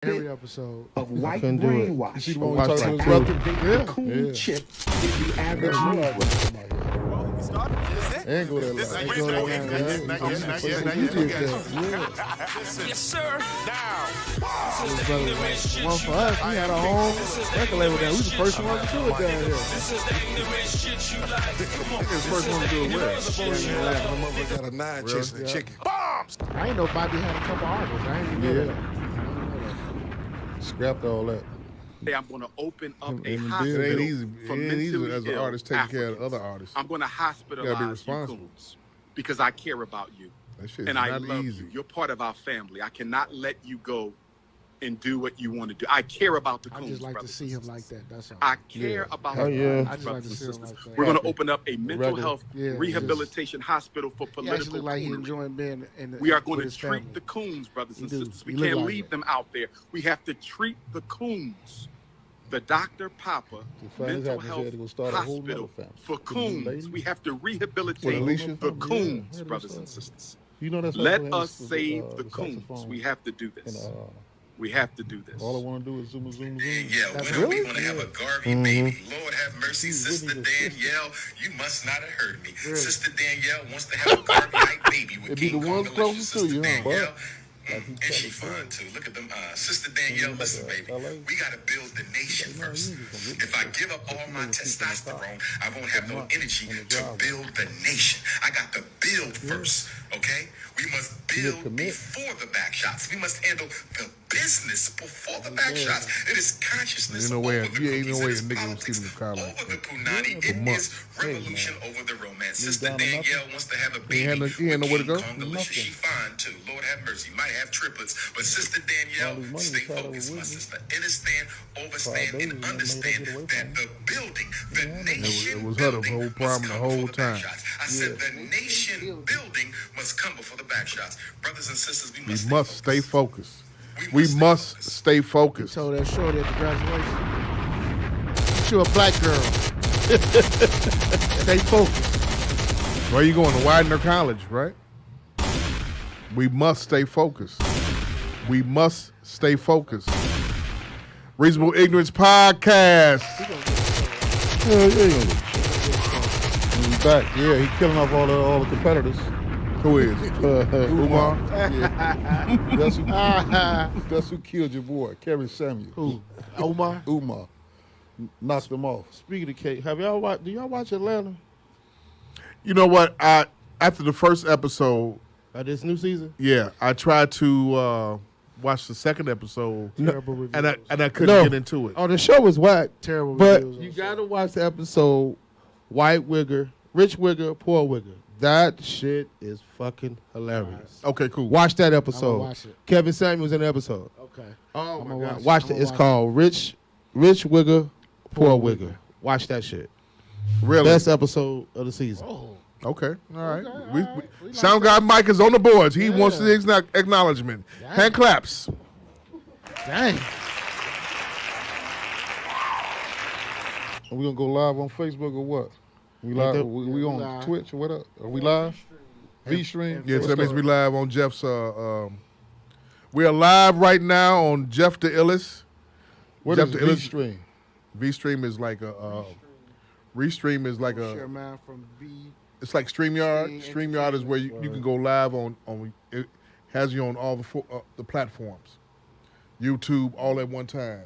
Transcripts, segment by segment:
every episode of white brainwash. You see the one we talking to his brother? The coon chip is the average Negro. Ain't go that Yes, sir. one for us. We had our own record label down. We was the first one to do it down here. the first one to do it where? Got a 9 chasing the chicken. Bombs. I ain't know Bobby had a couple artists. I ain't even know that. Scrapped all that. Hey, I'm going to open up a It hospital ain't easy. for It ain't easy mentally as an ill artist taking care of Africans. other artists. I'm going to hospitalize You gotta be you responsible. coons because I care about you. That shit's And I not love easy. you. You're part of our family. I cannot let you go and do what you want to do. I care about the I coons, just like to brothers see and him sisters. like that. That's all. I care about Oh, the yeah. coons, I just like brothers to and see him sisters. like that. We're going to open up a mental Regular. health Yeah, rehabilitation hospital for He political actually like he coonery. enjoying being in the, We are going with to his treat family. the coons, brothers and He do. sisters. We He look can't like leave it. them out there. We have to treat the coons. The Dr. Papa find his Mental happiness, he Health had to go start a whole Hospital nother family. for With the coons. lady. We have to With rehabilitate Alicia? the Yeah, coons, yeah, brothers that's and right. sisters. You know that's Let like us save the the coons. saxophone We have to do and, this. We have to do this. all I want to do is zoom, zoom, zoom. Yeah, That's when are we really? gonna have a Garvey baby? Lord have mercy, Sister Danielle. You must not have heard me. Sister Danielle wants to have a Garvey-like baby with It be King the ones Kong closest to Sister you, huh, bud? Danielle. Like he And tell she us, fun too. Look at them. Sister Danielle, listen, baby. We gotta build the nation first. If I give up all my testosterone, I won't have no energy to build the nation. I got to build first, okay? We must build before the back shots. We must handle the business before the back shots. It is consciousness Ain't no way- over the you ain't no cookies. way It is a nigga was politics sleeping in the car like over the that. punani. For It months. is revolution over the romance. Sister down to nothing. Danielle wants to have a He baby had no- he had with nowhere to King go? Kong Alicia. Nothing. She fine too. Lord have mercy. Might have triplets, but Sister Danielle, All his money stay was tied up focused, with my me. sister. Understand, overstand, babies, and and I made her understand get away that from the building, the nation it was her the building whole problem must the come whole before the back time. shots. I said the nation building must come before the back shots. Brothers and sisters, we We must, must stay focused. focused. We must stay focused. Told that shorty at the graduation, "You a black girl. Stay focused." Where you going to Widener College, right? We must stay focused. We must stay focused. Reasonable Ignorance Podcast. He's back. Yeah, he killing off all the competitors. Who is? Umar. Yeah. That's who killed your boy, Kevin Samuel. Who? Omar? Umar. Knocked him off. Speaking of Kate, do y'all watch Atlanta? You know what? After the first episode, This new season? yeah, I tried to watch the second episode, Terrible reviews. and I couldn't get into it. Oh, the show was whack. Terrible But reviews on you shit. gotta watch the episode White Wigger, Rich Wigger, Poor Wigger. That shit is fucking hilarious. Okay, cool. Watch that episode. watch it. Kevin Samuels in the episode. Okay. Oh I'ma my God. watch Watch it. it. I'ma It's watch called Rich Wigger, Poor Wigger. Watch that shit. Really? Best episode of the season. Oh, Okay, all right. Okay, We, all right. We like Sound that. guy Mike is on the boards. He Yeah. wants the acknowledgement. Dang. Hand claps. dang. Are we gonna go live on Facebook or what? We live? We on live. Twitch or what? Are we live? V-Stream? Yes, What's that means up? we live on Jeff's. We are live right now on Jeff the Illest. What Jeff is the Illest- V-Stream? V-Stream is like a. Restream is like Share a. man from B. It's like StreamYard. Stream StreamYard is where you can go live on. It has you on all the platforms. YouTube all at one time.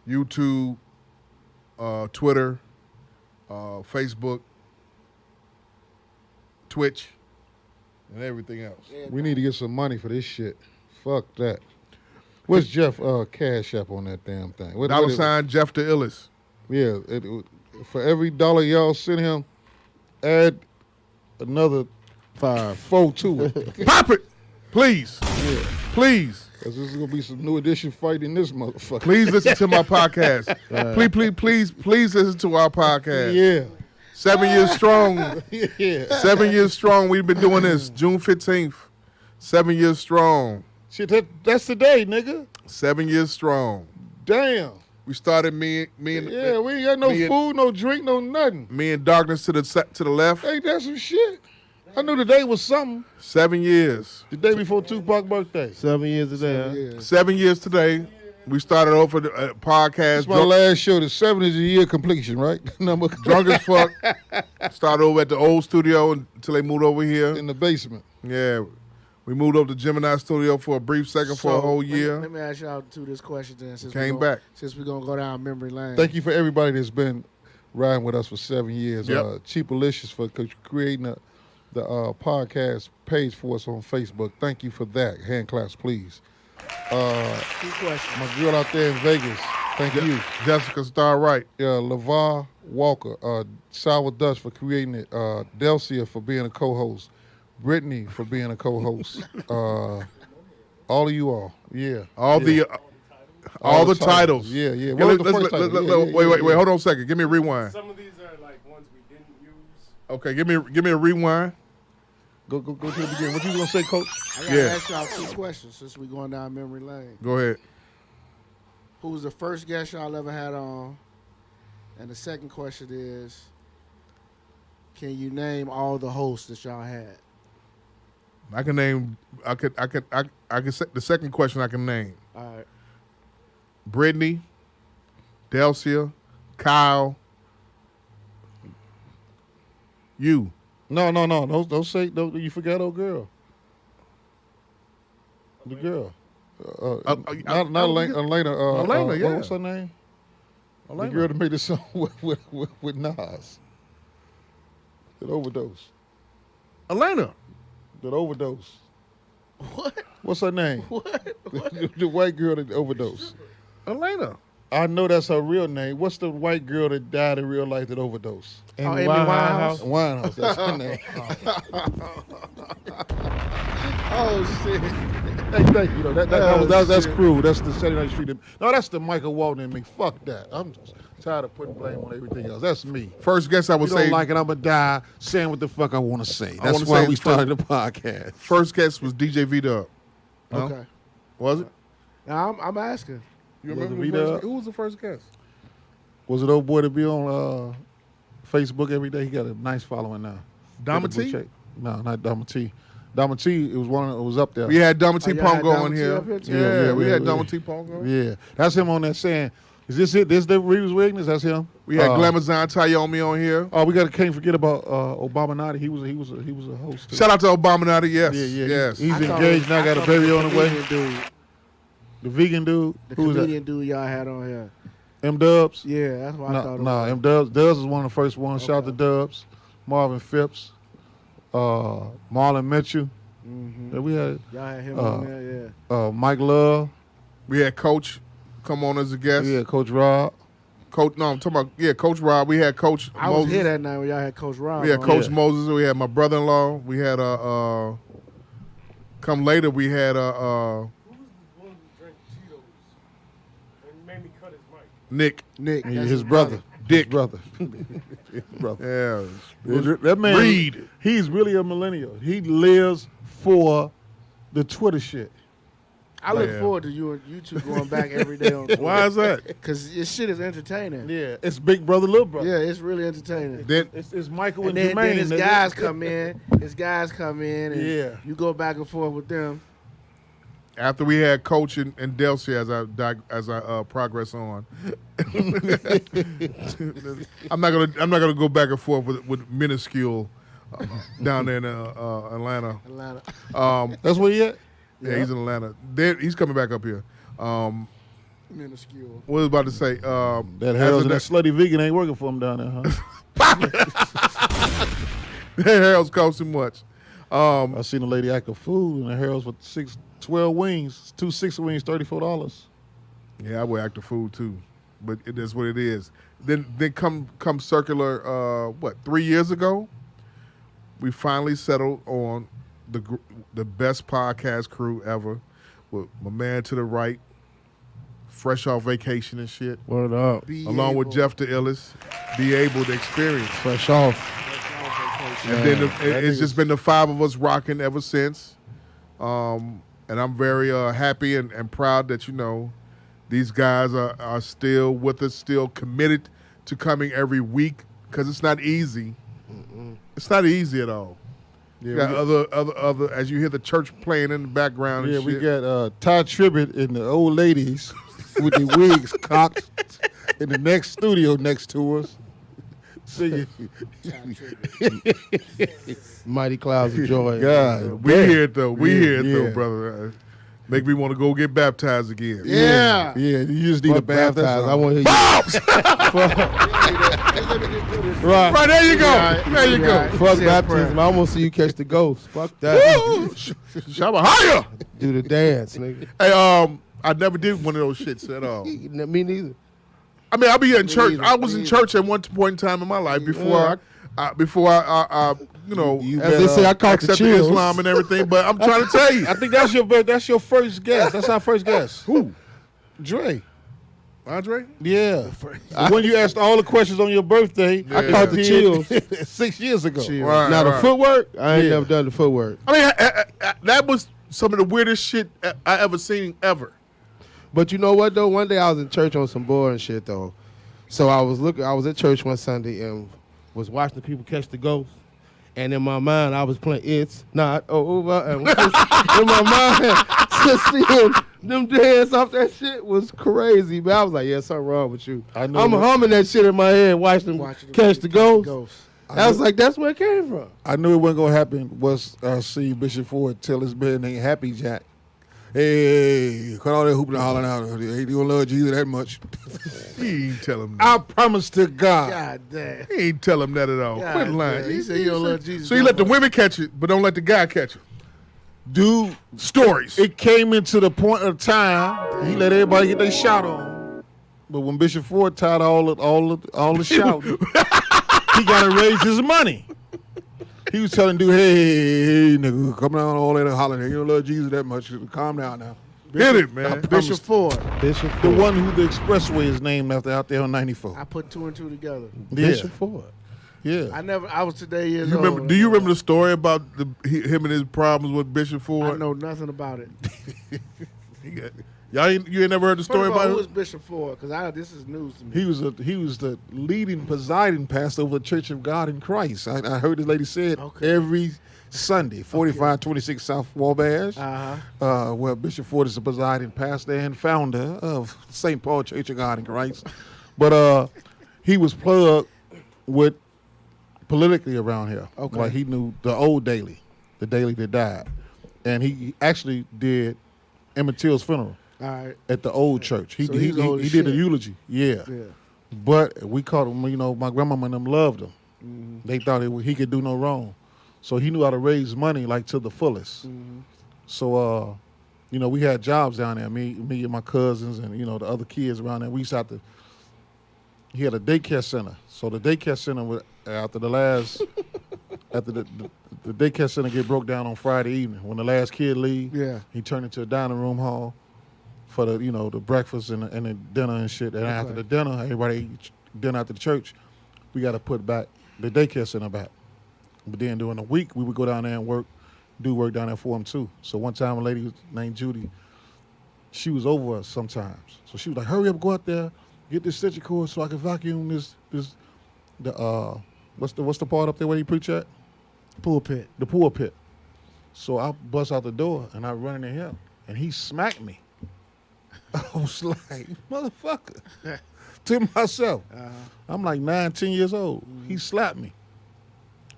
YouTube, Twitter, Facebook, Twitch, and everything else. We need to get some money for this shit. Fuck that. What's Jeff Cash App on that damn thing? $ Jeff the Illest. Yeah, for every dollar y'all send him, add another 4 to it. Pop it, please. Yeah. Please. Cause this is gonna be some new edition fight in this motherfucker. Please listen to my podcast. Please listen to our podcast. Yeah. 7 years strong. Yeah. 7 years strong. We've been doing this. June 15th. 7 years strong. Shit, that's today, nigga. 7 years strong. Damn. We started me and we ain't got no food, no drink, no nothing. Me and Darkness to the left. Ain't that some shit? I knew the day was something. 7 years. The day before Tupac's birthday. 7 years today, huh? 7 years today. We started over the podcast. It's my last show. The 7 is a year completion, right? Number Drunk as fuck. Started over at the old studio until they moved over here. in the basement. Yeah. We moved up to Gemini Studio for a brief second for a whole year. Let me ask y'all this question then. Since Came back. Since we're going to go down memory lane. Thank you for everybody that's been riding with us for 7 years. Yep. Cheapalicious for creating the podcast page for us on Facebook. Thank you for that. Hand claps, please. Two questions. My girl out there in Vegas. Thank you. Jessica Star Wright. LeVar Walker. Sour Dutch for creating it. Delcia for being a co-host. Brittany for being a co-host. All of you all. Yeah. All the titles. Yeah, yeah. Yeah, What was the first title? Wait, hold on a second. Give me a rewind. Some of these are like ones we didn't use. Okay, give me a rewind. Go to the beginning. What you gonna say, Coach? I got to ask y'all two questions since we're going down memory lane. Go ahead. Who was the first guest y'all ever had on? And the second question is, can you name all the hosts that y'all had? I can name. I can say the second question I can name. All right. Brittany, Delcia, Kyle, you. No. Don't say. Don't, you forgot old girl. The girl. Not Elena. Elena, yeah. What's her name? Elena. The girl that made the song with Nas. That overdose. Elena. That overdose. What? What's her name? What? The white girl that overdosed. Elena. I know that's her real name. What's the white girl that died in real life that overdosed? Amy Winehouse. Winehouse, that's her name. Oh, shit. Hey, thank you. That's cruel. That's the Saturday Night Street. No, that's the Michael Walden in me. Fuck that. I'm just tired of putting blame on everything else. That's me. First guest I would You say. don't like it, I'm going to die saying what the fuck I want to say. That's why we started the podcast. First guest was DJ V-Dub. No? Okay. Was it? Now, I'm asking. You Was remember it the first, V-Dub? who was the first guest? Was it old boy to be on Facebook every day? He got a nice following now. Dama Get the T? blue check. No, not Dama T. Dama T, it was up there. We had Dama T. Oh, y'all had Pongo Dama on T here. up here too? Yeah, we had yeah. Dama T. Pongo. Yeah, that's him on there saying, is this it? This the Reeves Wiggins? That's him. We had Glamazon Tayomi on here. Oh, we can't forget about Obama Nadi. He was a host too. Shout out to Obama Nadi. Yes. Yeah. Yes. He's I thought engaged now. Got a baby on the way. Dude, The vegan dude. the Who was comedian dude y'all had on here. that? M Dubs. Yeah, that's what I thought. No, M Dubs. Dubs is one of the first ones. Shout out to Dubs, Marvin Phipps, Marlon Mitchell. Mm-hmm. Yeah, we had Y'all had him on there, yeah. Mike Love. We had Coach come on as a guest. Yeah, Coach Rob. Coach, no, I'm talking about, Coach Rob. We had Coach I was Moses. here that night when y'all had Coach Rob. We had on. Coach Yeah. Moses. We had my brother-in-law. We had come later. We had Who was the one who drank Cheetos and made me cut his mic? Nick. Nick, Yeah, that's his brother. Dick. His brother. His brother. Yeah. That man, Reed. he's really a millennial. He lives for the Twitter shit. I look Yeah. forward to you two going back every day on Why is that? Because this shit is entertaining. Yeah, it's Big Brother, Little Brother. Yeah, it's really entertaining. Then It's Michael And and, then Jermaine. his nigga. guys come in. And Yeah. you go back and forth with them. after we had Coach and Delcia as I progress on, I'm not gonna go back and forth with minuscule down there in Atlanta. That's where he at? Yeah, he's in Atlanta. He's coming back up here. Minuscule. What was I about to say? That Harold's and that slutty vegan ain't working for him down there, huh? Harold's cost too much. I seen a lady act a fool in the Harold's with 12 wings, 2 6 wings, $34. Yeah, I would act a fool too, but it is what it is. Then come circular. 3 years ago, we finally settled on the best podcast crew ever, with my man to the right, fresh off vacation and shit, Word up. along with Jeff the Illest, be able to experience. Fresh off. And then it's just been the five of us rocking ever since. And I'm very happy and proud that, these guys are still with us, still committed to coming every week, because it's not easy. It's not easy at all. Yeah, You got other as you hear the church playing in the background and yeah, shit. we got Todd Tribbett and the old ladies with the wigs cocked in the next studio next to us, singing. Mighty Clouds of Joy. God, We hear it though. We Yeah, hear it yeah. though, brother. Make me want to go get baptized again. Yeah. yeah, you just need a Fuck bath. That's baptized. I all. want to hear you. Right. Right, there you go. Right. There you go. Right. Fuck Say a baptism. prayer. I want to see you catch the ghost. Fuck that. Shabba higher. Do the dance, nigga. Hey, I never did one of those shits at all. Me neither. I mean, I'll be in church. neither. I was Me in neither. church at one point in time in my life before I you know, As they say, I caught the accepted chills. Islam and everything. But I'm trying to tell you, I think that's your first guess. That's our first guess. who? Dre. Andre? Yeah. When you asked all the questions on your birthday, I caught the chills. 6 years ago. Chill. Right, Now the right. footwork, I ain't Yeah. never done the footwork. I mean, that was some of the weirdest shit I ever seen ever. But you know what though? One day I was in church on some boring shit though. So I was at church one Sunday and was watching the people catch the ghost. And in my mind, I was playing "It's Not Over," and in my mind, just seeing them dance off that shit was crazy. But I was like, "Yeah, something wrong with you." I know I'm that- humming that shit in my head, watching them catch the ghost. I was like, "That's where it came from." I knew it wasn't gonna happen. Was see Bishop Ford tell his man ain't Happy Jack. Hey, cut all that hooping and hollering out. Ain't you gonna love Jesus that much? He ain't tell him that. I promise to God. God damn. He ain't tell him that at all. God Quit damn. lying. He said he don't love Jesus. So you let the women catch it, but don't let the guy catch it. Dude, Stories. it came into the point of time he let everybody get their shout on. But when Bishop Ford tired of all the shouting, he gotta raise his money. He was telling dude, hey, nigga, come down all that hollering. You don't love Jesus that much. Calm down now. Hit it, man. Bishop Ford. Bishop The Ford. one who the expressway is named after out there on 94. I put 2 and 2 together. Bishop Ford. Yeah. I was today years You old. remember? Do you remember the story about him and his problems with Bishop I Ford? know nothing about it. You ain't never heard the story First of all, about who it? is Bishop Ford? Because this is news to me. He was the leading presiding pastor over the Church of God in Christ. I heard this lady say it Okay. every Sunday, 4526 South Wabash, where Bishop Ford is the presiding pastor and founder of St. Paul Church of God in Christ. But he was plugged with politically around here. Okay. Like he knew the old Daily, the Daily that died. And he actually did Emmett Till's funeral All right. at the old church. He So he's old as he did a shit. eulogy. Yeah. Yeah. But we caught him, my grandmama and them loved him. Mm-hmm. They thought he could do no wrong. So he knew how to raise money like to the fullest. Mm-hmm. So, we had jobs down there, me and my cousins and, the other kids around there. We used to have to, he had a daycare center. So the daycare center, after the daycare center get broke down on Friday evening, when the last kid leave, Yeah. he turned into a dining room hall for the, the breakfast and the dinner and shit. And after the dinner, everybody eat dinner after the church, we got to put back the daycare center back. But then during the week, we would go down there and do work down there for them too. So one time a lady named Judy, she was over us sometimes. So she was like, hurry up, go out there, get this stitcher cord so I can vacuum what's the part up there where you preach at? Pulpit. The pulpit. So I bust out the door and I run into him and he smacked me. I was like, motherfucker. To myself. I'm like 9, 10 years old. He slapped me.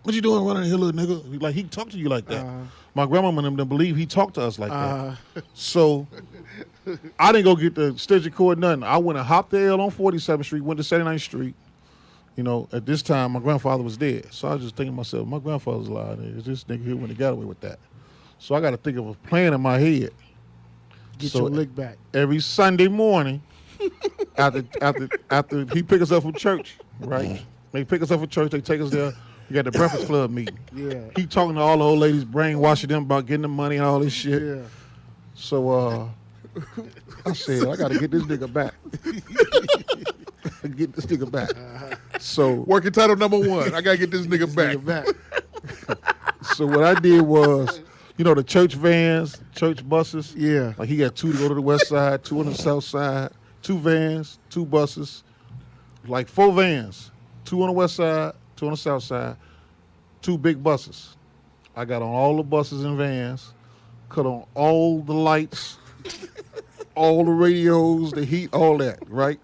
What you doing running here, little nigga? Like, he talked to you like that. My grandmama and them didn't believe he talked to us like that. So I didn't go get the stitcher cord, nothing. I went and hopped the L on 47th Street, went to 79th Street. At this time, my grandfather was dead. So I was just thinking to myself, my grandfather's alive. Is this nigga here when he got away with that? So I got to think of a plan in my head. Get So your lick back. every Sunday morning, after he pick us up from church, right? They pick us up from church, they take us there. We got the Breakfast Club meeting. Yeah. He talking to all the old ladies, brainwashing them about getting the money and all this shit. Yeah. So I said, I got to get this nigga back. Get this nigga back. So Working title number 1. I gotta get this nigga back. So what I did was, the church vans, church buses. Yeah. Like he got 2 to go to the west side, 2 on the south side, 2 vans, 2 buses, like 4 vans, 2 on the west side, 2 on the south side, 2 big buses. I got on all the buses and vans, cut on all the lights, all the radios, the heat, all that, right?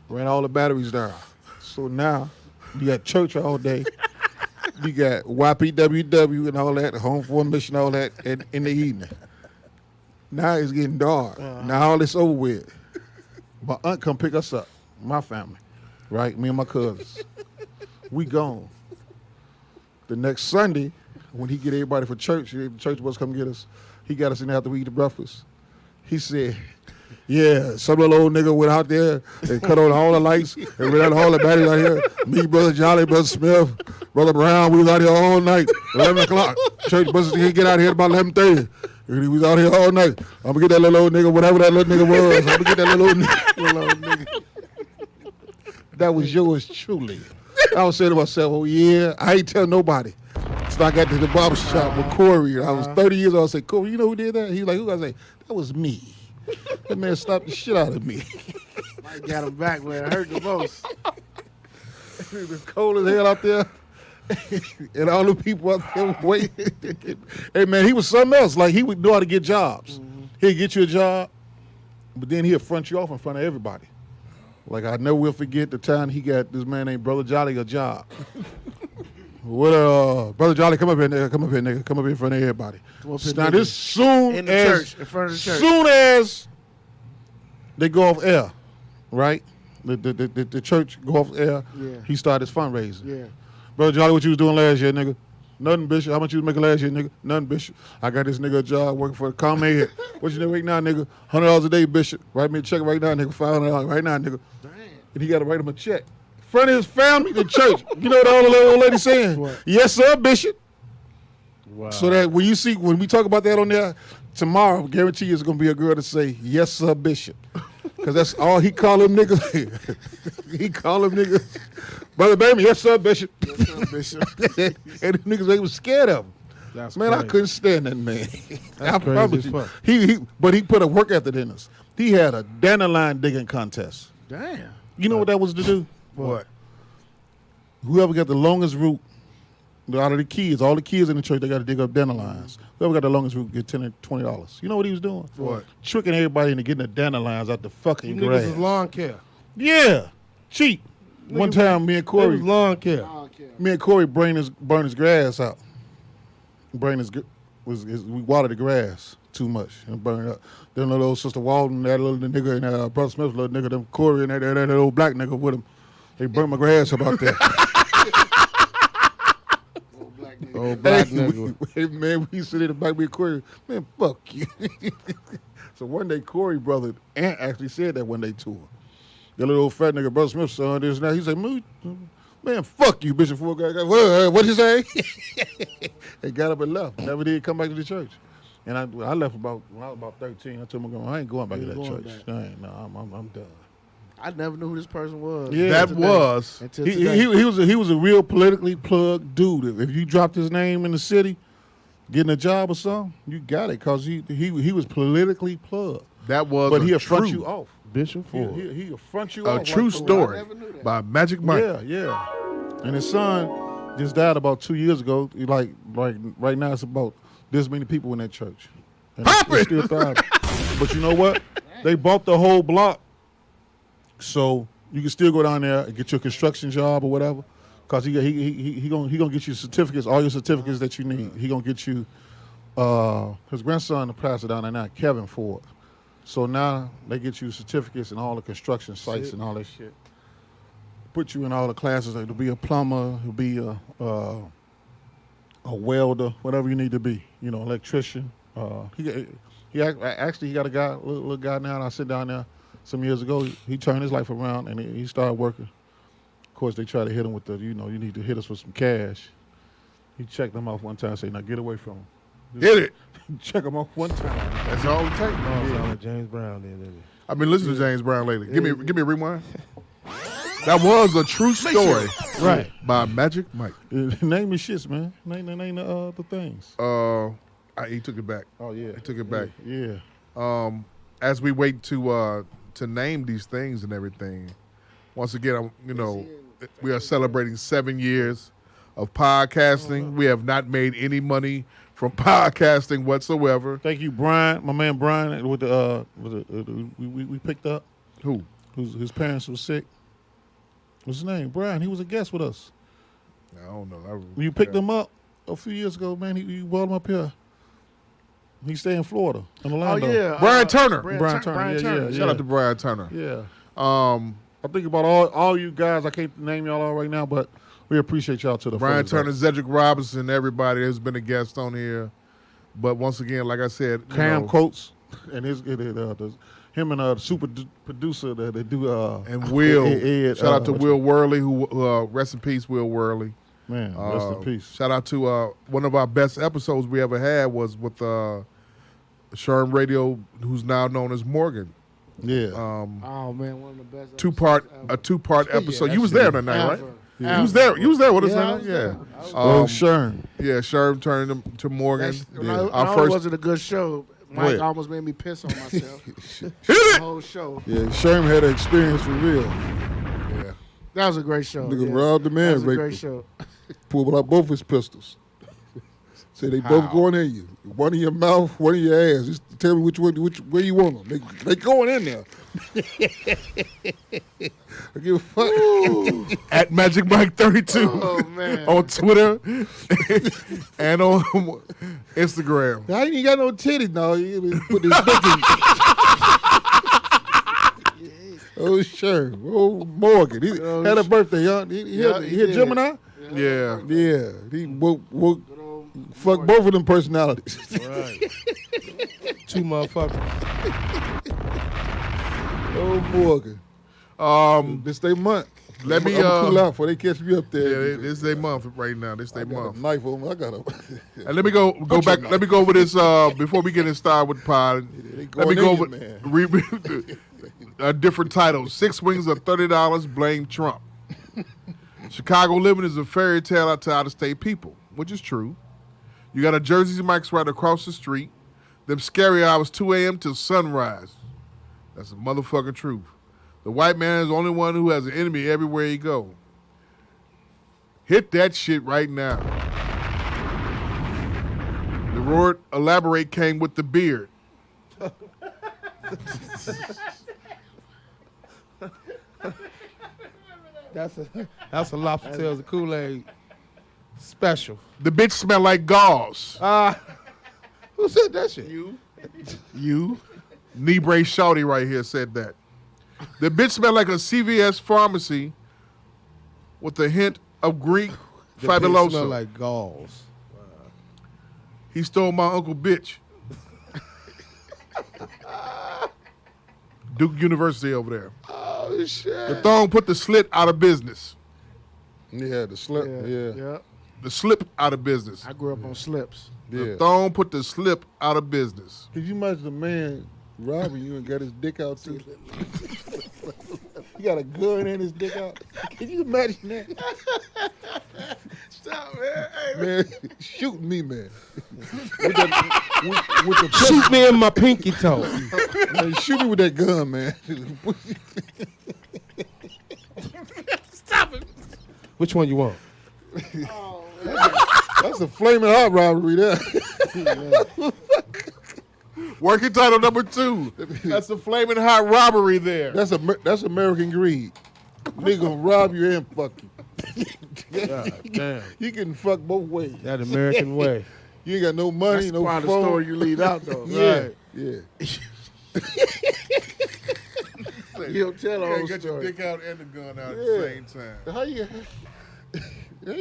Ran all the batteries down. So now you got church all day. You got YPWW and all that, home formation, all that in the evening. Now it's getting dark. Now all this over with. My aunt come pick us up, my family, right? Me and my cousins. We gone. The next Sunday, when he get everybody for church, the church bus come get us. He got us in there after we eat the breakfast. He said, yeah, some little old nigga went out there and cut on all the lights and ran all the batteries out here. Me, Brother Jolly, Brother Smith, Brother Brown, we was out here all night, 11 o'clock. Church buses didn't get out here about 11:30. We was out here all night. I'm going to get that little old nigga, whatever that little nigga was. I'm going to get that little old nigga. That was yours truly. I was saying to myself, oh, yeah, I ain't tell nobody. So I got to the barber shop with Corey. I was 30 years old. I said, Corey, you know who did that? He was like, who? I say, that was me. That man slapped the shit out of me. Mike got him back where it hurt the most. It was cold as hell out there. And all the people out there waiting. Hey, man, he was something else. Like, he would know how to get jobs. He'd get you a job, but then he'd front you off in front of everybody. Like, I never will forget the time he got this man named Brother Jolly a job. What Brother Jolly, come up here, nigga. Come up here, nigga. Come up here in front of everybody. Now this soon in the as church, in front of the church. Soon as they go off air, right? The church go off air. Yeah. He started his fundraising. Yeah. Brother Jolly, what you was doing last year, nigga? Nothing, Bishop. How much you was making last year, nigga? Nothing, Bishop. I got this nigga a job working for the common head. What you doing right now, nigga? $100 a day, Bishop. Write me a check right now, nigga. $500 right now, nigga. Damn. And he got to write him a check. In front of his family, the church. You know what all the little old lady saying? What? Yes, sir, Bishop. Wow. So that when we talk about that on there tomorrow, I guarantee you it's going to be a girl to say, yes, sir, Bishop. Because that's all he call them niggas. He call them niggas. Brother Baby, yes, sir, Bishop. Yes, sir, Bishop. And the niggas, they was scared of him. That's Man, I crazy. couldn't stand that man. I crazy promise as you. fuck. But he put a work ethic in us. He had a dandelion digging contest. Damn. You know what that was to do? What? Whoever got the longest route out of the kids, all the kids in the church, they got to dig up dandelions. Whoever got the longest route get $10 or $20. You know what he was doing? What? Tricking everybody into getting the dandelions out the fucking You grass. niggas is lawn care. Yeah, cheap. One time, me and It Corey, was lawn care. burn his grass out. We watered the grass too much and burned it up. Then little sister Walden, that little nigga, and Brother Smith, little nigga, them Corey and that old black nigga with him. They burned my grass up out there. Old black nigga. Man, we used to sit in the back with Corey. Man, fuck you. So one day, Corey brother aunt actually said that one day to her. The little old fat nigga, Brother Smith's son, this and that. He said, man, fuck you, Bishop Ford. What'd you say? They got up and left. Never did come back to the church. And I left when I was about 13. I told him, I ain't going back to that church. I'm done. I never knew who this person was. Yeah, That was. Until He today. he was a real politically plugged dude. If you dropped his name in the city, getting a job or something, you got it because he was politically plugged. That was But a he'll front true- you off. Bishop Ford. He'll front you a off. true like- story never knew that. by Magic Mike. Yeah. And his son just died about 2 years ago. Like right now, it's about this many people in that church. And it's still thriving. But you know what? They bought the whole block, so you can still go down there and get your construction job or whatever. Cause he gonna get you certificates, all your certificates that you need. He gonna get you. His grandson, the pastor down there now, Kevin Ford. So now they get you certificates and all the construction sites and all that shit. Put you in all the classes. It'll be a plumber. It'll be a welder, whatever you need to be. You know, electrician. He got a guy, little guy now. And I sit down there some years ago. He turned his life around and he started working. Of course, they try to hit him with you need to hit us with some cash. He checked them off one time and said, now get away from him. Hit it. Check him off one time. That's all it takes. Sound like James Brown then, didn't he? I've been listening to James Brown lately. Give me a rewind. That was a true story, Right. by Magic Mike. Name is shits, man. Name the things. He took it back. Oh yeah. He took it back. Yeah. As we wait to name these things and everything, once again, we are celebrating 7 years of podcasting. We have not made any money from podcasting whatsoever. Thank you, Brian, my man Brian, with the we picked up. Who? His parents were sick. What's his name? Brian. He was a guest with us. I don't know. You picked him up a few years ago, man. You brought him up here. He stay in Florida, in Orlando. Oh yeah, Brian Turner. Brian Turner. Yeah. Shout out to Brian Turner. Yeah. I think about all you guys. I can't name y'all all right now, but we appreciate y'all to the Brian furthest. Turner, Cedric Robinson, everybody has been a guest on here. But once again, like I said, Cam Coates and him and the super producer that they do. And Will. Ed, shout out to Will Worley, who rest in peace, Will Worley. Man, rest in peace. Shout out to one of our best episodes we ever had was with Sherm Radio, who's now known as Morgan. Yeah. Oh man, one of the best. Two-part episode. You was there that night, right? Yeah. You was there. You was there with us, Yeah, I man. was Yeah. there. Sherm. Yeah, Sherm turned him to Morgan. Our first wasn't a good show. Mike almost made me piss on myself. The whole show. Yeah, Sherm had an experience for real. Yeah. That was a great show. Nigga robbed the man. That was a great show. Pulled out both his pistols. Say they both going in you. One in your mouth, one in your ass. Just tell me which where you want them. They going in there. I give a fuck. At Magic Mike 32 on Twitter and on Instagram. I ain't even got no titties now. You put this dick in. Oh, sure. Oh, Morgan. He had a birthday, y'all. He hit Gemini? Yeah. Yeah. He fuck both of them personalities. Right. Two motherfuckers. Oh, Morgan. This they month. Let me cool out before they catch me up there. Yeah, this is their month right now. This is their month. Knife on me. I got a. And let me go back. Let me go over this before we get started with the pod. Let me go over a different title. 6 wings of $30. Blame Trump. Chicago living is a fairy tale to out-of-state people, which is true. You got a Jersey Mike's right across the street. Them scary hours 2 a.m. till sunrise. That's the motherfucking truth. The white man is the only one who has an enemy everywhere he go. Hit that shit right now. The word elaborate came with the beard. That's a lobster tails of Kool-Aid special. The bitch smell like gauze. Who said that shit? You. Knee brace shawty right here said that. The bitch smell like a CVS pharmacy with a hint of Greek The fabuloso. bitch smell like galls. He stole my uncle bitch. Duke University over there. Oh shit. The thong put the slit out of business. Yeah, the slip. Yeah. The slip out of business. I grew up on slips. The thong put the slip out of business. Could you imagine the man robbing you and got his dick out too? He got a gun and his dick out. Can you imagine that? Stop, man. Hey, Man, shoot me, man. With the Shoot me in my pinky toe. Man, shoot me with that gun, man. stop it. Which one you want? That's a flaming hot robbery there. Working title number 2. That's a flaming hot robbery there. That's American greed. Nigga gonna rob you and fuck you. God damn. You can fuck both ways. That American way. You ain't got no money, That's no part of phone. the story you leave out, though. Yeah, Right. yeah. You don't tell the You whole got your story. dick out and the gun out at the same time. How you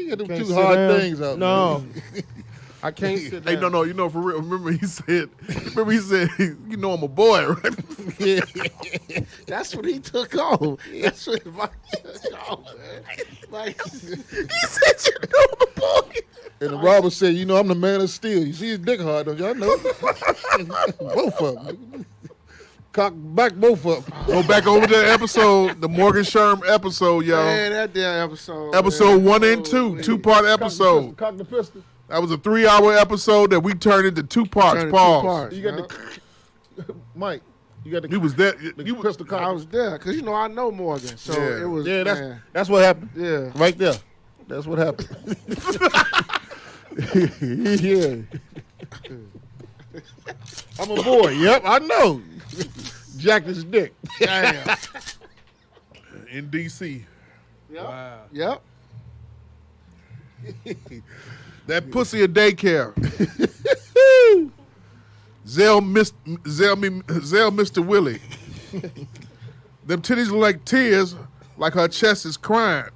got them Can't two sit hard down. things out No. there. I can't sit Hey, down. no, you know, for real. Remember he said, you know I'm a boy, right? That's what he took on. That's what Mike took on, man. Like, he said, you know the boy. And the robber said, you know, I'm the man of steel. You see his dick hard, don't you? I know. Both of them. Cock back both of them. Go back over to the episode, the Morgan Sherm episode, y'all. Man, that damn episode. Episode man. 1 and 2, 2-part episode. Cock the pistol. That was a 3-hour episode that we turned into 2 parts. Turned it Pause. 2 parts, You got yeah. the Mike. You got the You was there. the pistol cock. I was there because you know I know Morgan, so Yeah. it was. Yeah, man, that's what happened. yeah. Right there. That's what happened. Yeah. I'm a boy. Yep, I know. Jacked his dick. Damn. In D.C. Yep. Wow. Yep. That pussy a daycare. Zell Mr. Willie. Them titties look like tears, like her chest is crying.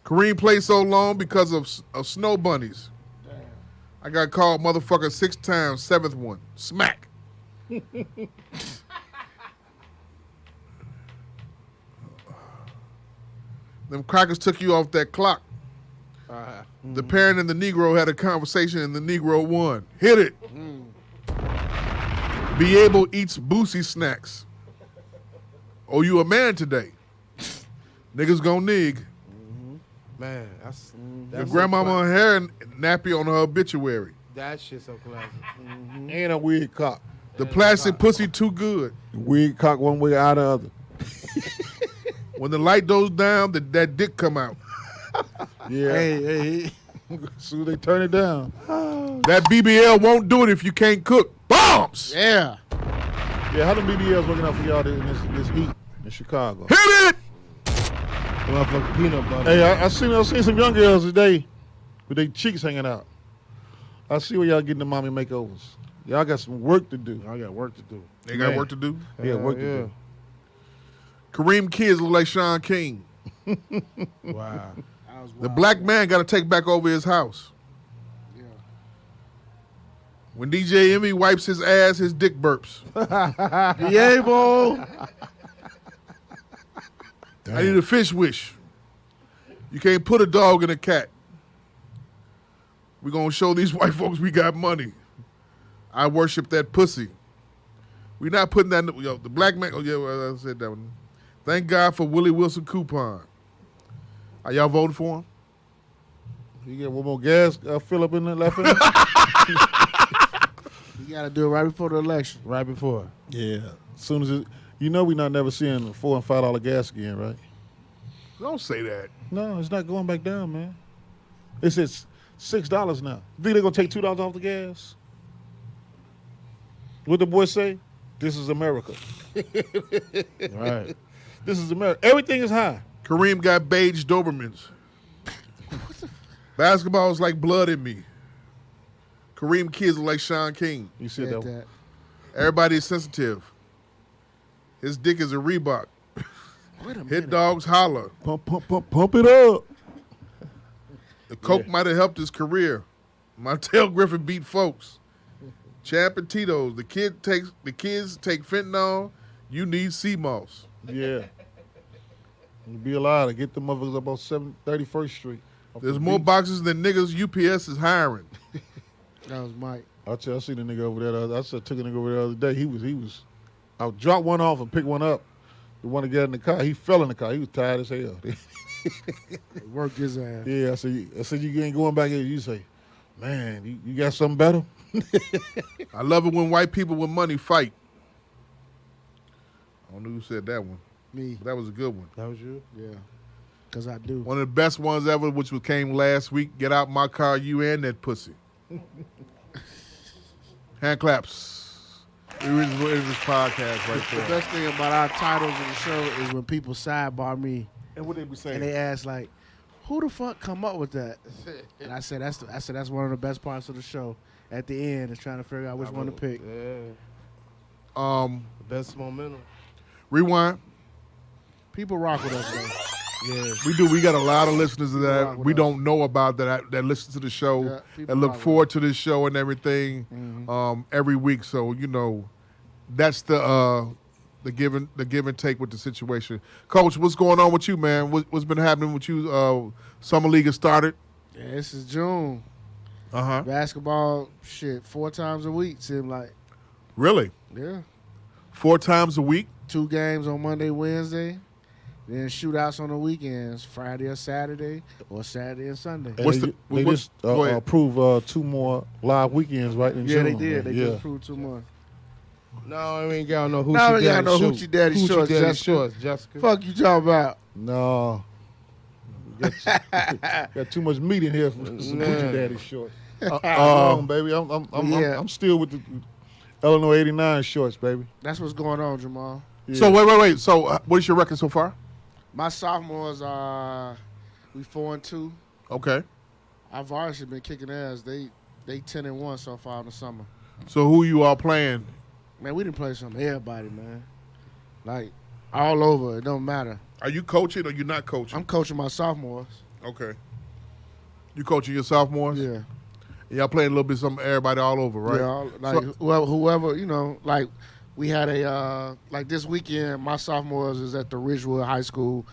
Kareem played so long because of snow bunnies. I got called motherfucker 6 times, 7th one. Smack. Them crackers took you off that clock. The parent and the Negro had a conversation and the Negro won. Hit it. Be able eats Boosie snacks. Oh, you a man today. Niggas gon' nig. Man, that's Your grandmama hair nappy on her obituary. that shit so classic. And a weird cock. The plastic pussy too good. Weird cock one way out the other. When the light goes down, that dick come out. Yeah. Hey. Soon as they turn it down. That BBL won't do it if you can't cook. Bombs! Yeah. Yeah, how the BBLs working out for y'all in this heat in Chicago? Hit it! Motherfucking peanut butter. Hey, I seen some young girls today with their cheeks hanging out. I see where y'all getting the mommy makeovers. Y'all got some work to do. I got work to do. They got Man. work to do. Yeah, work to do. Kareem kids look like Sean King. Wow. The black man got to take back over his house. Yeah. When DJ Emmy wipes his ass, his dick burps. Be able. I need a fish wish. You can't put a dog in a cat. We're going to show these white folks we got money. I worship that pussy. We're not putting that, the black man, oh yeah, well, I said that one. Thank God for Willie Wilson coupon. Are y'all voting for him? You get one more gas fill up in the left end? You got to do it right before the election. Right before. Yeah. As soon as it, you know we not never seeing $4 and $5 gas again, right? Don't say that. No, it's not going back down, man. It's at $6 now. Think they're gonna take $2 off the gas? What the boy say? This is America. Right. This is America. Everything is high. Kareem got beige Dobermans. Basketball is like blood in me. Kareem kids look like Sean King. You said Said that. that. Everybody's sensitive. His dick is a Reebok. Wait a Hit minute. dogs holler. Pump it up. The coke might have helped his career. Montel Griffin beat folks. Champ and Tito's. The kids take fentanyl. You need sea moss. Yeah. You be allowed to get the motherfuckers up on 31st Street. Off There's the more beach. boxes than niggas UPS is hiring. That was Mike. I seen the nigga over there. I took a nigga over there the other day. He was. I dropped one off and picked one up. The one to get in the car. He fell in the car. He was tired as hell. Work his ass. Yeah, I said you ain't going back here. You say, man, you got something better? I love it when white people with money fight. I don't know who said that one. Me. But that was a good one. That was you? Yeah. Because I do. One of the best ones ever, which came last week. Get out my car, you and that pussy. Hand claps. It is this podcast right The there. best thing about our titles of the show is when people sidebar me And what they be saying? and they ask like, "Who the fuck come up with that?" And I said that's one of the best parts of the show. At the end, is trying to figure out which one to pick. Yeah. The best momentum. Rewind. People rock with us, though. Yeah. We do. We got a lot of listeners rock that with we us. don't know about that listen to the show Yeah, people and look rock with forward to this show and everything every week. So that's the give and take with the situation. Coach, what's going on with you, man? What's been happening with you? Summer League has started. Yeah, this is June. Basketball, 4 times a week, seem like. Really? Yeah. 4 times a week? 2 games on Monday, Wednesday. Then shootouts on the weekends, Friday or Saturday, or Saturday and Sunday. And they just go ahead. approved 2 more live weekends, right? In Yeah, June, they did. right? They yeah. just proved 2 more. No, I ain't got no hoochie No, we daddy got no shorts. hoochie daddy shorts, Daddy Jessica. shorts, Jessica. Fuck you talking about? No. Got too much meat in here for some Nah. Hoochie Daddy shorts. on, baby. I'm still with the Illinois '89 shorts, baby. That's what's going on, Jamal. Yeah. So wait. So what is your record so far? My sophomores are we 4-2. Okay. Our varsity been kicking ass. They 10-1 so far in the summer. So who you all playing? Man, we didn't play some everybody, man. Like all over. It don't matter. Are you coaching or you not coaching? I'm coaching my sophomores. Okay. You coaching your sophomores? Yeah. Y'all playing a little bit some everybody all over, right? Yeah. Like whoever, you know, like we had a like this weekend. My sophomores is at the Ridgewood High School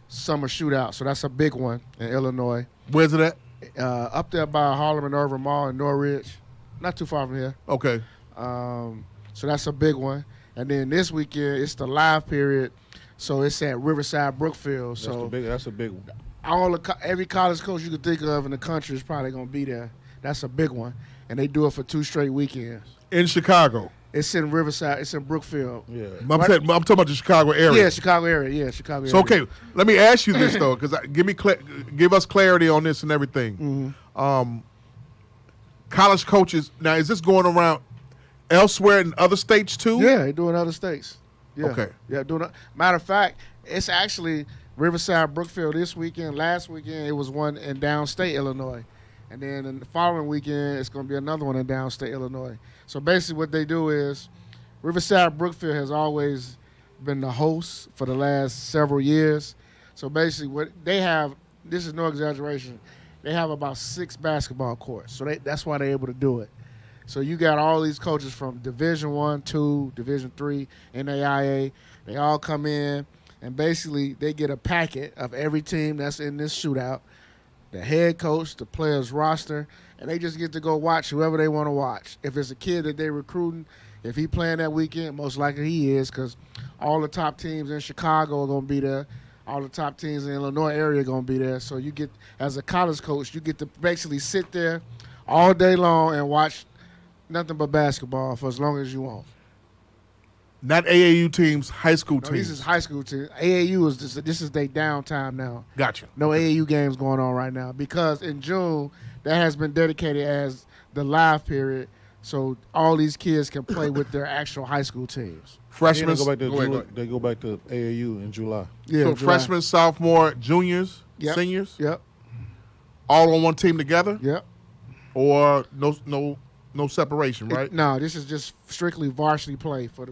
summer shootout, so that's a big one in Illinois. Where's it at? Up there by Harlem and Irvin Mall in Norridge, not too far from here. Okay. So that's a big one. And then this weekend it's the live period, so it's at Riverside Brookfield. So That's a big one. Every college coach you could think of in the country is probably gonna be there. That's a big one, and they do it for 2 straight weekends. In Chicago. It's in Riverside. It's in Brookfield. Yeah. I'm talking about the Chicago area. Yeah, Chicago area. Yeah, Chicago So area. okay, let me ask you this though, because give us clarity on this and everything. Mm-hmm. College coaches. Now, is this going around elsewhere in other states too? Yeah, they do in other states. Yeah. Okay. Yeah, matter of fact, it's actually Riverside Brookfield this weekend. Last weekend it was one in downstate Illinois. And then in the following weekend, it's going to be another one in downstate Illinois. So basically what they do is Riverside Brookfield has always been the host for the last several years. So basically what they have, this is no exaggeration, they have about 6 basketball courts. So that's why they're able to do it. So you got all these coaches from Division I, II, Division III, NAIA. They all come in, and basically they get a packet of every team that's in this shootout, the head coach, the players roster, and they just get to go watch whoever they want to watch. If it's a kid that they're recruiting, if he playing that weekend, most likely he is, because all the top teams in Chicago are going to be there. All the top teams in the Illinois area are going to be there. So you get, as a college coach, you get to basically sit there all day long and watch nothing but basketball for as long as you want. Not AAU teams, high school No, teams. this is high school teams. AAU is this is their downtime now. Gotcha. No AAU games going on right now because in June that has been dedicated as the live period, so all these kids can play with their actual high school teams. Freshmen. They go back to AAU in July. Yeah, So July. freshmen, sophomore, juniors, Yep. seniors, Yep. all on one team together, Yep. or no separation, right? No, this is just strictly varsity play for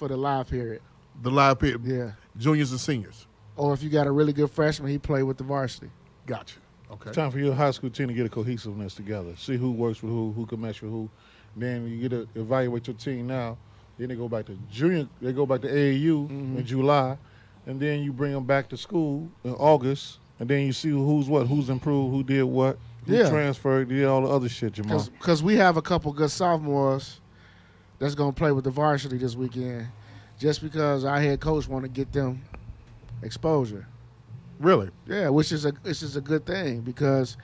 the live period. The live period. Yeah. Juniors and seniors. Or if you got a really good freshman, he play with the varsity. Gotcha. Okay. It's time for your high school team to get a cohesiveness together. See who works with who can match with who. Then you get to evaluate your team now. Then they go back to junior. They go back to AAU in July, and then you bring them back to school in August, and then you see who's improved, who did what, who transferred, did all the other shit, Jamal. Because we have a couple good sophomores that's going to play with the varsity this weekend just because our head coach want to get them exposure. Really? Yeah, which is a good thing because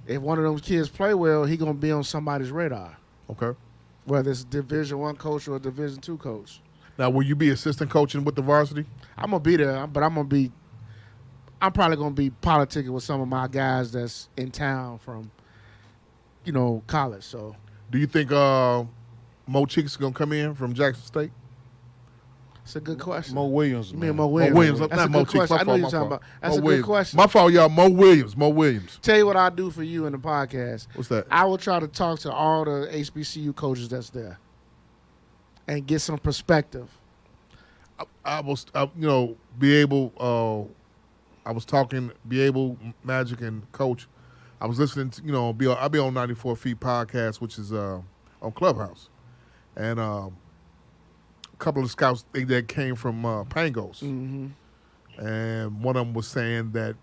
if one of those kids play well, he going to be on somebody's radar, Okay. whether it's Division I coach or a Division II coach. Now, will you be assistant coaching with the varsity? I'm going to be there, but I'm probably going to be politicking with some of my guys that's in town from, college. So Do you think Mo Cheeks is gonna come in from Jackson State? it's a good question. Mo Williams, You mean man. Mo Williams? Mo Williams, That's not a Mo good Cheeks. question. My I know fault, you're my talking fault. about. That's Mo a good Williams. question. My fault, y'all. Mo Williams. Tell you what I do for you in the podcast. What's that? I will try to talk to all the HBCU coaches that's there and get some perspective. I was, be able. I was talking, be able, Magic and Coach. I was listening to, I'll be on 94 Feet podcast, which is on Clubhouse, and a couple of scouts that came from Pangos, and one of them was saying that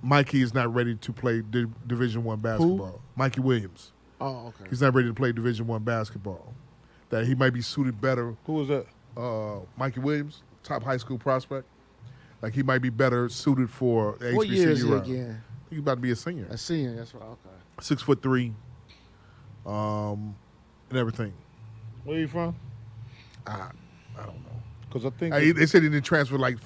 Mikey is not ready to play Division I basketball. Mikey Williams. Oh, okay. He's not ready to play Division I basketball. That he might be suited better. Who was that? Mikey Williams, top high school prospect. Like he might be better suited for the What HBCU year is he route. again? He's about to be a senior. A senior. That's right. Okay. 6'3", and everything. Where you from? I don't know. Because I think They said he didn't transfer like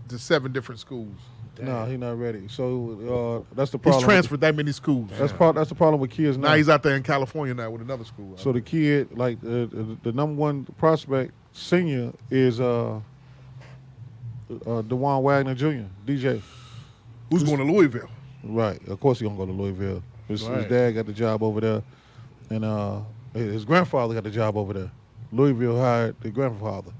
to 7 different schools. No, he's not ready. So that's the problem. He's transferred that many schools. That's the problem with kids now. Now he's out there in California now with another school. So the kid, like the number one prospect senior is DeJuan Wagner Jr. DJ. Who's going to Louisville? Right. Of course he's gonna go to Louisville. His Right. dad got the job over there, and his grandfather got the job over there. Louisville hired the grandfather,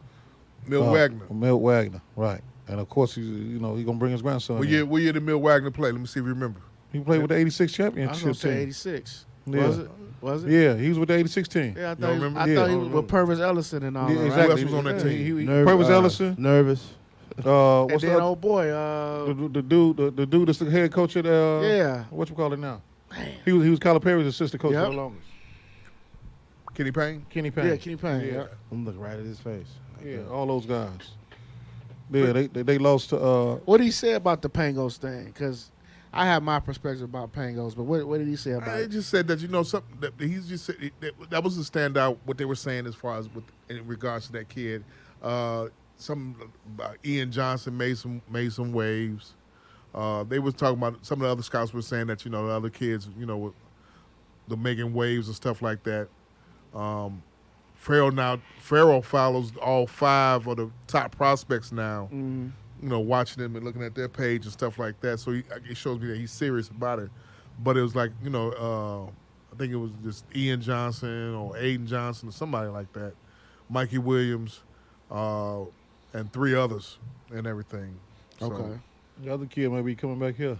Milt Wagner. Milt Wagner, right? And of course he's gonna bring his grandson. What year did Milt Wagner play? Let me see if you remember. He played with the '86 I was championship gonna say team. 86. Yeah. Was it? Yeah, he was with the '86 team. Yeah, I don't thought remember? I thought he was with Purvis Ellison and all Yeah, that. Right? exactly. Who else was on that team? Purvis Ellison. Nervous. And What's then the old boy, the dude that's the head coach at yeah. what you call it now? He was Calipari's assistant coach Yep. for the longest. Kenny Payne? Kenny Payne. Yeah, Kenny Payne. Yeah. I'm looking right at his face. Yeah, all those guys. Yeah, they lost to What did he say about the Pangos thing? Because I have my perspective about Pangos, but what did he say about I it? just said that something that he's just said that was the standout. What they were saying as far as in regards to that kid, some Ian Johnson made some waves. They was talking about some of the other scouts were saying that the other kids with the making waves and stuff like that. Farrell follows all 5 of the top prospects now. Watching them and looking at their page and stuff like that. So it shows me that he's serious about it. But it was like, I think it was just Ian Johnson or Aiden Johnson or somebody like that, Mikey Williams, and 3 others and everything. So, Okay. the other kid might be coming back here.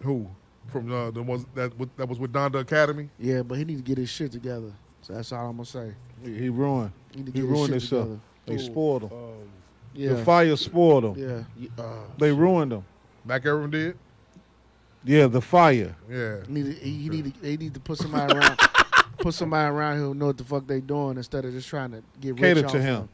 who? From the ones that was with Donda Academy? Yeah, but he need to get his shit together. So that's all I'm gonna say. He ruined. He need to He get his ruined shit himself. together. They spoiled him. Yeah. The fire spoiled him. Yeah. They ruined him. Back everyone did? Yeah, the fire. Yeah. They need to put somebody around. Put somebody around who know what the fuck they doing instead of just trying to get rich Cater off to him.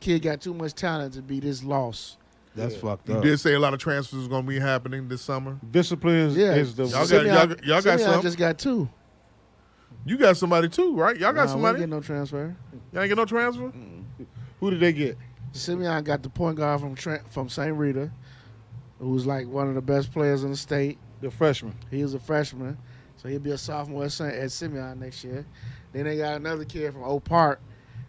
Kid got too much talent to be this lost. That's fucked You up. did say a lot of transfers is going to be happening this summer. Discipline Yeah. is the. Y'all got Simeon some? just got 2. You got somebody too, right? Y'all got Nah, we somebody? ain't get no transfer. Y'all ain't get no transfer? Who did they get? Simeon got the point guard from St. Rita, who's like one of the best players in the state. The freshman. He was a freshman, so he'll be a sophomore at Simeon next year. Then they got another kid from Oak Park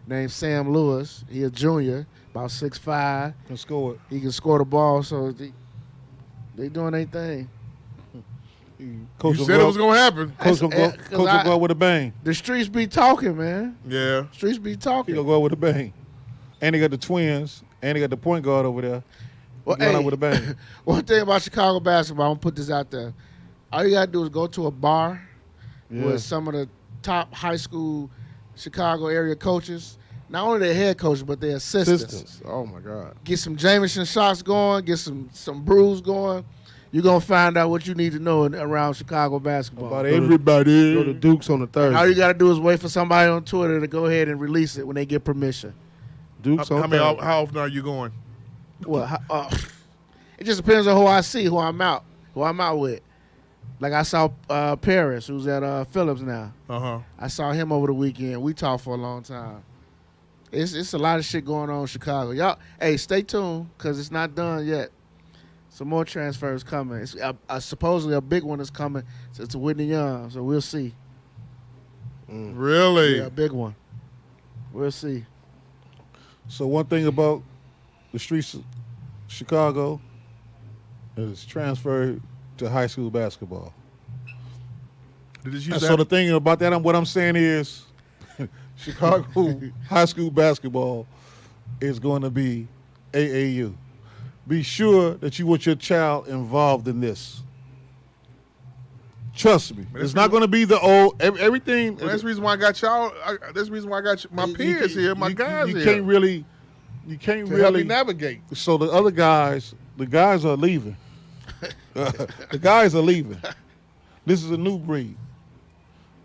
named Sam Lewis. He a junior, about 6'5". Can score it. He can score the ball, so they doing their thing. Coach You will said go- it was going to happen. Coach will go, 'cause coach will go out with a bang. The streets be talking, man. Yeah. Streets be He talking. gonna go out with a bang. And they got the twins. And they got the point guard over there. Well, Going out hey, with a bang. one thing about Chicago basketball, I'm gonna put this out there. All you gotta do is go to a bar with some of the top high school Chicago area coaches. Not only their head coaches, but their assistants. Oh my God. Get some Jameson shots going, get some brews going. You're gonna find out what you need to know around Chicago basketball. About everybody. Go to Duke's on the And all Thursday. you gotta do is wait for somebody on Twitter to go ahead and release it when they get permission. Duke's on How Thursday. often are you going? Well, it just depends on who I see, who I'm out with. Like I saw Paris, who's at Phillips now. Uh-huh. I saw him over the weekend. We talked for a long time. It's a lot of shit going on in Chicago. Y'all, hey, stay tuned because it's not done yet. Some more transfers coming. It's supposedly a big one is coming. It's Whitney Young, so we'll see. Really? Yeah, a big one. We'll see. So one thing about the streets of Chicago is transfer to high school basketball. Did this And used to so have- the thing about that, what I'm saying is Chicago high school basketball is going to be AAU. Be sure that you want your child involved in this. Trust me. But It's that's not going to be the old, everything. Well, that's the reason why I got y'all. That's the reason why I got my peers here, my guys you here. Can't really, you can't to help me really navigate. So the other guys, the guys are leaving. The guys are leaving. This is a new breed.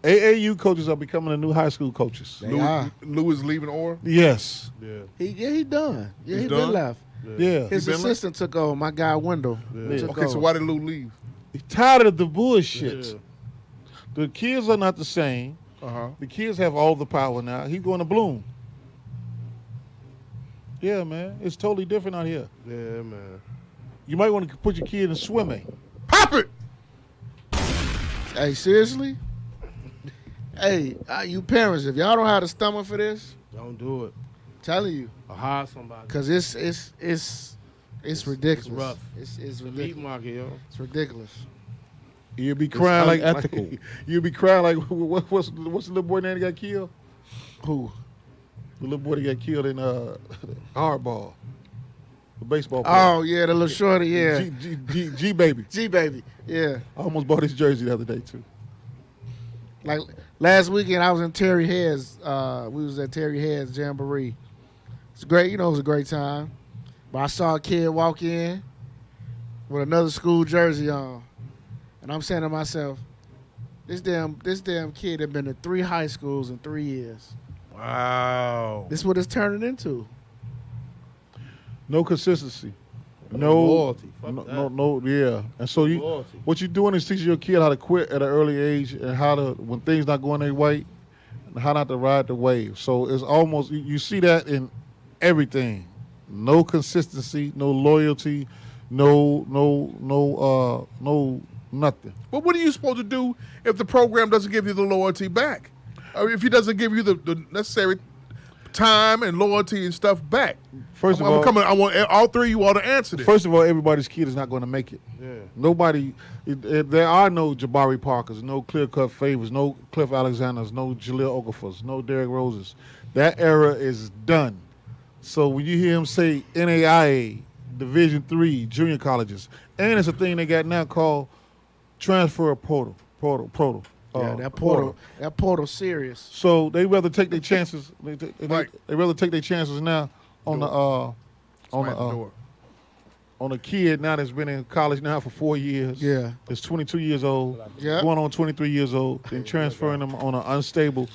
AAU coaches are becoming the new high school coaches. They are. Lou is leaving or? Yes. He done. Yeah, He's he done? been left. Yeah. His been assistant took over. My guy Wendell. Took Okay, so over. why did Lou leave? He's tired of the bullshit. The kids are not the same. Uh-huh. The kids have all the power now. He's going to bloom. Yeah, man. It's totally different out here. Yeah, man. You might want to put your kid in swimming. Pop it. Hey, seriously? Hey, you parents, if y'all don't have the stomach for this, Don't do it. telling you, Or hire somebody. because it's ridiculous. It's rough. It's The meat ridiculous. market, yo. It's ridiculous. You'll be crying like unethical. you'll be crying like what's the little boy name that got killed? Who? The little boy that got killed in hardball, the baseball player. Oh yeah, the little shorty. Yeah, G baby. G baby. Yeah. I almost bought his jersey the other day too. Like last weekend, I was in Terry Head's. We was at Terry Head's Jamboree. It's great. You know, it was a great time. But I saw a kid walk in with another school jersey on, and I'm saying to myself, this damn kid had been to 3 high schools in 3 years. Wow. This is what it's turning into. No consistency. No Loyalty. Fuck that. no, yeah. And so Loyalty. what you're doing is teaching your kid how to quit at an early age and how to, when things not going their way, and how not to ride the wave. So it's almost, you see that in everything. No consistency, no loyalty, no nothing. But what are you supposed to do if the program doesn't give you the loyalty back? Or if he doesn't give you the necessary time and loyalty and stuff back? First of all, I want all three of you all to answer this. First of all, everybody's kid is not going to make it. Yeah. Nobody, there are no Jabari Parkers, no clear-cut favors, no Cliff Alexanders, no Jaleel Okafors, no Derrick Roses. That era is done. So when you hear him say NAIA, Division III, junior colleges, and it's a thing they got now called transfer portal. Yeah, that portal serious. So they rather take their chances. Right. They rather take their chances now on a kid now that's been in college now for 4 years. Yeah. That's 22 years old. Yeah. Going on 23 years old. Then transferring them on an unstable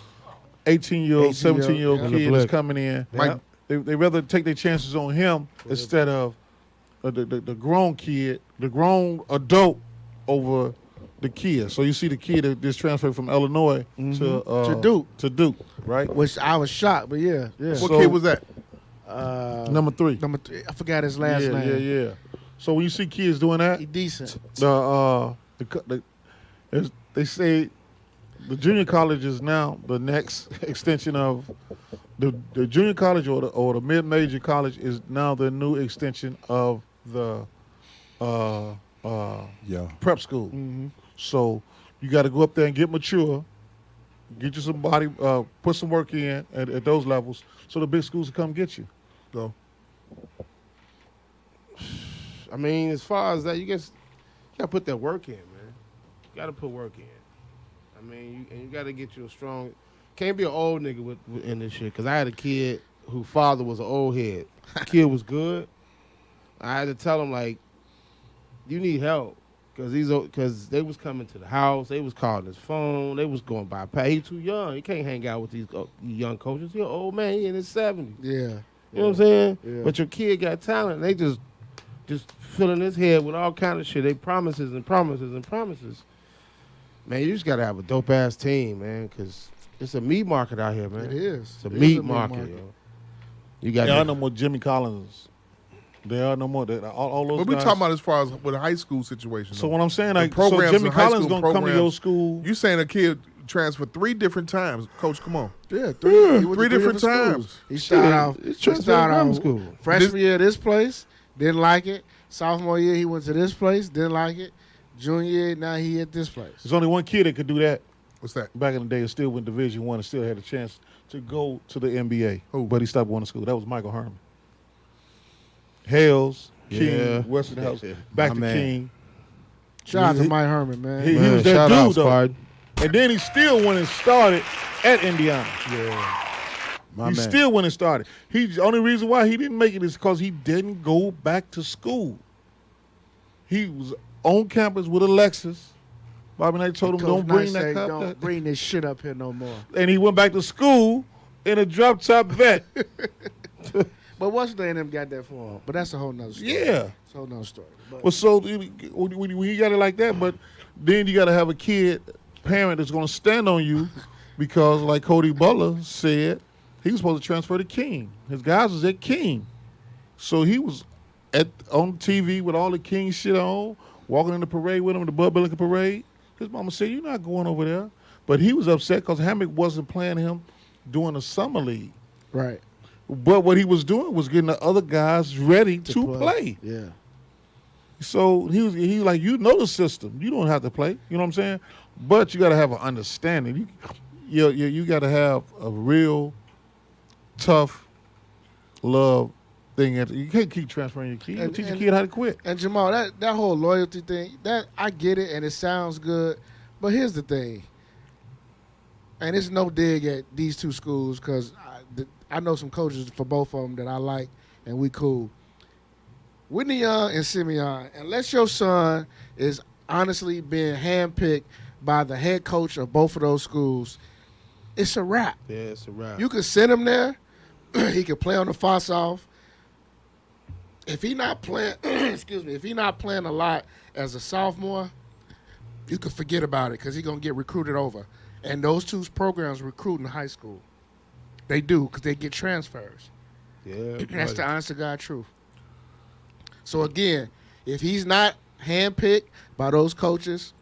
18-year-old, 17-year-old yeah. kid that's coming in. Yeah. They rather take their chances on him instead of the grown kid, the grown adult over the kid. So you see the kid that just transferred from Illinois To Duke. To Duke, right? Which I was shocked, but yeah. What kid was that? Number 3. Number 3. I forgot his last name. Yeah. So when you see kids doing that, He decent. they say the junior college is now the next extension of the junior college or the mid-major college is now the new extension of the prep school. Mm-hmm. So you got to go up there and get mature, get you some body, put some work in at those levels, so the big schools will come get you. Go. I mean, as far as that, you got to put that work in, man. You got to put work in. I mean, you got to get you a strong. Can't be an old nigga in this shit. Because I had a kid whose father was an old head. Kid was good. I had to tell him, like, you need help. Because they was coming to the house. They was calling his phone. They was going by. He too young. He can't hang out with these young coaches. He an old man. He in his 70s. Yeah. You know what I'm saying? Yeah. But your kid got talent. They just filling his head with all kind of shit. They promises and promises and promises. Man, you just got to have a dope-ass team, man, because it's a meat market out here, man. It is. It's a meat market, yo. You got There are no more Jimmy Collins. There are no more. All those What we guys. talking about as far as with a high school situation? So though? what I'm saying, The like, so programs Jimmy in high Collins school gonna come to your programs, school. You saying a kid transferred 3 different times? Coach, come on. Yeah, three. He went to 3 different schools. times. He started off. It's He transferred started from off school. freshman year at this place, didn't like it. Sophomore year he went to this place, didn't like it. Junior year, now he at this place. There's only one kid that could do that. What's that? Back in the day, and still went Division I and still had a chance to go to the NBA. Who? But he stopped going to school. That was Michael Herman. Hales, King, Yeah. Westinghouse, Yeah. back My to man. King. Shout out to He- Mike Herman, man. He Man, was that shout out, dude, though. Spard. And then he still went and started at Indiana. My He man. still went and started. The only reason why he didn't make it is because he didn't go back to school. He was on campus with a Lexus. Bobby Knight told him, Coach don't bring Knight that said, cup. Don't bring this shit up here no more. And he went back to school in a drop-top vet. But what's the them got that for him? But that's a whole nother story. Yeah. It's a whole nother story. But Well, so when you got it like that, but then you got to have a parent that's going to stand on you because, like Cody Butler said, he was supposed to transfer to King. His guys was at King. So he was on TV with all the king shit on, walking in the parade with him, the Bud Billiken parade. His mama said, "You're not going over there." But he was upset because Hammock wasn't playing him during the summer league. Right. But what he was doing was getting the other guys ready to play. Yeah. So he was like, you know the system. You don't have to play. You know what I'm saying? But you got to have an understanding. You got to have a real tough love thing. You can't keep transferring your kid. You teach your kid how to quit. And Jamal, that whole loyalty thing, that I get it and it sounds good, but here's the thing. And it's no dig at these two schools because I know some coaches for both of them that I like and we cool. Whitney Young and Simeon, unless your son is honestly being handpicked by the head coach of both of those schools, it's a wrap. Yeah, it's a wrap. You could send him there. He could play on the foss off. If he not playing, if he not playing a lot as a sophomore, you could forget about it because he's gonna get recruited over. And those two programs recruit in high school. They do because they get transfers. Yeah, That's the honest to God truth. So again, if he's not handpicked by those coaches,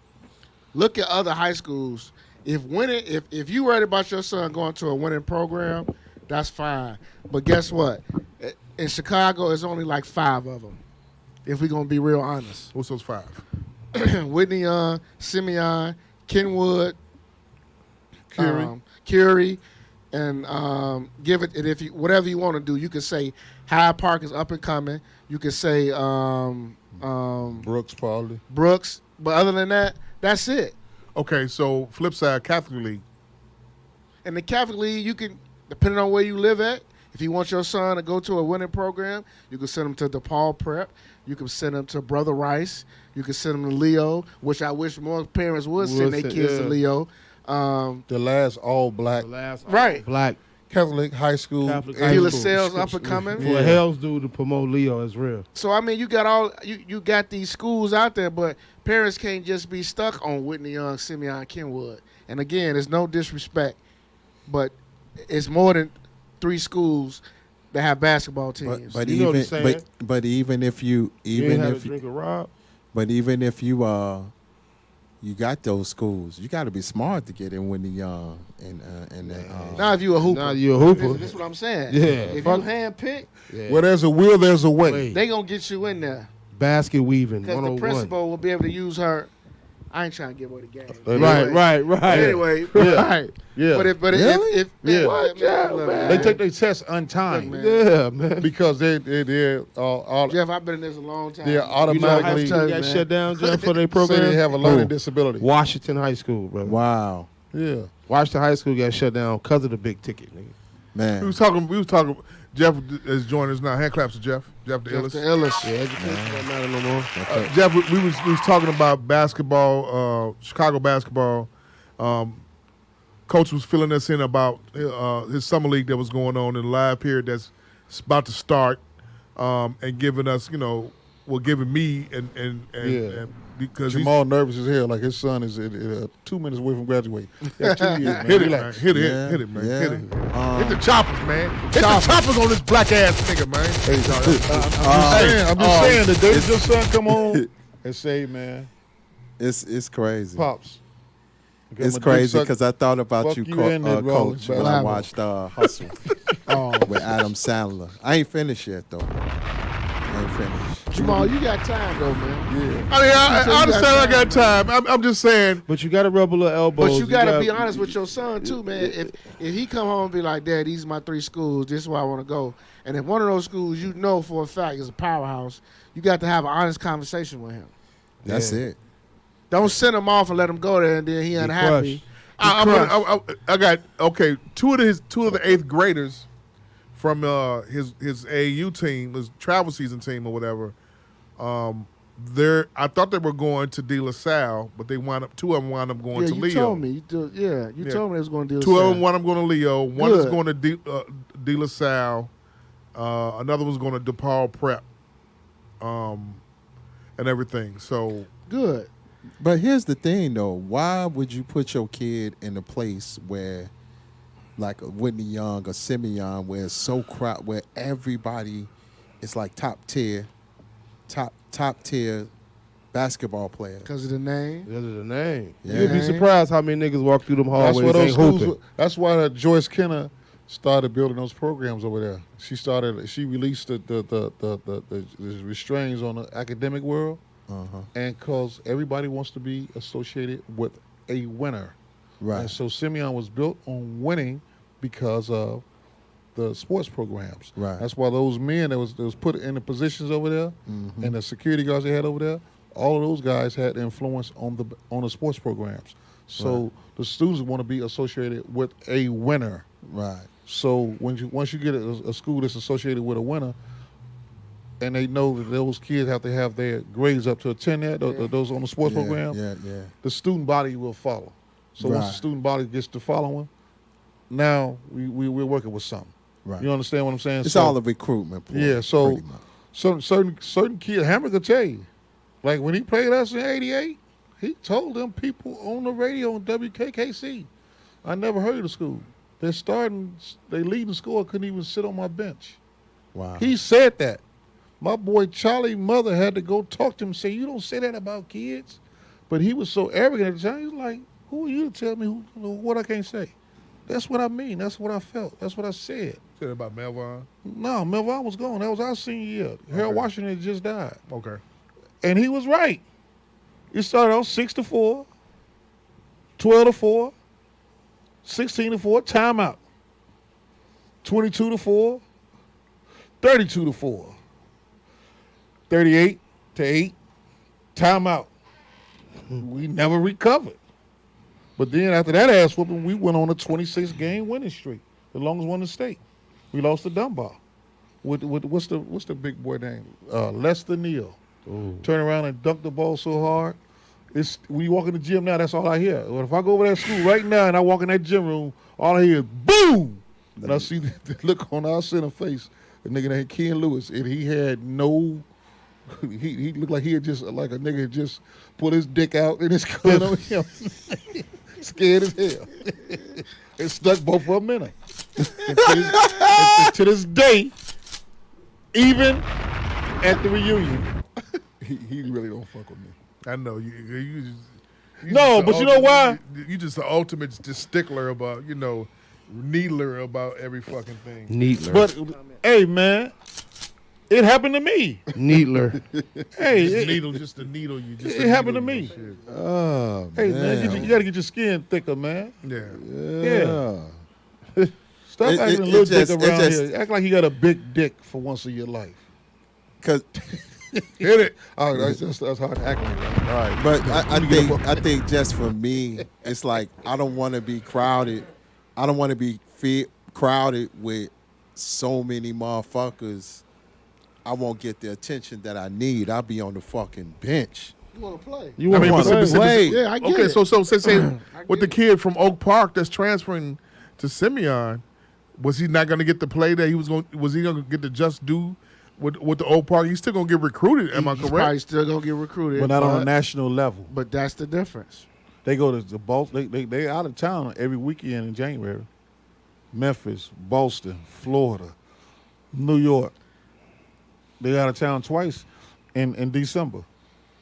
look at other high schools. If you worried about your son going to a winning program, that's fine. But guess what? In Chicago, it's only like 5 of them. If we're gonna be real honest. What's those 5? Whitney Young, Simeon, Kenwood, Curie. Curie, and give it. And if you whatever you want to do, you can say Hyde Park is up and coming. You can say Brooks, probably. Brooks, but other than that, that's it. Okay, so flip side, Catholic League. In the Catholic League, you can, depending on where you live at, if you want your son to go to a winning program, you can send him to DePaul Prep. You can send him to Brother Rice. You can send him to Leo, which I wish more parents would send their kids to Leo. The last all black. Black Catholic high school. De La Salle's up and coming. For Hell's due to promote Leo is real. So I mean, you got you got these schools out there, but parents can't just be stuck on Whitney Young, Simeon, Kenwood. And again, it's no disrespect, but it's more than 3 schools that have basketball teams. But You know what even I'm saying? but even if you Ain't have a drink of Rob. but even if you got those schools, you got to be smart to get in Whitney Young and Now if you a hooper, Now you a hooper. This is what I'm saying. Yeah. If you handpick, Where there's a will, there's a way. they gonna get you in there Basket weaving, because the 101. principal will be able to use her. I ain't trying to give away the game. Right. But anyway, Right. Yeah. but Really? if Yeah. watch out, man. They take their tests untimed Look, man. Yeah, man. because they're all Jeff, I've been in this a long time. they're You know how automatically high school man. got shut down, Jeff, for their say program? they have a learning disability. Washington High School, bro. wow, Yeah. Washington High School got shut down because of the big ticket, nigga. man. We was talking. Jeff is joining us now. Hand claps to Jeff. Jeff the Jeff illest. the illest. Yeah, education don't matter no more. Jeff, we was talking about basketball, Chicago basketball. Coach was filling us in about his summer league that was going on in the live period that's about to start, and giving us, giving me and because Jamal nervous as hell, like his son is 2 minutes away from graduating. Yeah, 2 years, man. hit it, man. Relax. Hit it, Yeah, hit it, man. yeah. Hit it. Hit the choppers, man. Hit the choppers on this black ass nigga, man. I'm just saying, the day your son come home and say, man, It's crazy. pops. It's crazy because I thought about fuck you, you in that Coach, when I Rollins watched Hustle with Adam Sandler. I ain't finished yet, though. I ain't finished. Jamal, you got time though, man. Yeah. I mean, I understand I got time. I'm just saying. But you got to rub a little elbows. But you gotta be honest with your son too, man. If he come home and be like, Dad, these are my 3 schools, this is where I want to go. And if one of those schools you know for a fact is a powerhouse, you got to have an honest conversation with him. That's it. Don't send him off and let him go there and then he unhappy. I got 2 of the 8th graders from his AAU team, his travel season team or whatever. I thought they were going to De La Salle, but they 2 of them wound up going Yeah, to you Leo. told me. You told me they was going to deal with 2 of them, one of them going to Leo. One is Good. going to De La Salle. Another one's going to DePaul Prep, and everything. So Good. But here's the thing, though. Why would you put your kid in a place where, like a Whitney Young or Simeon, where it's so crowded, where everybody is like top tier, top tier basketball players. Because of the name. Because of the name. Yeah. You'd be surprised how many niggas walk through them That's hallways why those ain't schools. hooping. That's why Joyce Kenner started building those programs over there. She released the restraints on the academic world, and because everybody wants to be associated with a winner. Right. And so Simeon was built on winning because of the sports programs. Right. That's why those men that was put in the positions over there, and the security guards they had over there, all of those guys had influence on the sports programs. So the students want to be associated with a winner. Right. So once you get a school that's associated with a winner, and they know that those kids have to have their grades up to attend that, those on the sports program, the student body will follow. So once the student body gets to following, now we're working with something. Right. You understand what I'm saying? It's all a recruitment point. Yeah. So pretty much. certain kids, Hammer could tell you, like when he played us in '88, he told them people on the radio on WKKC, I never heard of the school. They leading score, couldn't even sit on my bench. Wow. He said that. My boy Charlie mother had to go talk to him and say, you don't say that about kids. But he was so arrogant at the time, he was like, who are you to tell me what I can't say? That's what I mean. That's what I felt. That's what I said. Said about Melvin? No, Melvin was gone. That was our senior year. Harold Washington had just died. Okay. And he was right. It started out 6-4, 12-4, 16-4, timeout. 22-4, 32-4, 38-8, timeout. We never recovered. But then after that ass whooping, we went on a 26-game winning streak, the longest one in the state. We lost to Dunbar. With what's the big boy name? Lester Neal. Turn around and dunk the ball so hard. When you walk in the gym now, that's all I hear. Well, if I go over that school right now and I walk in that gym room, all I hear is boom, and I see the look on our center face. A nigga named Ken Lewis, and he had no. He looked like he had just like a nigga had just put his dick out and his gun on him. Scared as hell. It stuck both of them in him. And to this day, even at the reunion, he really don't fuck with me. I know you no, but you know why? You just the ultimate just stickler about, needler about every fucking thing. Needler. But hey, man, it happened to me. Needler. Hey, Just a needle. It happened to me. Oh, hey, man, you got to get your skin thicker, man. Yeah. Stop acting a little dick around here. Act like you got a big dick for once in your life. Cause hit it. All right, that's hard to act like that. All right, but I think just for me, it's like I don't want to be crowded. I don't want to be crowded with so many motherfuckers. I won't get the attention that I need. I'll be on the fucking bench. You want to play? You want to play? Yeah, I get okay, it. so say with the kid from Oak Park that's transferring to Simeon, was he not going to get the play that he was going? Was he going to get the just due with the Oak Park? He's still going to get recruited. Am I He's correct? probably still going to get recruited. But not on a national level. But that's the difference. They go to the Boston. They out of town every weekend in January. Memphis, Boston, Florida, New York. They out of town twice in December.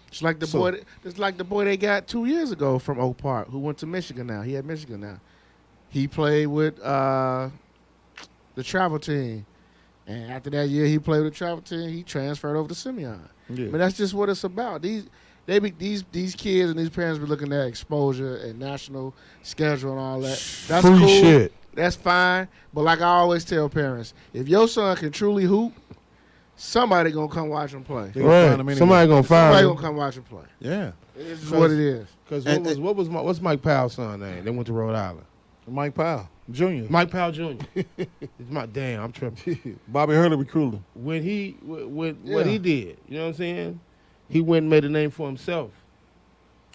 It's like the boy. It's like the boy they got 2 years ago from Oak Park, who went to Michigan. Now he at Michigan now. He played with the travel team, and after that year he played with the travel team. He transferred over to Simeon. Yeah. But that's just what it's about. These kids and these parents be looking at exposure and national schedule and all that. That's free cool. shit. That's fine. But like I always tell parents, if your son can truly hoop, somebody gonna come watch him play. Right. Somebody gonna find Somebody him. gonna come watch him play. Yeah. This is what it is. Because what's Mike Powell's son name? They went to Rhode Island. Mike Powell Jr. Mike Powell Jr. It's my damn. I'm tripping. Bobby Hurley recruited him. When what he did, you know what I'm saying? He went and made a name for himself.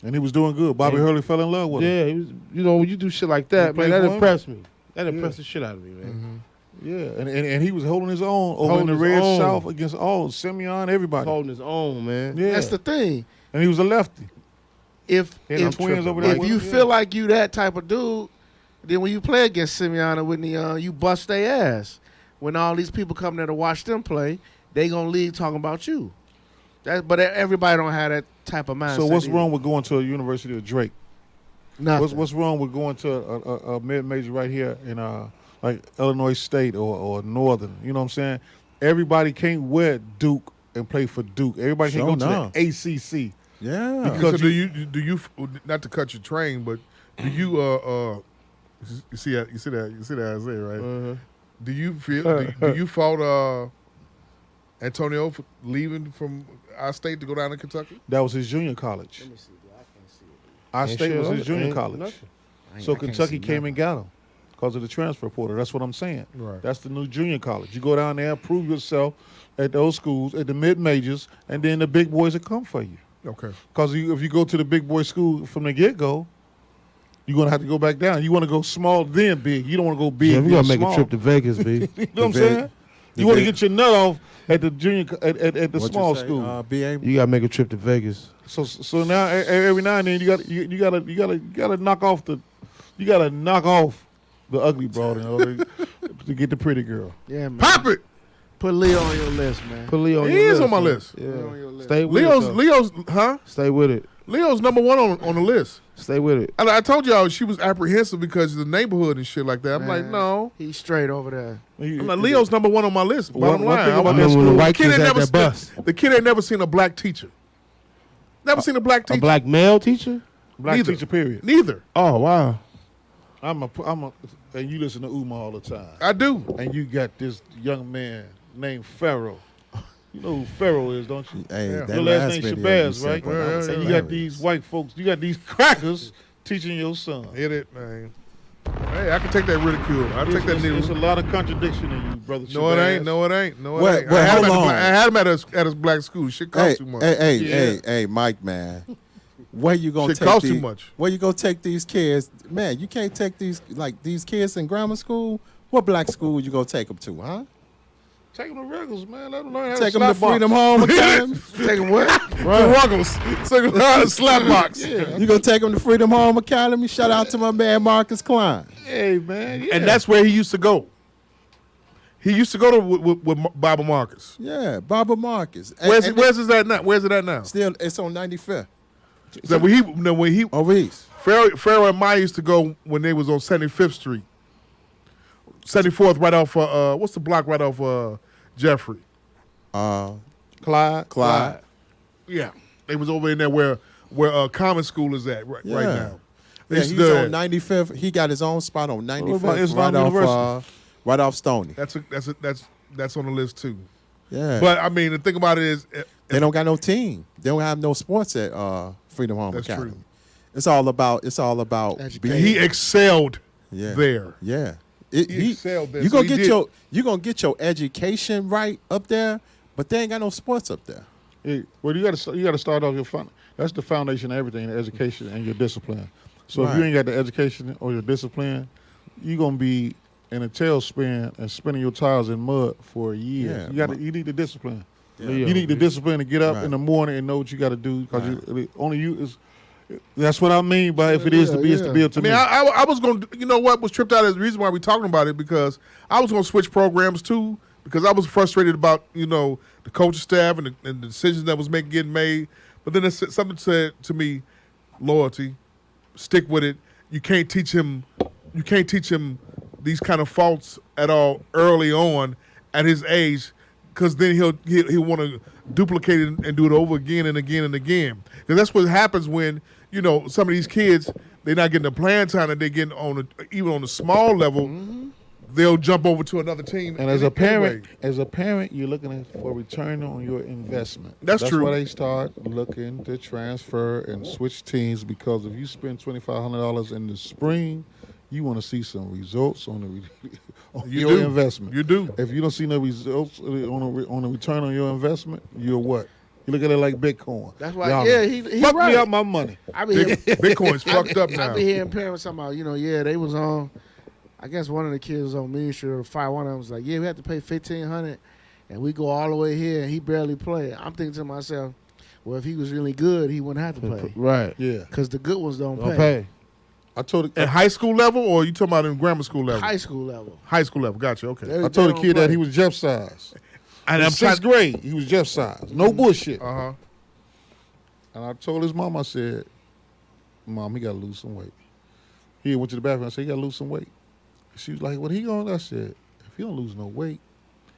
And he was doing good. Bobby Hurley fell in love with him. Yeah, he was. When you do shit like that, man, that impressed me. That impressed the shit out of me, man. Mm-hmm. Yeah, and he was holding his own over in the Red South against all Simeon, everybody. Holding his own, man. Yeah. That's the thing. And he was a lefty. If twins over there. if you feel like you that type of dude, then when you play against Simeon and Whitney, you bust their ass. When all these people come there to watch them play, they gonna leave talking about you. But everybody don't have that type of mindset. So what's either. wrong with going to a University of Drake? Nothing. What's wrong with going to a mid-major right here in like Illinois State or Northern? You know what I'm saying? Everybody can't wear Duke and play for Duke. Everybody can Sure go to the ACC. Yeah. So do you not to cut your train, but do you you see that Isaiah, right? Do you feel do you fault Antonio for leaving from our state to go down to Kentucky? That was his junior college. Let me see. I can't see it. Our Ain't state shit was on his it. junior Ain't college. nothing. So I can't Kentucky see came nothing. and got him because of the transfer portal. That's what I'm saying. Right. That's the new junior college. You go down there, prove yourself at those schools, at the mid-majors, and then the big boys will come for you. Okay. Because if you go to the big boy school from the get-go, you're going to have to go back down. You want to go small, then big. You don't want to go big, Yeah, we then gotta make small. a trip to Vegas, B. You know what I'm saying? You want to get your nut off at the junior at the What'd small you say, school. BA? You gotta make a trip to Vegas. So now every now and then you gotta knock off the ugly broad in order to get the pretty girl. Yeah, man. Pop it. Put Leo on your list, man. Put Leo on He your is list. on my man. list. Yeah. Leo on your list. Stay with it. though. Leo's huh? Stay with it. Leo's number one on the list. Stay with it. I told y'all she was apprehensive because of the neighborhood and shit like that. I'm like, Man, no. He's straight over there. I'm like, Leo's number one on my list. Bottom One line. thing I about was- that Remember when the school, white kid kids ain't had never that bus? the kid ain't never seen a black teacher. Never seen a black teacher. A black male teacher? black Neither. teacher period. Neither. Oh wow. And you listen to Uma all the time. I do. And you got this young man named Pharaoh. You know who Pharaoh is, don't you? Hey, Yeah. that Your last video name you Shabazz, sent, right? boy, that was And you hilarious. got these white folks, you got these crackers teaching your son. Hit it, man. Hey, I can take that ridicule. I take that There's a needle. lot of contradiction in you, brother. No, it Shabazz. ain't. No, it ain't. No, it Wait, ain't. wait, I had hold him on. I had him at his black school. Shit costs Hey, too much. Yeah. Mike, man. Where you gonna Shit take costs these, too much. Where you gonna take these kids? Man, you can't take these kids in grammar school. What black school you gonna take them to, huh? Take them to Ruggles, man. Let them learn how Take to them to slap box. Freedom Home Academy. Take him what? The Ruggles. Second round slap box. You gonna take them to Freedom Home Academy? Shout out to my man Marcus Klein. Hey, man. Yeah. And that's where he used to go. He used to go to with Baba Marcus. Yeah, Baba Marcus. Where's it at now? Where's it at now? Still, it's on 95th. Is that when he Over east. Pharaoh and Maya used to go when they was on 75th Street. 74th right off what's the block right off Jeffrey? Clyde. Yeah. They was over in there where Common School is at right now. They Yeah, used he's to- on 95th. He got his own spot on 95th, about Islam University? right off Stony. That's on the list too. Yeah, But I mean the thing about it is they don't got no team. They don't have no sports at Freedom Home That's Academy. true. It's all about Education. he excelled yeah. there. Yeah, He excelled there, You so gonna he get did. you gonna get your education right up there, but they ain't got no sports up there. Hey, well, you got to start off your fun. That's the foundation of everything: the education and your discipline. So if you Right. ain't got the education or your discipline, you're gonna be in a tailspin and spinning your tires in mud for years. Yeah, You need the discipline. Leo, You need the discipline to get up Right. in the morning and know what you got to do because only you is. That's what I mean by if it is to be, it's to be up to I mean, me. I was going to, you know what was tripped out is the reason why we're talking about it because I was going to switch programs too because I was frustrated about, the coaching staff and the decisions that was getting made. But then something said to me, loyalty, stick with it. You can't teach him these kind of faults at all early on at his age because then he'll want to duplicate it and do it over again and again and again. Because that's what happens when, some of these kids, they're not getting the playing time that they're getting even on the small level, they'll jump over to another team. And as a parent, you're looking for a return on your investment. That's true. That's why they start looking to transfer and switch teams because if you spend $2,500 in the spring, you want to see some results on your investment. You do. If you don't see no results on a return on your investment, you're what? You look at it like Bitcoin. That's why. Y'all Yeah, he fuck right. me out my money. I be hearing, Bitcoin's fucked up now. I be hearing parents talking about, they was on. I guess one of the kids was on Mean Street or Fire. One of them was like, we have to pay $1,500, and we go all the way here, and he barely play. I'm thinking to myself, well, if he was really good, he wouldn't have to pay. Right. Yeah. Because the good ones don't Don't pay. pay. I told At high school level or you talking about in grammar school level? High school level. High school level, gotcha, okay. I told the kid that he was Jeff size. And in sixth grade, he was Jeff's size. No bullshit. Uh-huh. And I told his mom, I said, Mom, he got to lose some weight. He went to the bathroom. I said, he got to lose some weight. She was like, what he going to? I said, if he don't lose no weight,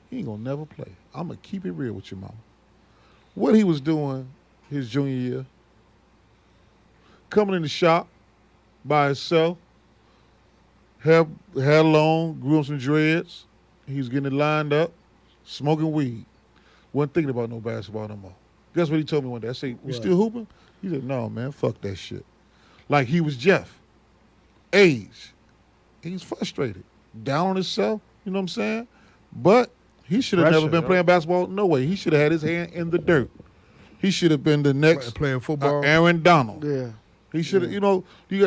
he ain't going to never play. I'm going to keep it real with you, Mama. What he was doing his junior year, coming in the shop by himself, hair long, grew him some dreads. He was getting it lined up, smoking weed. Wasn't thinking about no basketball no more. Guess what he told me one day? I said, you still hooping? He said, no, man, fuck that shit. Like he was Jeff. Age. He's frustrated. Down on himself, you know what I'm saying? But he should have never been playing basketball. No way. He should have had his hand in the dirt. He should have been the next playing football. Aaron Donald. Yeah. He should have, you know,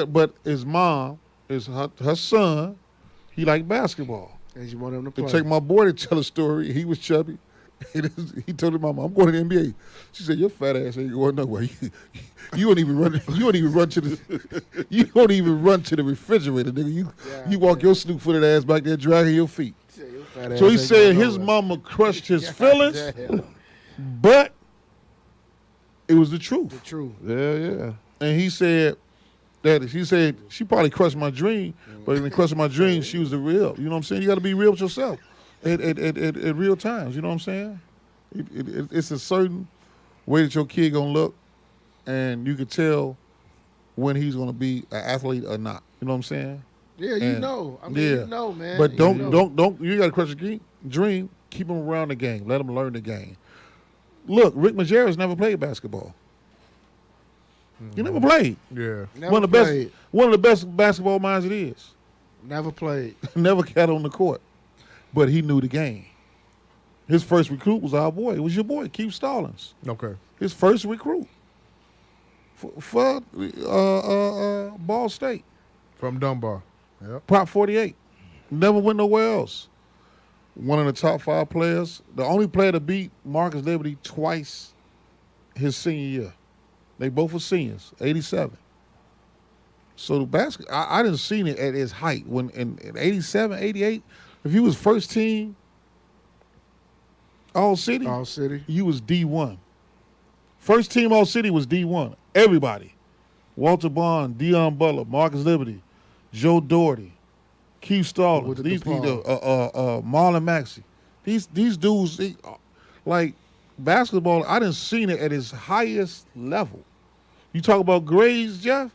but his mom, her son, he liked basketball. And you want him to play. To take my boy to tell a story, he was chubby. He told his mama, I'm going to the NBA. She said, your fat ass ain't going nowhere. You don't even run. You don't even run to the. You don't even run to the refrigerator, nigga. You walk your snoop-footed ass back there, dragging your feet. So he said his mama crushed his feelings, but it was the truth. The truth. Yeah. And he said that she probably crushed my dream, but in the crushing my dream, she was the real. You know what I'm saying? You got to be real with yourself at real times. You know what I'm saying? It's a certain way that your kid gonna look, and you can tell when he's gonna be an athlete or not. You know what I'm saying? Yeah, you know. I mean, you know, man. But don't. You got to crush your dream. Keep him around the game. Let him learn the game. Look, Rick Majerus never played basketball. He never played. Yeah. One of the best basketball minds it is. Never played. Never got on the court, but he knew the game. His first recruit was our boy. It was your boy, Keith Stallings. Okay. His first recruit for Ball State. From Dunbar. Yep. Prop 48. Never went nowhere else. One of the top 5 players. The only player to beat Marcus Liberty twice his senior year. They both were seniors, 87. So the basket, I didn't see it at his height. When in 87, 88, if he was first team All City, you was D1. First team All City was D1. Everybody. Walter Bond, Deion Butler, Marcus Liberty, Joe Doherty, Keith Stallings, Marlon Maxey. These dudes, like basketball, I didn't see it at its highest level. You talk about grades, Jeff?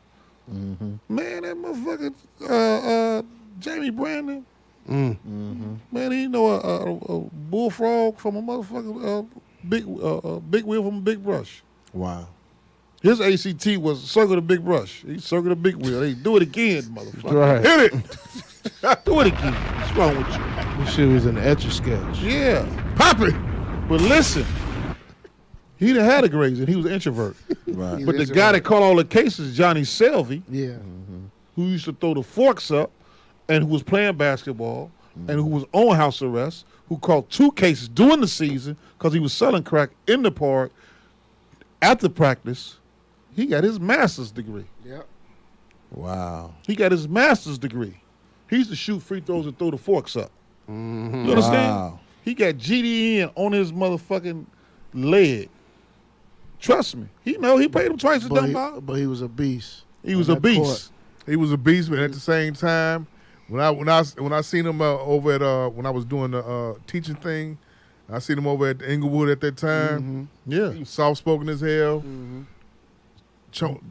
Mm-hmm. Man, that motherfucker, Jamie Brandon, man, he know a bullfrog from a motherfucker, big wheel from a big brush. Wow. His ACT was circle the big brush. He circled the big wheel. Hey, do it again, motherfucker. Right. Hit it. Do it again. What's wrong with you? This shit was in the Etch-a-Sketch. Yeah. Pop it. But listen, he didn't have the grades, and he was an introvert. Right. But the guy that caught all the cases, Johnny Selvey, Yeah. who used to throw the forks up and who was playing basketball and who was on house arrest, who caught 2 cases during the season because he was selling crack in the park after practice. He got his master's degree. Yep. Wow. He got his master's degree. He used to shoot free throws and throw the forks up. Mm-hmm. You understand? Wow. He got GDN on his motherfucking leg. Trust me. He played him twice at Dunbar. But he was a beast. He was a beast. Court. He was a beast, but at the same time, when I seen him over at when I was doing the teaching thing, I seen him over at Inglewood at that time. Mm-hmm. Yeah. He was soft-spoken as hell. Mm-hmm.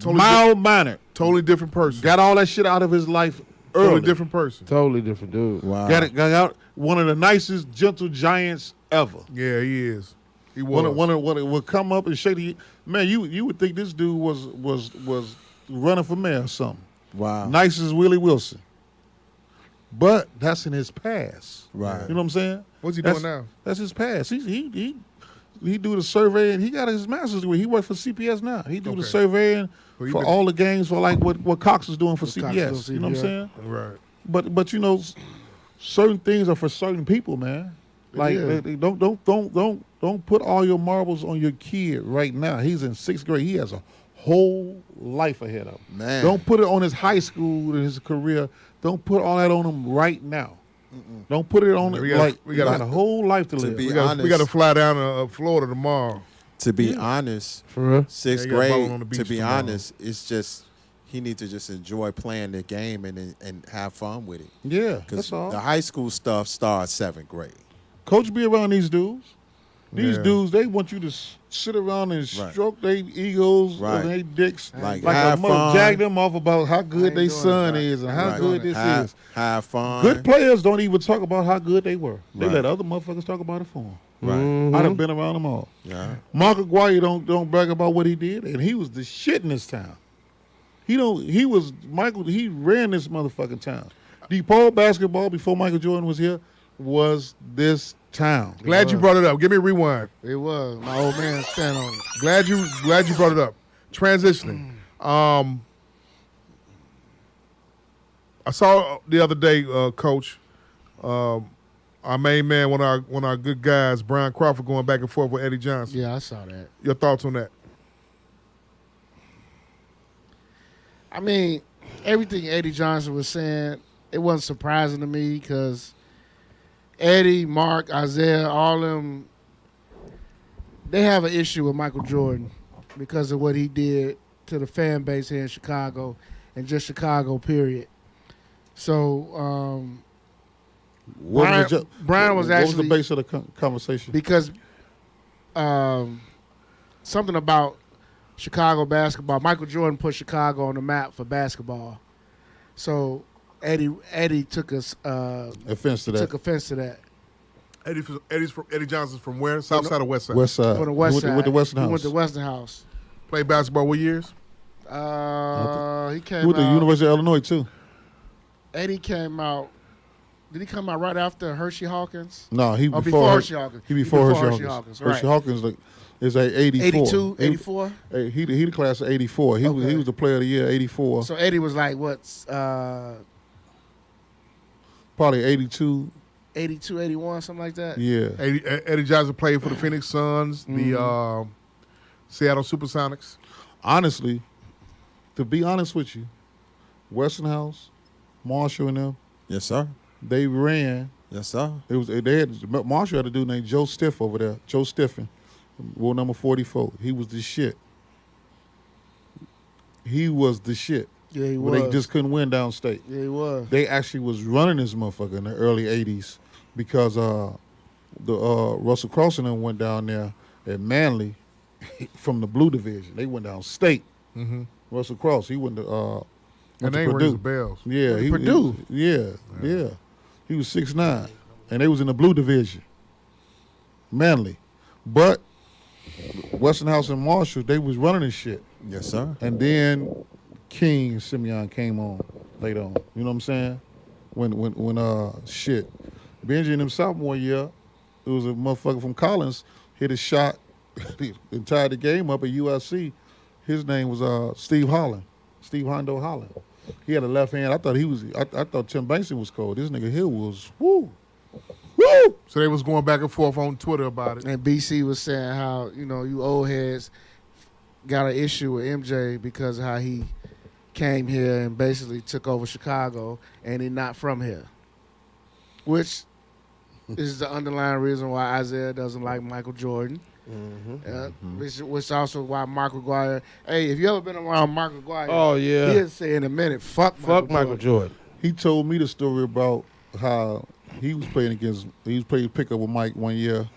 Mild-mannered. Totally different person. Got all that shit out of his life early. Totally different person. Totally different dude. Wow. Got out one of the nicest, gentle giants ever. Yeah, he is. He was. When it would come up and shake the man, you would think this dude was running for mayor or something. Wow. Nice as Willie Wilson. But that's in his past. Right. You know what I'm saying? What's he doing now? That's his past. He do the surveying. He got his master's degree. He works for CPS now. He do the surveying for all the games for like what Cox is doing for CPS. You know what I'm saying? Right. But you know, certain things are for certain people, man. Like don't put all your marbles on your kid right now. He's in 6th grade. He has a whole life ahead of him. Man. Don't put it on his high school and his career. Don't put all that on him right now. Don't put it on Yeah, it we got- like we we got got a whole life to to live. be We got to honest, fly down to Florida tomorrow. to be honest, For real? sixth Yeah, you got ball on grade. the To beach be tomorrow. honest, it's just he needs to just enjoy playing the game and have fun with it. Yeah, Because that's all. the high school stuff starts 7th grade. Coach be around these dudes. These Yeah. dudes, they want you to sit around and Right. stroke their egos Right. and their dicks. Like, Like a have mother, fun. jag them off about how I good ain't their doing son it. is and how Right. good this have, is. Have fun. Good players don't even talk about how good they were. They Right. let other motherfuckers talk about it for them. Right. I'd have been around them all. Yeah. Mark Aguirre don't brag about what he did, and he was the shit in this town. He ran this motherfucking town. DePaul basketball before Michael Jordan was here was this town. Glad you brought it up. Give me a rewind. It was. My old man stand on it. Glad you brought it up. Transitioning. I saw the other day, Coach, our main man, one of our good guys, Brian Crawford, going back and forth with Eddie Johnson. Yeah, I saw that. Your thoughts on that? I mean, everything Eddie Johnson was saying, it wasn't surprising to me because Eddie, Mark, Isaiah, all them, they have an issue with Michael Jordan because of what he did to the fan base here in Chicago and just Chicago, period. So, Brian was what was actually the base of the conversation? because something about Chicago basketball. Michael Jordan put Chicago on the map for basketball. So Eddie took us Offense to that. took offense to that. Eddie Johnson's from where? South side or west side? West side. For the West He Side. went to Western He House. went to Westinghouse. Played basketball what years? He came He went to out. University of Illinois too. Eddie came out. Did he come out right after Hershey Hawkins? No, he Oh, before Hershey Hawkins. He before Hershey Hershey Hawkins. Hawkins, Hershey right. Hawkins is a 84. 82, 84? He the class of 84. He Okay. was the player of the year 84. So Eddie was like, what, Probably 82. 82, 81, something like that? Yeah. Eddie Johnson played for the Phoenix Suns, the Seattle Supersonics. Honestly, to be honest with you, Westinghouse, Marshall and them, Yes, sir. they ran. Yes, sir. It was Marshall had a dude named Joe Stiff over there. Joe Stiffen, rule number 44. He was the shit. He was the shit. Yeah, he But was. they just couldn't win downstate. Yeah, he was. They actually was running this motherfucker in the early 80s because the Russell Cross and them went down there at Manly from the Blue Division. They went down state. Mm-hmm. Russell Cross, he went to And went they to rings Purdue. the bells. Yeah, Purdue. Yeah. He was 6'9", and they was in the Blue Division. Manly, but Westinghouse and Marshall, they was running this shit. Yes, sir. And then King and Simeon came on later on. You know what I'm saying? When Benji in him sophomore year, it was a motherfucker from Collins hit a shot and tied the game up at USC. His name was Steve Holland, Steve Hondo Holland. He had a left hand. I thought Tim Bankston was cold. This nigga here was woo. So they was going back and forth on Twitter about it. And BC was saying how, you old heads got an issue with MJ because of how he came here and basically took over Chicago and he's not from here. Which is the underlying reason why Isaiah doesn't like Michael Jordan. Which also why Mark Aguirre. Hey, if you ever been around Mark Aguirre, Oh, yeah. he'll say in a minute, fuck Michael Jordan. He told me the story about how he was playing pickup with Mike one year,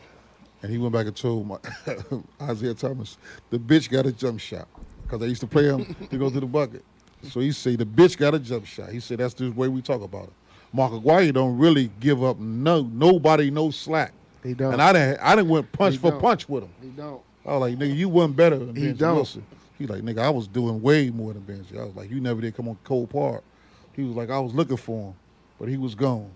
and he went back and told Isaiah Thomas, the bitch got a jump shot. Because they used to play him to go to the bucket. So he said, the bitch got a jump shot. He said, that's the way we talk about it. Mark Aguirre don't really give up nobody no slack. He don't. And I didn't went punch He for don't. punch with him. He don't. I was like, nigga, you wasn't better than He Benji don't. Wilson. He like, nigga, I was doing way more than Benji. I was like, you never did come on Cole Park. He was like, I was looking for him, but he was gone.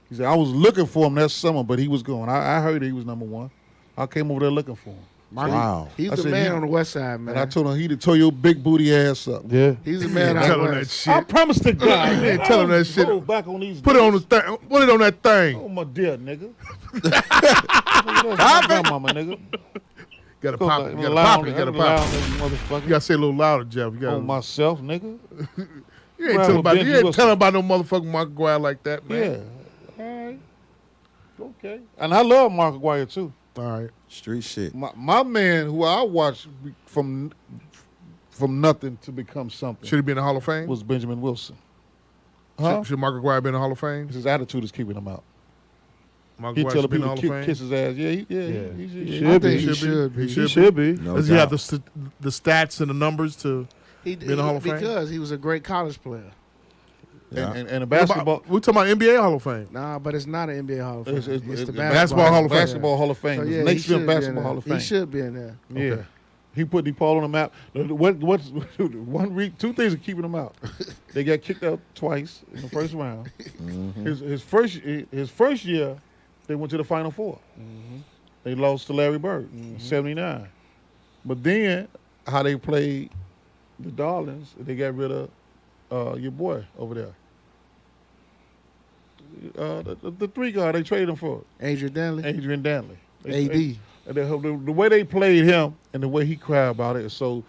He said, I was looking for him that summer, but he was gone. I heard he was number one. I came over there looking for him. Wow. He's I the said, man on the west side, man. And I told him he'd tore your big booty ass up. Yeah. He's the man Tell out him that west. shit. I promised to God. You didn't tell him that shit. Go back on these Put it on the niggas. thing. Put it on that thing. Oh, my dear, nigga. My grandmama, nigga. Gotta pop it. Gotta pop it. Gotta pop it. Motherfucker. You gotta say it a little louder, Jeff. You gotta. On myself, nigga. You ain't telling about no motherfucking Mark Aguirre like that, man. Yeah. Okay. And I love Mark Aguirre too. All right. Street shit. My man, who I watched from nothing to become something, Should he be in the Hall of Fame? was Benjamin Wilson. Huh? Should Mark Aguirre be in the Hall of Fame? His attitude is keeping him out. Mark He Aguirre tell the should be in the people Hall to of Fame? kiss his ass. Yeah, he should. I think he should be. He should be. No Does he have doubt. the stats and the numbers to He, be in the Hall of Fame? because he was a great college player. Yeah. And a basketball. We're talking about NBA Hall of Fame. Nah, but it's not an NBA Hall of Fame. It's the Basketball Hall of Fame. Basketball Hall of Fame. So, It's yeah, Nate he Smith should be in Basketball there. Hall of Fame. He should be in there. Yeah. Okay. He put DePaul on the map. What's two things are keeping him out. They got kicked out twice in the first round. His first year, they went to the Final Four. They lost to Larry Bird in '79. But then, how they played the Darlings, they got rid of your boy over there. The three guard they traded him for. Adrian Danley. AD. The way they played him and the way he cried about it. So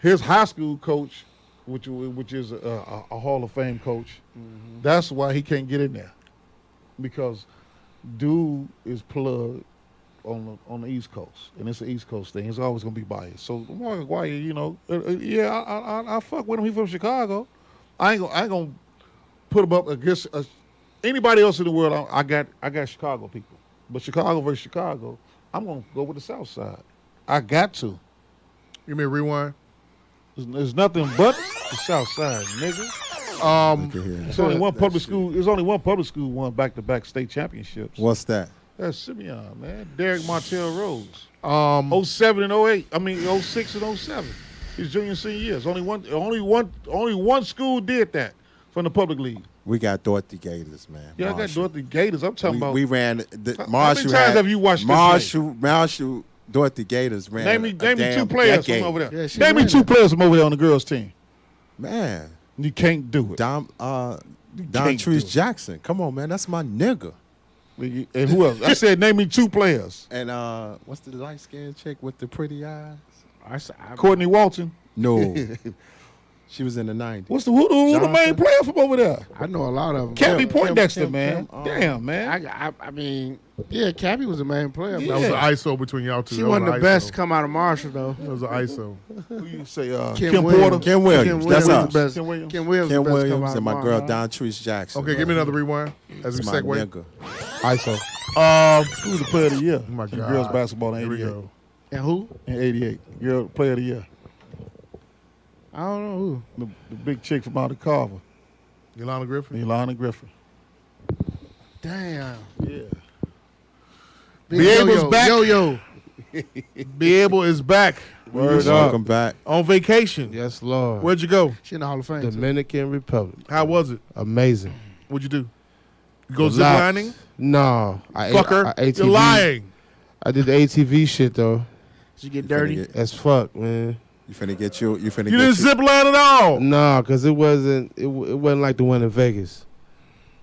his high school coach, which is a Hall of Fame coach, that's why he can't get in there. Because dude is plugged on the East Coast. And it's an East Coast thing. It's always going to be biased. So Mark Aguirre, I fuck with him. He from Chicago. I ain't gonna put him up against anybody else in the world. I got Chicago people. But Chicago versus Chicago, I'm going to go with the South Side. I got to. Give me a rewind. There's nothing but the South Side, nigga. There's only one public school. There's only one public school won back-to-back state championships. What's that? That's Simeon, man. Derek Martell Rose. 07 and 08. I mean 06 and 07. His junior and senior years. Only one school did that from the public league. We got Dorothy Gators, man. Yeah, I got Dorothy Gators. I'm talking about. We ran the How Marshall. many times have you watched this Marshall Dorothy Gators ran. Name me two players from over there. Yeah, Name me two players from over there on the girls' team. Man, You can't do it. Don can't do Treese it. Jackson. Come on, man. That's my nigga. And who else? I said name me two players. And what's the light skinned chick with the pretty eyes? Courtney Walton. No. She was in the 90s. Who the main player from over there? I know a lot of them. Cappy Poindexter, Kim, man. Damn, man. I mean, yeah, Cappy was the main player. That was an ISO between y'all two. She That wasn't was the an best ISO. come out of Marshall, though. That was an ISO. Who you say? Kim Kim Williams. Porter. Kim Williams. That's was us. the best. Kim Williams. Kim Williams, Kim the best come Williams out and of my girl Marshall. Don Treese Jackson. Okay, give me another rewind as we That's my segue. nigga. ISO. Who was the player of the year? Oh my in God. girls basketball in Here we 88. go. And who? In 88. Girl player of the year. I don't know who. The big chick from out of Carver. Yolanda Griffin. Ilana Griffin. Damn. Yeah. Big Be Able's Yo-Yo. back. Yo-Yo. Be Able is back Word up. Welcome back. on vacation. Yes, Lord. Where'd you go? She in the Hall of Fame. too. Dominican Republic. How was it? Amazing. What'd you do? You go Relax. ziplining? No. I Fucker. ATV. You're lying. I did the ATV shit, though. She get dirty. As fuck, man. You finna get you. You finna You get didn't you. zip line at all. No, because it wasn't like the one in Vegas.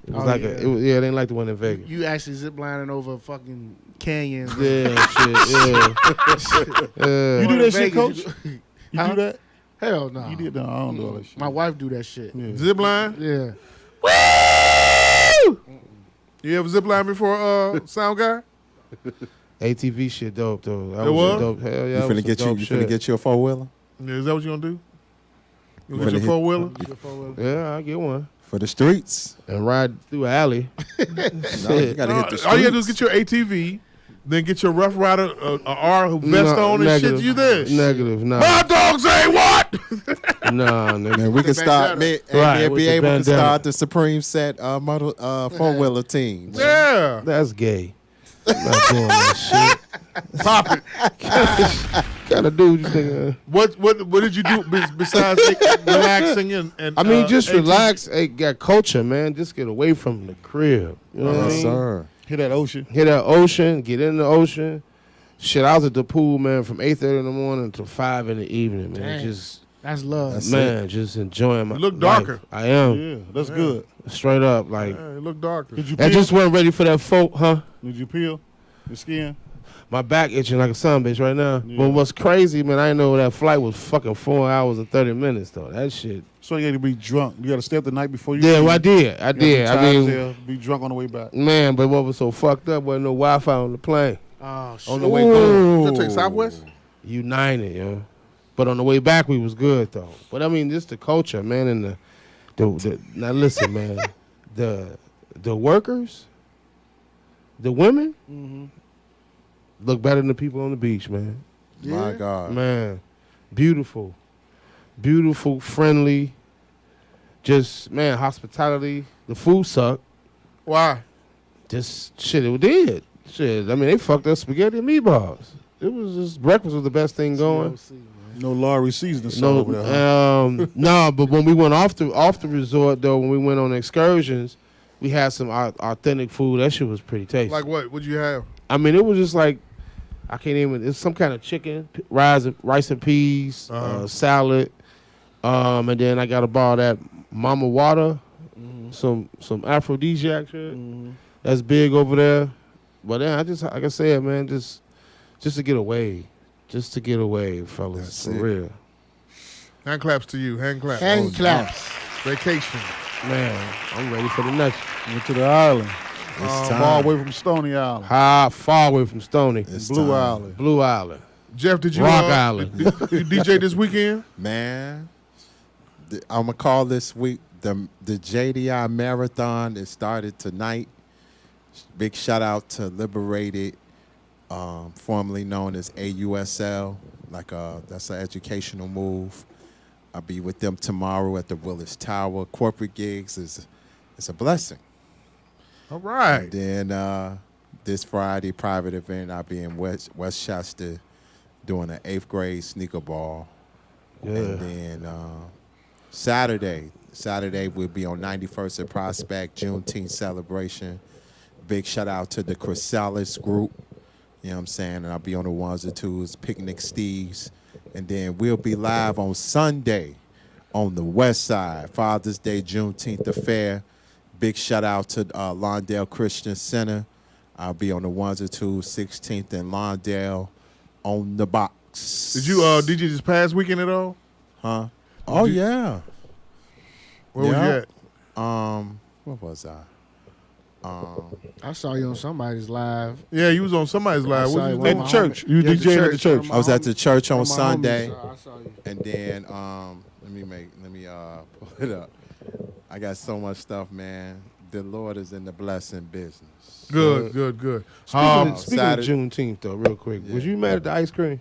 It was Oh, like yeah. it ain't like the one in Vegas. You actually zip lining over fucking canyons. Yeah, shit, yeah. You do that shit, Vegas, coach? you You Huh? do that? Hell no. You did? No, I don't do all that shit. My wife do that shit. Yeah. Zip line? Yeah. You ever zip line before Sound Guy? ATV shit dope, though. That It was? some dope. Hell yeah, You that was finna some get you. dope You shit. finna get you a 4-wheeler Yeah, is that what you gonna do? You You gonna get finna your hit- 4-wheeler? Yeah, I get one. for the streets. And ride through an alley. No, you gotta hit the streets. All you gotta do is get your ATV, then get your Rough Rider R vest on and negative. shit. You this? Negative, nah. My dogs say what? Nah, nigga. Man, we can start. Me Right, and with be the able to bandana. start the Supreme Set model 4-wheeler team. Yeah. That's gay. I'm not doing that shit. Pop it. Kind of dude you think? What did you do besides relaxing and I mean, just ATV? relax. Hey, got culture, man. Just get away from the crib. You know what I Yes, mean? sir. Hit that ocean. Hit that ocean. Get in the ocean. Shit, I was at the pool, man, from 8:30 in the morning to 5 in the evening, man. Damn. Just That's love. That's man, just enjoying my You look life. darker. I am Yeah, that's good. straight up like. Yeah, it look darker. Did you I peel? just wasn't ready for that folk, huh? Did you peel your skin? My back itching like a son bitch right now. But what's crazy, man, I didn't know that flight was fucking 4 hours and 30 minutes, though. That shit. So you got to be drunk. You got to stay up the night before you Yeah, leave. well, I did. I did. I mean, be drunk on the way back. man, but what was so fucked up wasn't no Wi-Fi on the plane. Oh, shit. On the way home. Did you take Southwest? United, yo. But on the way back, we was good, though. But, I mean, just the culture, man, and the now, listen, man, the workers, the women, look better than the people on the beach, man. My God. Man, beautiful, friendly, just, man, hospitality. The food sucked. Why? Just, shit, it did. Shit, I mean, they fucked up spaghetti and meatballs. It was just, breakfast was the best thing going. No Laurie seasoning salt over there. Huh? No, but when we went off the resort, though, when we went on excursions, we had some authentic food. That shit was pretty tasty. Like what? What'd you have? I mean, it was just like, I can't even, it's some kind of chicken, rice and peas, salad. And then I got a ball of that Mama Water, some aphrodisiac shit. That's big over there. But then I just, like I said, man, just to get away. Just to get away, fellas, That's for it. real. Hand claps to you. Hand claps. Hand claps. Vacation. Man, I'm ready for the next. Went to the island. It's Far time. away from Stony Island. Far away from Stony. It's Blue time. Island. Blue Island. Jeff, did you Rock Island. you DJ this weekend? Man, I'm gonna call this week the JDI Marathon. It started tonight. Big shout out to Liberated, formerly known as AUSL. That's an educational move. I'll be with them tomorrow at the Willis Tower. Corporate gigs is a blessing. All right. And then this Friday, private event, I'll be in Westchester doing an 8th grade sneaker ball. Yeah. And then Saturday we'll be on 91st and Prospect, Juneteenth celebration. Big shout out to the Chrysalis group. You know what I'm saying? And I'll be on the ones and twos, Picnic Steves. And then we'll be live on Sunday on the West Side, Father's Day, Juneteenth affair. Big shout out to Lawndale Christian Center. I'll be on the ones and twos, 16th and Lawndale on the box. Did you DJ this past weekend at all? Huh? Oh, yeah. Where was you at? Where was I? I saw you on somebody's live. Yeah, you was on somebody's live. saw What you you with At doing? the church. You Yeah, DJing at the church. I was at the church on My homies, Sunday. I saw you. And then let me pull it up. I got so much stuff, man. The Lord is in the blessing business. Good. Speaking of Saturday- Juneteenth, though, real quick, was you mad at the ice cream?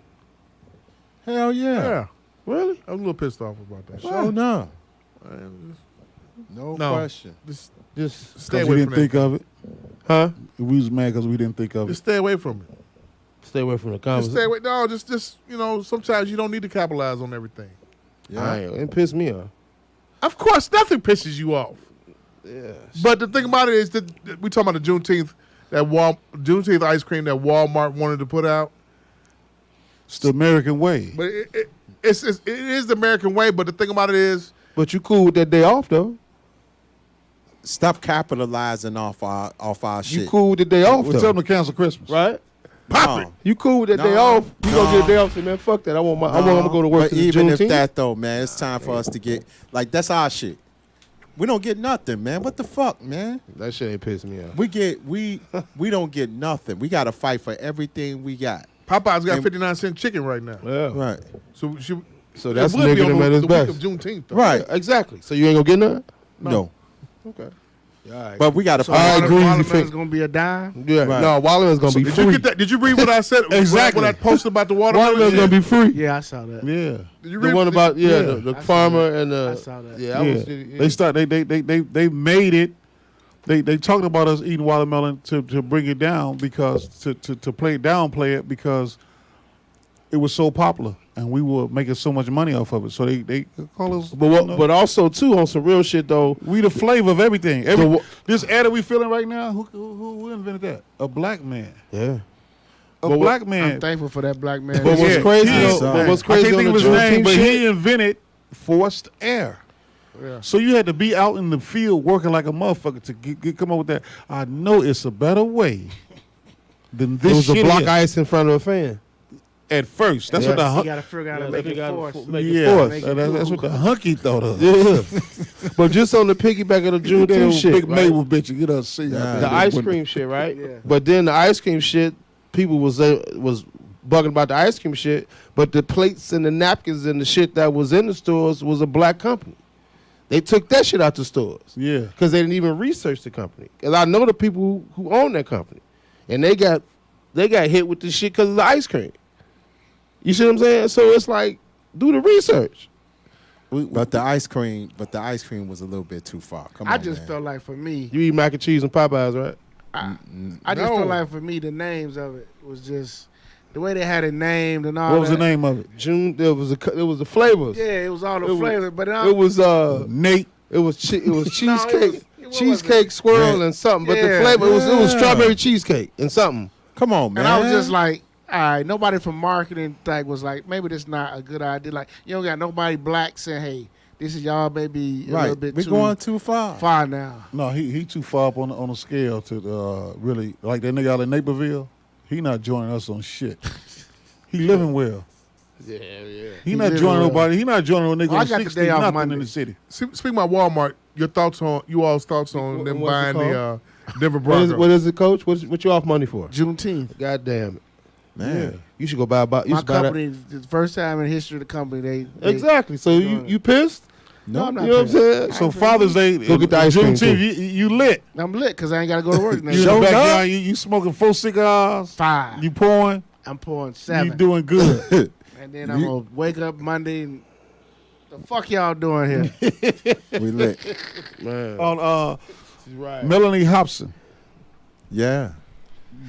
Hell yeah. Yeah. Really? I was a little pissed off about that. Oh no. No. Question. Just Stay Because away we from didn't think that. of it. huh? We was mad because we didn't think of Just it. stay away from it. Stay away from the Just conversation. stay away. No, just sometimes you don't need to capitalize on everything. Yeah. It pissed me off. Of course, nothing pisses you off. Yeah. But the thing about it is that we talking about the Juneteenth Juneteenth ice cream that Walmart wanted to put out. It's the American way. But it is the American way. But the thing about it is, But you cool with that day off, though. Stop capitalizing off our shit. You cool with the day off, Well, tell though. them to cancel Christmas. Right? pop it. You cool with that day No, off? You gonna no. get a day off? Say, man, fuck that. I want I'm gonna go to work But to the even if Juneteenth. that though, man, it's time for us to get that's our shit. We don't get nothing, man. What the fuck, man? That shit ain't pissing me off. We don't get nothing. We got to fight for everything we got. Popeye's got And- 59-cent chicken right now. Yeah. Right. So So that's it would be nigga on them at his the best. week of Juneteenth. Though. Right. Exactly. So you ain't gonna get nothing? No. Okay. Yeah, all right. But we got to So fight. Watermelon's gonna be a dime. yeah. Right. No, Watermelon's gonna be Did free. you get that? Did you read what I said? Exactly. What I posted about the watermelon? Watermelon's gonna be free. Yeah, I saw that. Yeah. Did you The read one about Yeah. the I saw farmer that. and the I saw that. Yeah, I Yeah. was, They start. They made it. They talked about us eating watermelon to bring it down because to downplay it because it was so popular and we were making so much money off of it. So they call us. but also too on some real shit though. We the flavor of everything. So This air that we feeling right now. Who invented that? A black man. Yeah. A But black I'm man. thankful for that black man. But what's Yeah. crazy Yeah. though? But what's I crazy can't on think the of his name, Juneteenth but shit? he invented forced air. Yeah. So you had to be out in the field working like a motherfucker to come up with that. I know it's a better way then It this was a shit block is. ice in front of a fan. At first, that's Yeah. what the You got to figure out how to make it force. Make it yeah, force. that's what the hunky thought of. Yeah. But just on the piggyback of the Juneteenth shit, Big right? Mabel bitch, you get us see The ice cream shit, right? Yeah. But then the ice cream shit, people was bugging about the ice cream shit, but the plates and the napkins and the shit that was in the stores was a black company. They took that shit out the stores. Yeah. Because they didn't even research the company. Because I know the people who own that company. And they got hit with this shit because of the ice cream. You see what I'm saying? So it's like, do the research. But the ice cream was a little bit too far. Come on, I just man. felt like for me, You eat mac and cheese and Popeyes, right? I just felt like for me the names of it was just the way they had it named and all. What was the that. name of it? It was the flavors. Yeah, it was all the It was- flavors, but It was Nate. it was cheesecake, it cheesecake wasn't. swirl and something. But the Yeah. flavor it was strawberry cheesecake and something. Come on, man. And I was just like, all right, nobody from marketing was like, maybe this not a good idea. Like, you don't got nobody black saying, hey, this is y'all maybe a little bit We're going too far. far now. No, he too far up on the scale to really like that nigga out in Naperville. He not joining us on shit. He living well. Yeah. He not living joining well. nobody. He not joining no nigga Oh, I on got the 60, day off nothing Monday. in the city. Speaking about Walmart, you all's thoughts on them What's it buying the Denver What is, Broncos. it, Coach? What you off money for? Juneteenth. God damn it. Man. Yeah. You should go buy about My company, the first time in history of the company, they Exactly. So you pissed? No, I'm not. You know what I'm pissed. saying? So Father's Day, Go get the ice cream, too. Juneteenth, you lit. I'm lit because I ain't got to go to work next You in the day. backyard, you smoking 4 cigars. 5. You pouring. I'm pouring 7. You doing good. And then I'm going to wake up Monday and the fuck y'all doing here? We lit. Man. On Right. Melanie Hobson, Yeah.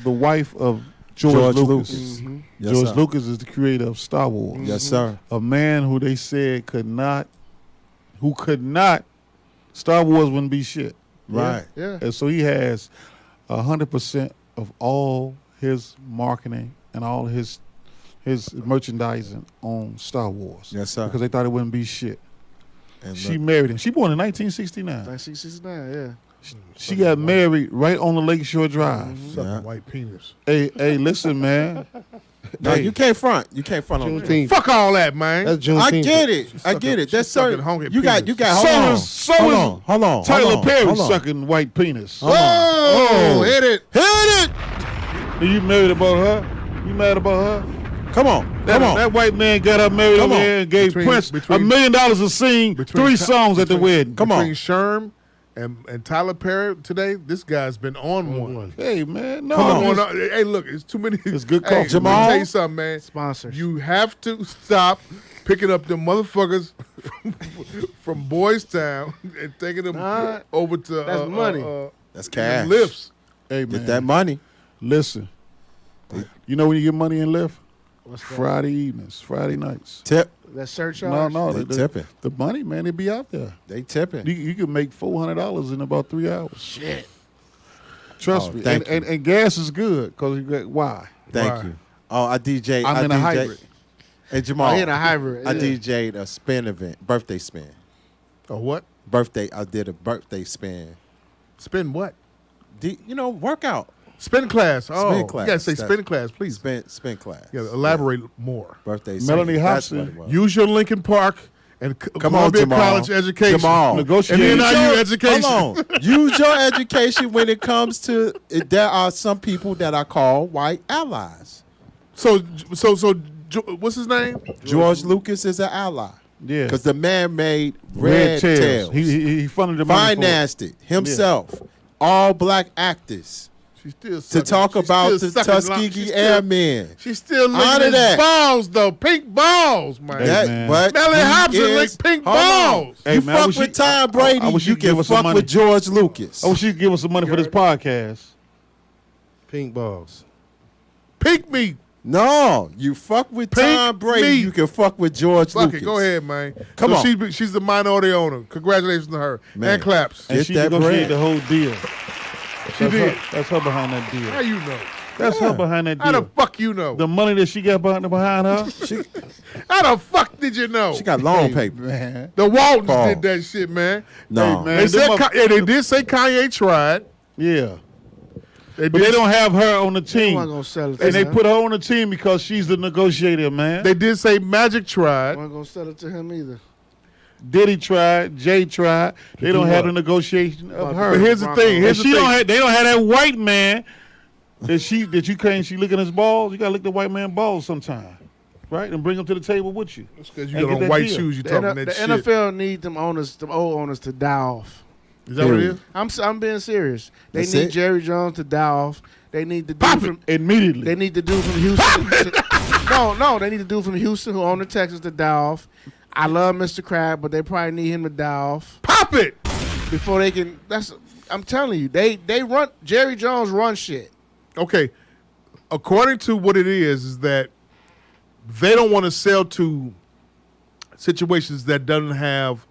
the wife of George Lucas. Mm-hmm. Yes, George sir. Lucas is the creator of Star Wars. Yes, sir. A man who they said could not, Star Wars wouldn't be shit. Right. Yeah. And so he has 100% of all his marketing and all his merchandising on Star Wars. Yes, sir. Because they thought it wouldn't be shit. And She look, married him. She born in 1969. 1969, yeah. She got married right on the Lakeshore Drive. Sucking Yeah. white penis. Hey, listen, man. no, Hey. you can't front. You can't front on that. Juneteenth. Fuck all that, man. That's Juneteenth. I get it. I sucking- get it. That's she's sucking certain. honky You got. penis. Hold on. Hold on. Tyler Perry hold on. sucking white penis. Hold on. Oh, hit it. Hit it. Are you married about her? You mad about her? Come on. Come on. That white man got her married Come over on. here and gave Prince between- $1 million to sing 3 songs at the wedding. Come on. Between Sherm and Tyler Perry today, this guy's been on one. Hey, man. No, Come on. Hey, look, it's too many. It's good Hey, call. let me Jamal? tell you something, man. Sponsors. You have to stop picking up them motherfuckers from Boys Town and taking them Nah, over to that's money. That's them cash. lifts. Hey, man. Get that money. Listen. You know when you get money in Lyft? What's that? Friday evenings, Friday nights. Tip. That surcharge? No, They tipping. the money, man, it be out there. They tipping. You can make $400 in about 3 hours. Shit. Trust Oh, me. thank And gas is good because you got why? Thank Right. you. Oh, I DJ. I'm I in a DJ. hybrid. Hey Jamal. Oh, he in a hybrid. I yeah. DJ'd a spin event, birthday spin. Oh, what? Birthday. I did a birthday spin. Spin what? Workout. Spin class. Oh, Spin class. you gotta say That- spin class, please. Spin class. Yeah, elaborate more. Birthday. Melanie spin. That's Hobson. what it was. Use your Lincoln Park and Come on, Columbia Jamal. College education. Jamal. Negotiate. And then Use NIU your- education. Hold on. Use your education when it comes to. There are some people that I call white allies. So, what's his name? George Lucas is an ally. Yeah. Because the man made Red Tails. He funded the money for it. Financed it himself. All black actors. She's still To sucking, talk she's about still the sucking Tuskegee she's Airmen. She's still Honor licking his that. balls, though. Pink balls, man. Hey, That, man. but Melanie he Hobson is- licked pink hold on. balls. Hey, You man, I fuck wish with you- Tom Brady, I wish you you'd give can us some fuck money. with George Lucas. I wish you could give us some money for this podcast. Pink balls. Pink me. No, you fuck with Pink Tom Brady, me. you can fuck with George Fuck Lucas. it. Go ahead, man. Come So on. She's the minority owner. Congratulations to her. Man. And claps. And Get she that negotiated bread. the whole deal. She did. That's her behind that How deal. you know? That's her behind that How the deal. fuck you know? The money that she got behind her. How the fuck did you know? She got long paper. Man. The Waltons Paul. did that shit, man. No. Hey, man. They said them they did say Kanye tried. Yeah. But they don't have her on the They team. weren't gonna sell it to And they him. put her on the team because she's the negotiator, man. They did say Magic They tried. weren't gonna sell it to him either. Diddy tried, Jay tried. They don't have the negotiation of her. But here's the thing. And they don't have that white man that you can't. She licking his balls. You gotta lick the white man balls sometime, right? And bring him to the table with you. That's because you And got get on that white deal. shoes. You The, talking N- that the shit. NFL need them old owners to die off. Is that what it is? I'm being serious. They That's need it? Jerry Jones to die off. They need the Pop dude it from immediately. They need the dude from Houston. No, they need the dude from Houston who owned the Texans to die off. I love Mr. Crab, but they probably need him to die off Pop it. before they can. I'm telling you, they run. Jerry Jones run shit. Okay. According to what it is that they don't want to sell to situations that doesn't have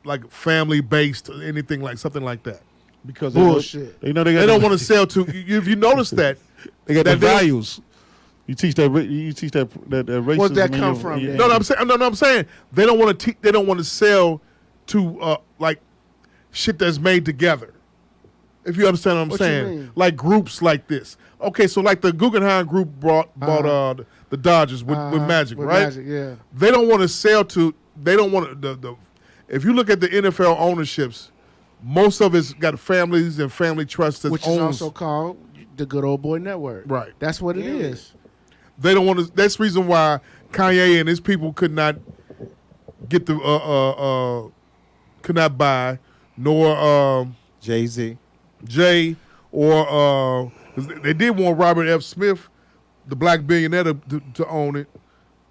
like family based or anything like something like that. because Bullshit. They know they got. They don't want to sell to. If you notice that, They got the that they- values. You teach that. You teach that racism. Where'd that in come your- from, in your- Dan? I'm saying they don't want to. They don't want to sell to like shit that's made together. If you understand what I'm What you saying, mean? like groups like this. Okay, so like the Guggenheim group bought the Dodgers with Magic, With right? Magic, yeah. They don't want to sell to. They don't want to. The if you look at the NFL ownerships, most of it's got families and family trusts that Which is owns. also called the Good Old Boy Network. Right. That's what it is. They don't want to. That's the reason why Kanye and his people could not get the could not buy, nor Jay-Z. Jay or 'cause they did want Robert F. Smith, the black billionaire, to own it,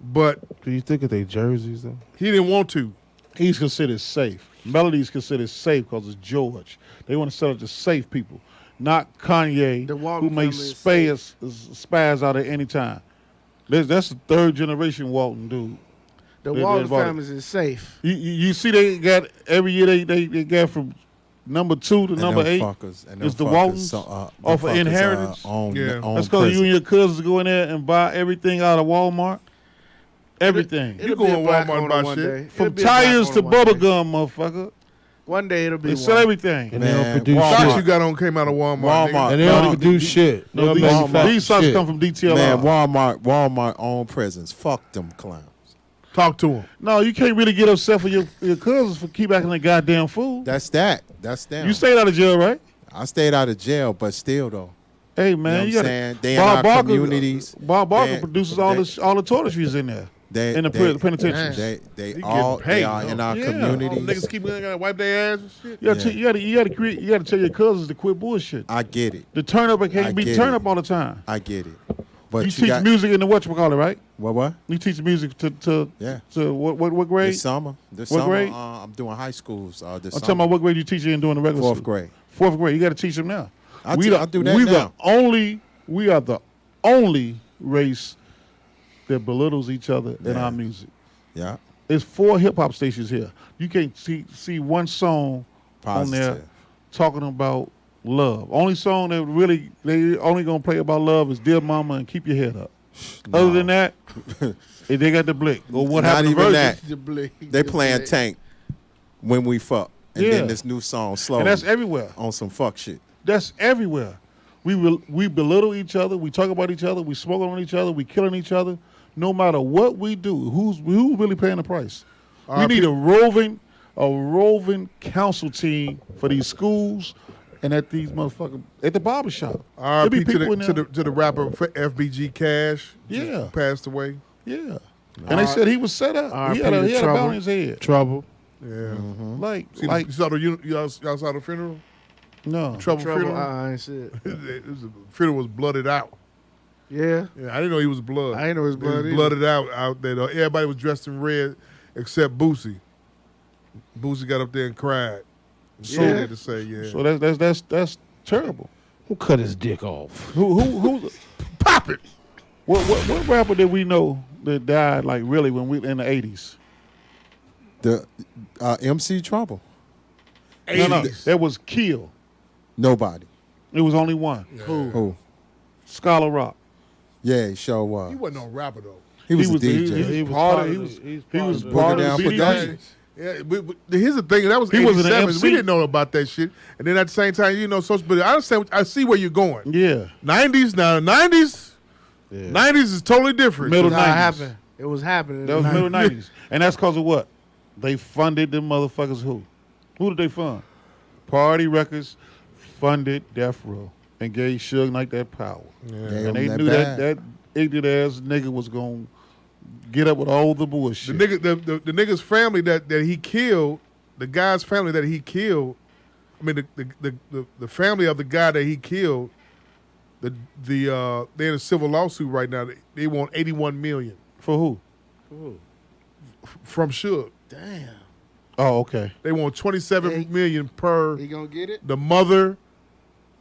but Do you think of their jerseys though? he didn't want to. He's considered safe. Melody's considered safe because it's George. They want to sell it to safe people, not Kanye, The Walton who may family is spaz out at any time. That's the third generation Walton dude. The They- Walton they bought it. families is safe. You see, they got every year they got from number 2 to And number them 8. fuckers- and them It's the fuckers, Waltons them off of fuckers, inheritance. own Yeah. That's because you and your cousins go in there and buy everything out of Walmart. Everything. It'll go be a in black Walmart and owner buy one shit. day. It'll From be a black tires to owner one bubble day. gum, motherfucker. One day it'll be They one. sell everything. And they don't Man, produce Socks Walmart. you got on came out of Walmart. Walmart. nigga. And they don't even do shit. No, They these, manufacture these socks shit. come from DTLR. Man, Walmart own prisons. Fuck them clowns. Talk to him. No, you can't really get upset for your cousins for keep acting like goddamn fool. That's that. That's them. You stayed out of jail, right? I stayed out of jail, but still though. Hey man, You know what I'm gotta- saying? They in our communities. Bob Barker They- produces they- all the toiletries in there. They In the penitentiaries. They He all getting paid, they are in our Yeah. All communities. niggas keep gotta wipe their ass and shit. You gotta tell your cousins to quit bullshit. I get it. The turn up I can't be get turn it. up all the time. I get it. But You teach music in the whatchamacallit, right? What? You teach music to Yeah. what grade? This summer. What summer, grade? I'm doing high schools. This I'm summer. talking about what grade you teach in doing the regular Fourth school. grade. Fourth grade. You got to teach them now. I do that we now. We are the only race that belittles each other in Yeah. our music. Yeah. There's 4 hip hop stations here. You can't see one song on there Positive. talking about love. Only song that really they only gonna play about love is "Dear Mama" and "Keep Your Head Up." Other than that, they got the blick. Or what Not happened to even Virgin. that. The blade, They the playing blade. Tank when we fuck, and Yeah. then this new song slow And that's everywhere. on some fuck shit. That's everywhere. We belittle each other. We talk about each other. We smoke on each other. We killing each other. No matter what we do, who's really paying the price? We need a roving council team for these schools and at these motherfucking at the barbershop. There be R.I.P. people in to there. the rapper FBG Cash. just Yeah. passed away. Yeah. And they said he was set up. He R.I.P. had a to bounty Trouble. on his head. Trouble. Yeah. Like You saw y'all saw the funeral? no. Trouble funeral. I ain't see it. The funeral was blooded out. Yeah. Yeah, I didn't know he was blood. I didn't know he was blood It either. blooded out there. Though. Everybody was dressed in red except Boosie. Boosie got up there and cried. So Yeah. to say, yeah. So that's terrible. Who cut his dick off? Who Pop it. what rapper did we know that died like really when we in the 80s? The MC Trouble. No, that was killed. Nobody. It was only one. Who? Scholar Rock. Yeah, he sure was. He wasn't no rapper though. He was a was- DJ. he was part part of of he was the- he's he part was of the- part Boogie Down of the BDG. Productions. Yeah, but here's the thing. That was He was an 87. MC. We didn't know about that shit. And then at the same time, you know, social media. I understand. I see where you're going. Yeah. 90s now. 90s. Yeah. 90s is totally different. Middle That's how it 90s. happened. It was happening. That was middle 90s. And that's because of what? They funded them motherfuckers who? Who did they fund? Party Records funded Death Row and gave Suge Knight that power. Gave And him they that knew bag. that ignorant ass nigga was going to get up with all the The bullshit. nigga, the nigga's family that he killed, the guy's family that he killed. I mean, the family of the guy that he killed. They're in a civil lawsuit right now. They want $81 million For who? from Suge. Damn. Oh, okay. They want $27 million per He gonna get it? the mother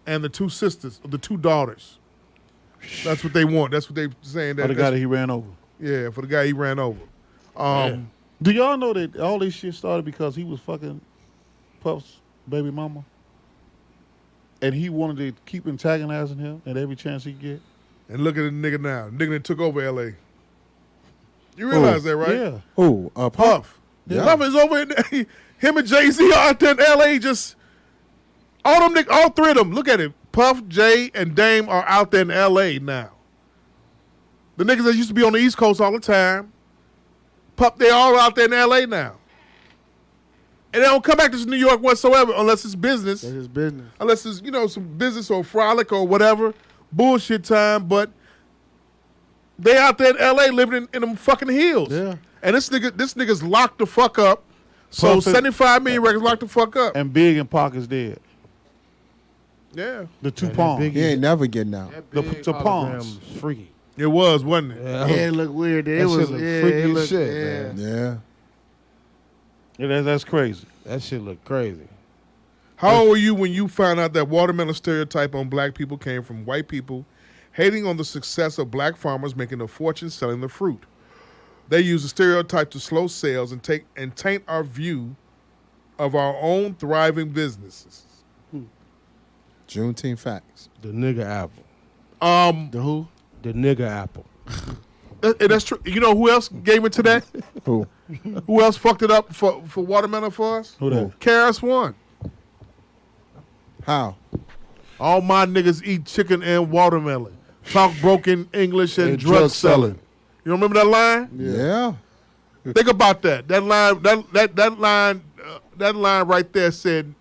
and the two sisters, the two daughters. That's what they want. That's what they saying. For the guy that he ran over. Yeah, for the guy he ran over. Do y'all know that all this shit started because he was fucking Puff's baby mama? And he wanted to keep antagonizing him at every chance he could get? And look at the nigga now. The nigga that took over L.A. You realize that, right? Yeah. Who? Puff. Puff. Yeah. Puff is over in him and Jay-Z are out there in L.A. just all three of them. Look at it. Puff, Jay, and Dame are out there in L.A. now. The niggas that used to be on the East Coast all the time, Puff, they all out there in L.A. now. And they don't come back to New York whatsoever unless it's business. That's his business. Unless it's, you know, some business or frolic or whatever. Bullshit time, but they out there in L.A. living in them fucking hills. Yeah. And this nigga's locked the fuck up. So Puff is- 75 million records locked the fuck up. And Big and Pac is dead. Yeah. The two pawns. He ain't never getting out. The pawns. Freaky. It was, wasn't it? Yeah, Yeah, it looked weird. It That was shit look yeah, freaky it as looked, shit, yeah. man. Yeah. Yeah, that's crazy. That shit look crazy. How old were you when you found out that watermelon stereotype on black people came from white people hating on the success of black farmers making a fortune selling the fruit? They use the stereotype to slow sales and taint our view of our own thriving businesses. Juneteenth facts. The nigga apple. The who? The nigga apple. And that's true. You know who else gave it to that? Who? Who else fucked it up for watermelon for us? Who that? KRS-One. How? All my niggas eat chicken and watermelon. Talk broken English and And drug drug selling. selling. You remember that line? Yeah. Think about that. That line right there said,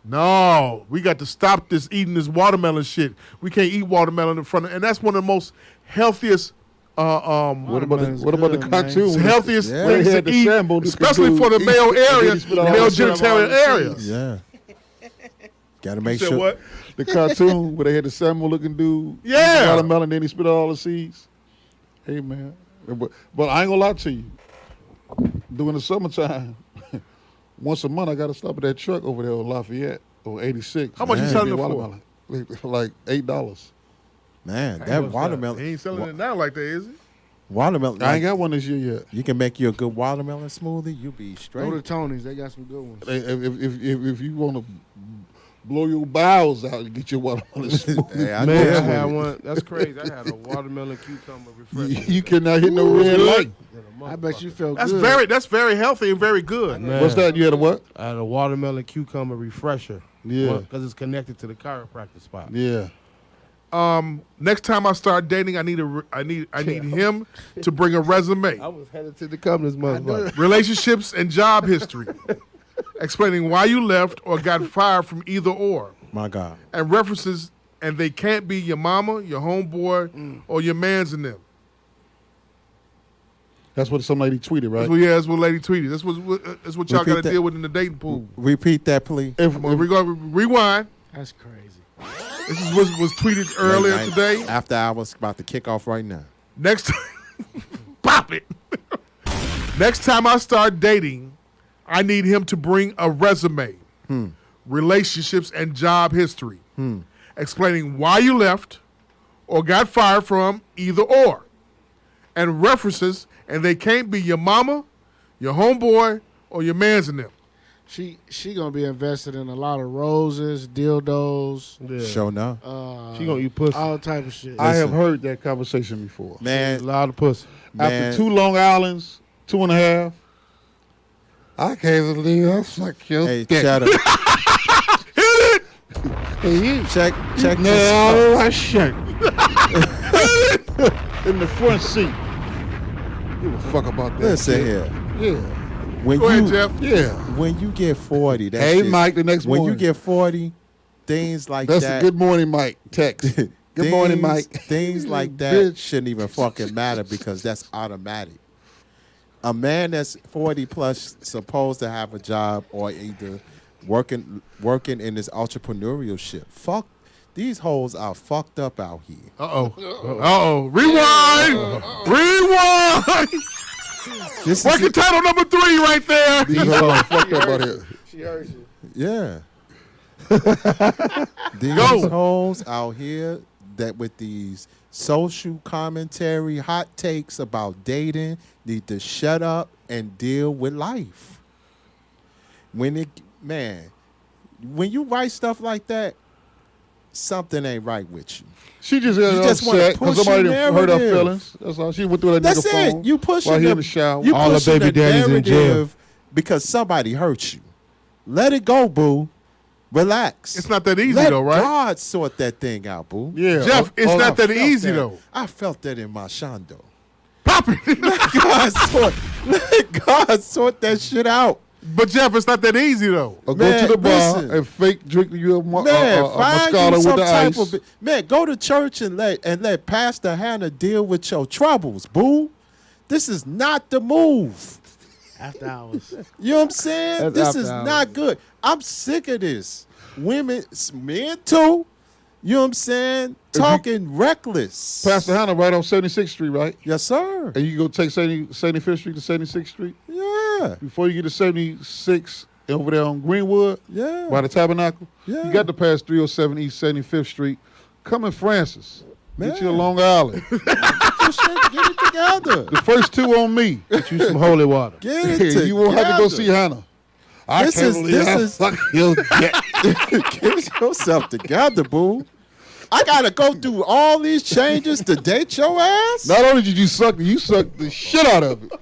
"No, we got to stop this eating this watermelon shit. We can't eat watermelon in front of." And that's one of the most healthiest. What about Watermelon's the good, man. cartoon? Healthiest Yeah. things They to had the eat, Sambo that could especially do for the eat- male and then area, he spit all male the shit out genitalia all the areas. Yeah. Got to You make said sure. what? The cartoon where they had the Samuel looking dude. Yeah. eating watermelon, then he spit all the seeds. Hey, man. But I ain't gonna lie to you. During the summertime, once a month I gotta stop at that truck over there on Lafayette or 86. How much you Man, selling it get for? watermelon. Like $8. Man, that watermelon. He ain't selling it now like that, is he? Watermelon. I ain't got one this year yet. You can make you a good watermelon smoothie. You be Go to straight. Tony's. They got some good ones. If you want to blow your bowels out and get your watermelon smoothie, Hey, I Man, know I that had one. one. That's crazy. I had a watermelon cucumber refresher. you cannot hit no red light. I bet you felt That's good. that's very healthy and very good. Man, What's that? You had a what? I had a watermelon cucumber refresher. Yeah. Because it's connected to the chiropractor spot. Yeah. Next time I start dating, I need him to bring a resume, I was headed to the company's motherfucker. relationships and job history, explaining why you left or got fired from either or, My God. and references, and they can't be your mama, your homeboy, or your man's in them. That's what some lady tweeted, right? That's what lady tweeted. That's what y'all Repeat got to that. deal with in the dating pool. Repeat that, please. We're going to rewind. That's crazy. This is what was tweeted earlier Late night, today. After hours, about to kick off right now. Next time, pop it. Next time I start dating, I need him to bring a resume, relationships, and job history, explaining why you left or got fired from either or, and references, and they can't be your mama, your homeboy, or your man's in them. She gonna be invested in a lot of roses, dildos, Yeah. Show now. She gonna eat pussy. all type of shit. I have heard that conversation before. A Man, lot of pussy. man. After 2 Long Islands, 2.5, I can't believe I suck your Hey, dick. shut up. Hey, Check no, I shit. In the front seat. Give a fuck about that. Listen shit. here. Yeah. When Go you, ahead, Jeff. Yeah. When you get 40, that Hey, shit, Mike, the next when morning. you get 40, things like That's that. a good morning, Mike. Text. Good morning, Mike. Things like that Bitch. shouldn't even fucking matter because that's automatic. A man that's 40 plus supposed to have a job or either working in this entrepreneurial shit. Fuck, these hoes are fucked up out here. Rewind. Rewind. This Working title number 3 right there. These hoes fucked up out here. She heard you. Yeah. These hoes out here that with these social commentary, hot takes about dating need to shut up and deal with life. When you write stuff like that, something ain't right with you. She just got just wanna upset because push somebody your hurt her narrative. feelings. That's all. She went through that That's nigga it. phone You pushing while he in the shower. You All the pushing baby daddies in jail. narrative because somebody hurt you. Let it go, boo. Relax. It's not that easy Let though, right? God sort that thing out, boo. Yeah. Jeff, it's not that felt easy that. though. I felt that in my shondo. Pop it. Let God sort that shit out. But Jeff, it's not that easy though. Or Man, go to the bar listen. and fake drink you a Man, Moscato find you with some the type ice. of man. Go to church and let Pastor Hannah deal with your troubles, boo. This is not the move. After hours. You know what I'm saying? That's This after is hours. not good. I'm sick of this. Women, men too. You know what I'm saying? Talking reckless. Pastor Hannah right on 76th Street, right? Yes, sir. And you go take 75th Street to 76th Street. Yeah. Before you get to 76 over there on Greenwood, Yeah. by the Tabernacle, Yeah. you got to pass 307 East 75th Street. Come in Francis. Get you a Man. Long Island. Get it together. The first 2 on me. Get you some holy water. Get it together. You won't have to go see Hannah. I This can't is- believe this I is- fuck your dick. Get yourself together, boo. I gotta go through all these changes to date your ass? Not only did you suck the shit out of it.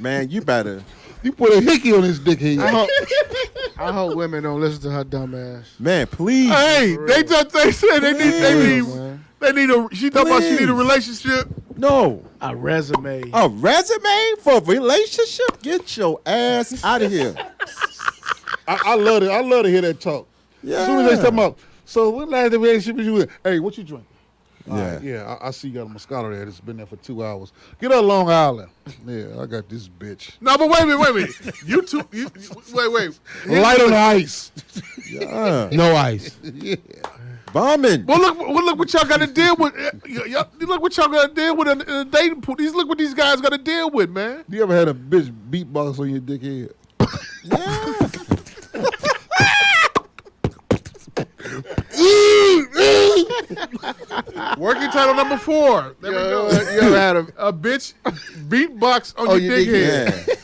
Man, you better. You put a hickey on his dick head. I hope women don't listen to her dumb ass. Man, please. Hey, they said Man. she thought about she need a relationship. No. A resume. A resume for a relationship? Get your ass out of here. I love it. I love to hear that talk. As soon as they talk about, so what last relationship was you in? Hey, what you drinking? Yeah. Yeah, I see you got a Moscato there. It's been there for 2 hours. Get out Long Island. Yeah, I got this bitch. No, but wait a minute. You two, wait. Light on the ice. Yeah. No ice. Yeah. Bumming. Well, look what y'all got to deal with. Look what y'all got to deal with in a dating pool. Look what these guys got to deal with, man. You ever had a bitch beatbox on your dick head? Yeah. Working title number 4. There we go. You ever had A bitch beatbox on your dick head. Yeah.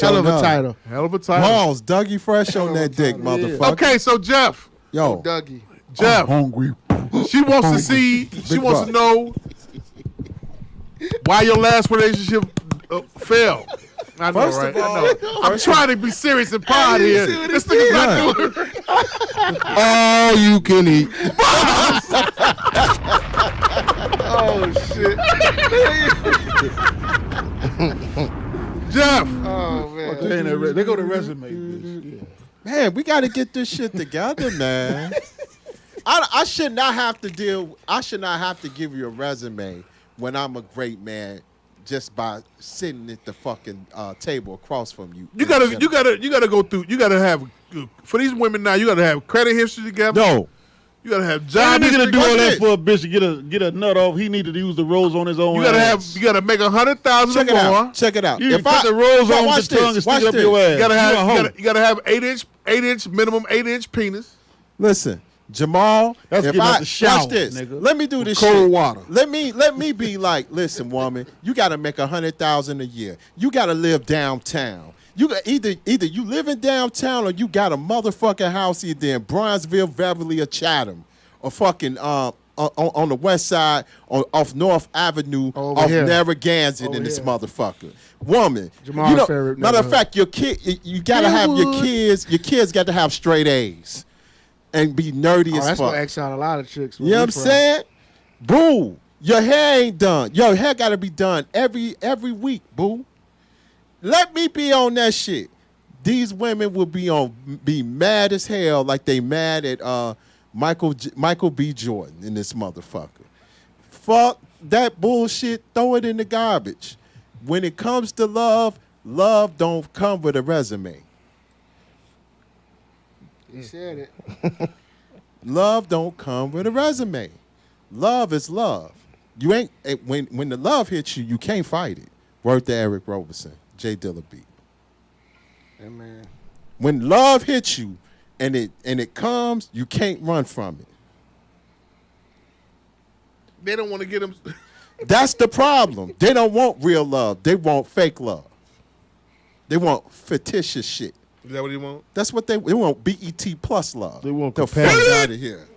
hell of a enough. title? Hell of a title. Balls, Dougie Fresh on that dick, motherfucker. Okay, so Jeff, Yo. Dougie. Jeff, Hungry. she wants to see. She wants to know why your last relationship failed. I know, First right? of all, I know. I'm trying to be serious and pod here. This nigga's not doing. All you can eat. Oh shit. Jeff. Oh man. They go to resume. Bitch. Yeah. Man, we got to get this shit together, man. I should not have to deal. I should not have to give you a resume when I'm a great man just by sitting at the fucking table across from you. You gotta go through. You gotta have for these women now. You gotta have credit history together. No. You gotta have How job nigga history. to do all that it. for a bitch to get a nut off? He needed to use the rolls on his own. You gotta ass. have. You gotta make 100,000 Check or it more. out. Check it out. You can put the rolls Now on watch with the tongue and this, stick watch it up this. your ass. You gotta You a have. hoe. You gotta have 8-inch minimum 8-inch penis. Listen, Jamal. That's if getting out I the shower, watch this, nigga. let me do this Cold shit. water. Let me be like, listen, woman, you got to make 100,000 a year. You got to live downtown. You got either you live in downtown or you got a motherfucking house either in Bronzeville, Beverly, or Chatham, or fucking on the west side off North Avenue Over off here. Narragansett Over in this here. motherfucker. Woman, Jamal's favorite matter of neighborhood. fact, your kid, you gotta have your kids. Your kids got to have straight A's and be nerdy Oh, as that's fuck. gonna X out a lot of chicks. You know what I'm saying? Boo, your hair ain't done. Your hair got to be done every week, boo. Let me be on that shit. These women will be mad as hell, like they mad at Michael B. Jordan in this motherfucker. Fuck that bullshit. Throw it in the garbage. When it comes to love don't come with a resume. He said it. Love don't come with a resume. Love is love. You ain't when the love hits you, you can't fight it. Word to Eric Roberson, J Dilla beat. Hey, man. When love hits you and it comes, you can't run from it. They don't want to get them. That's the problem. They don't want real love. They want fake love. They want fictitious shit. Is that what you want? That's what they want. BET plus love. They want the fuck companion. out of here.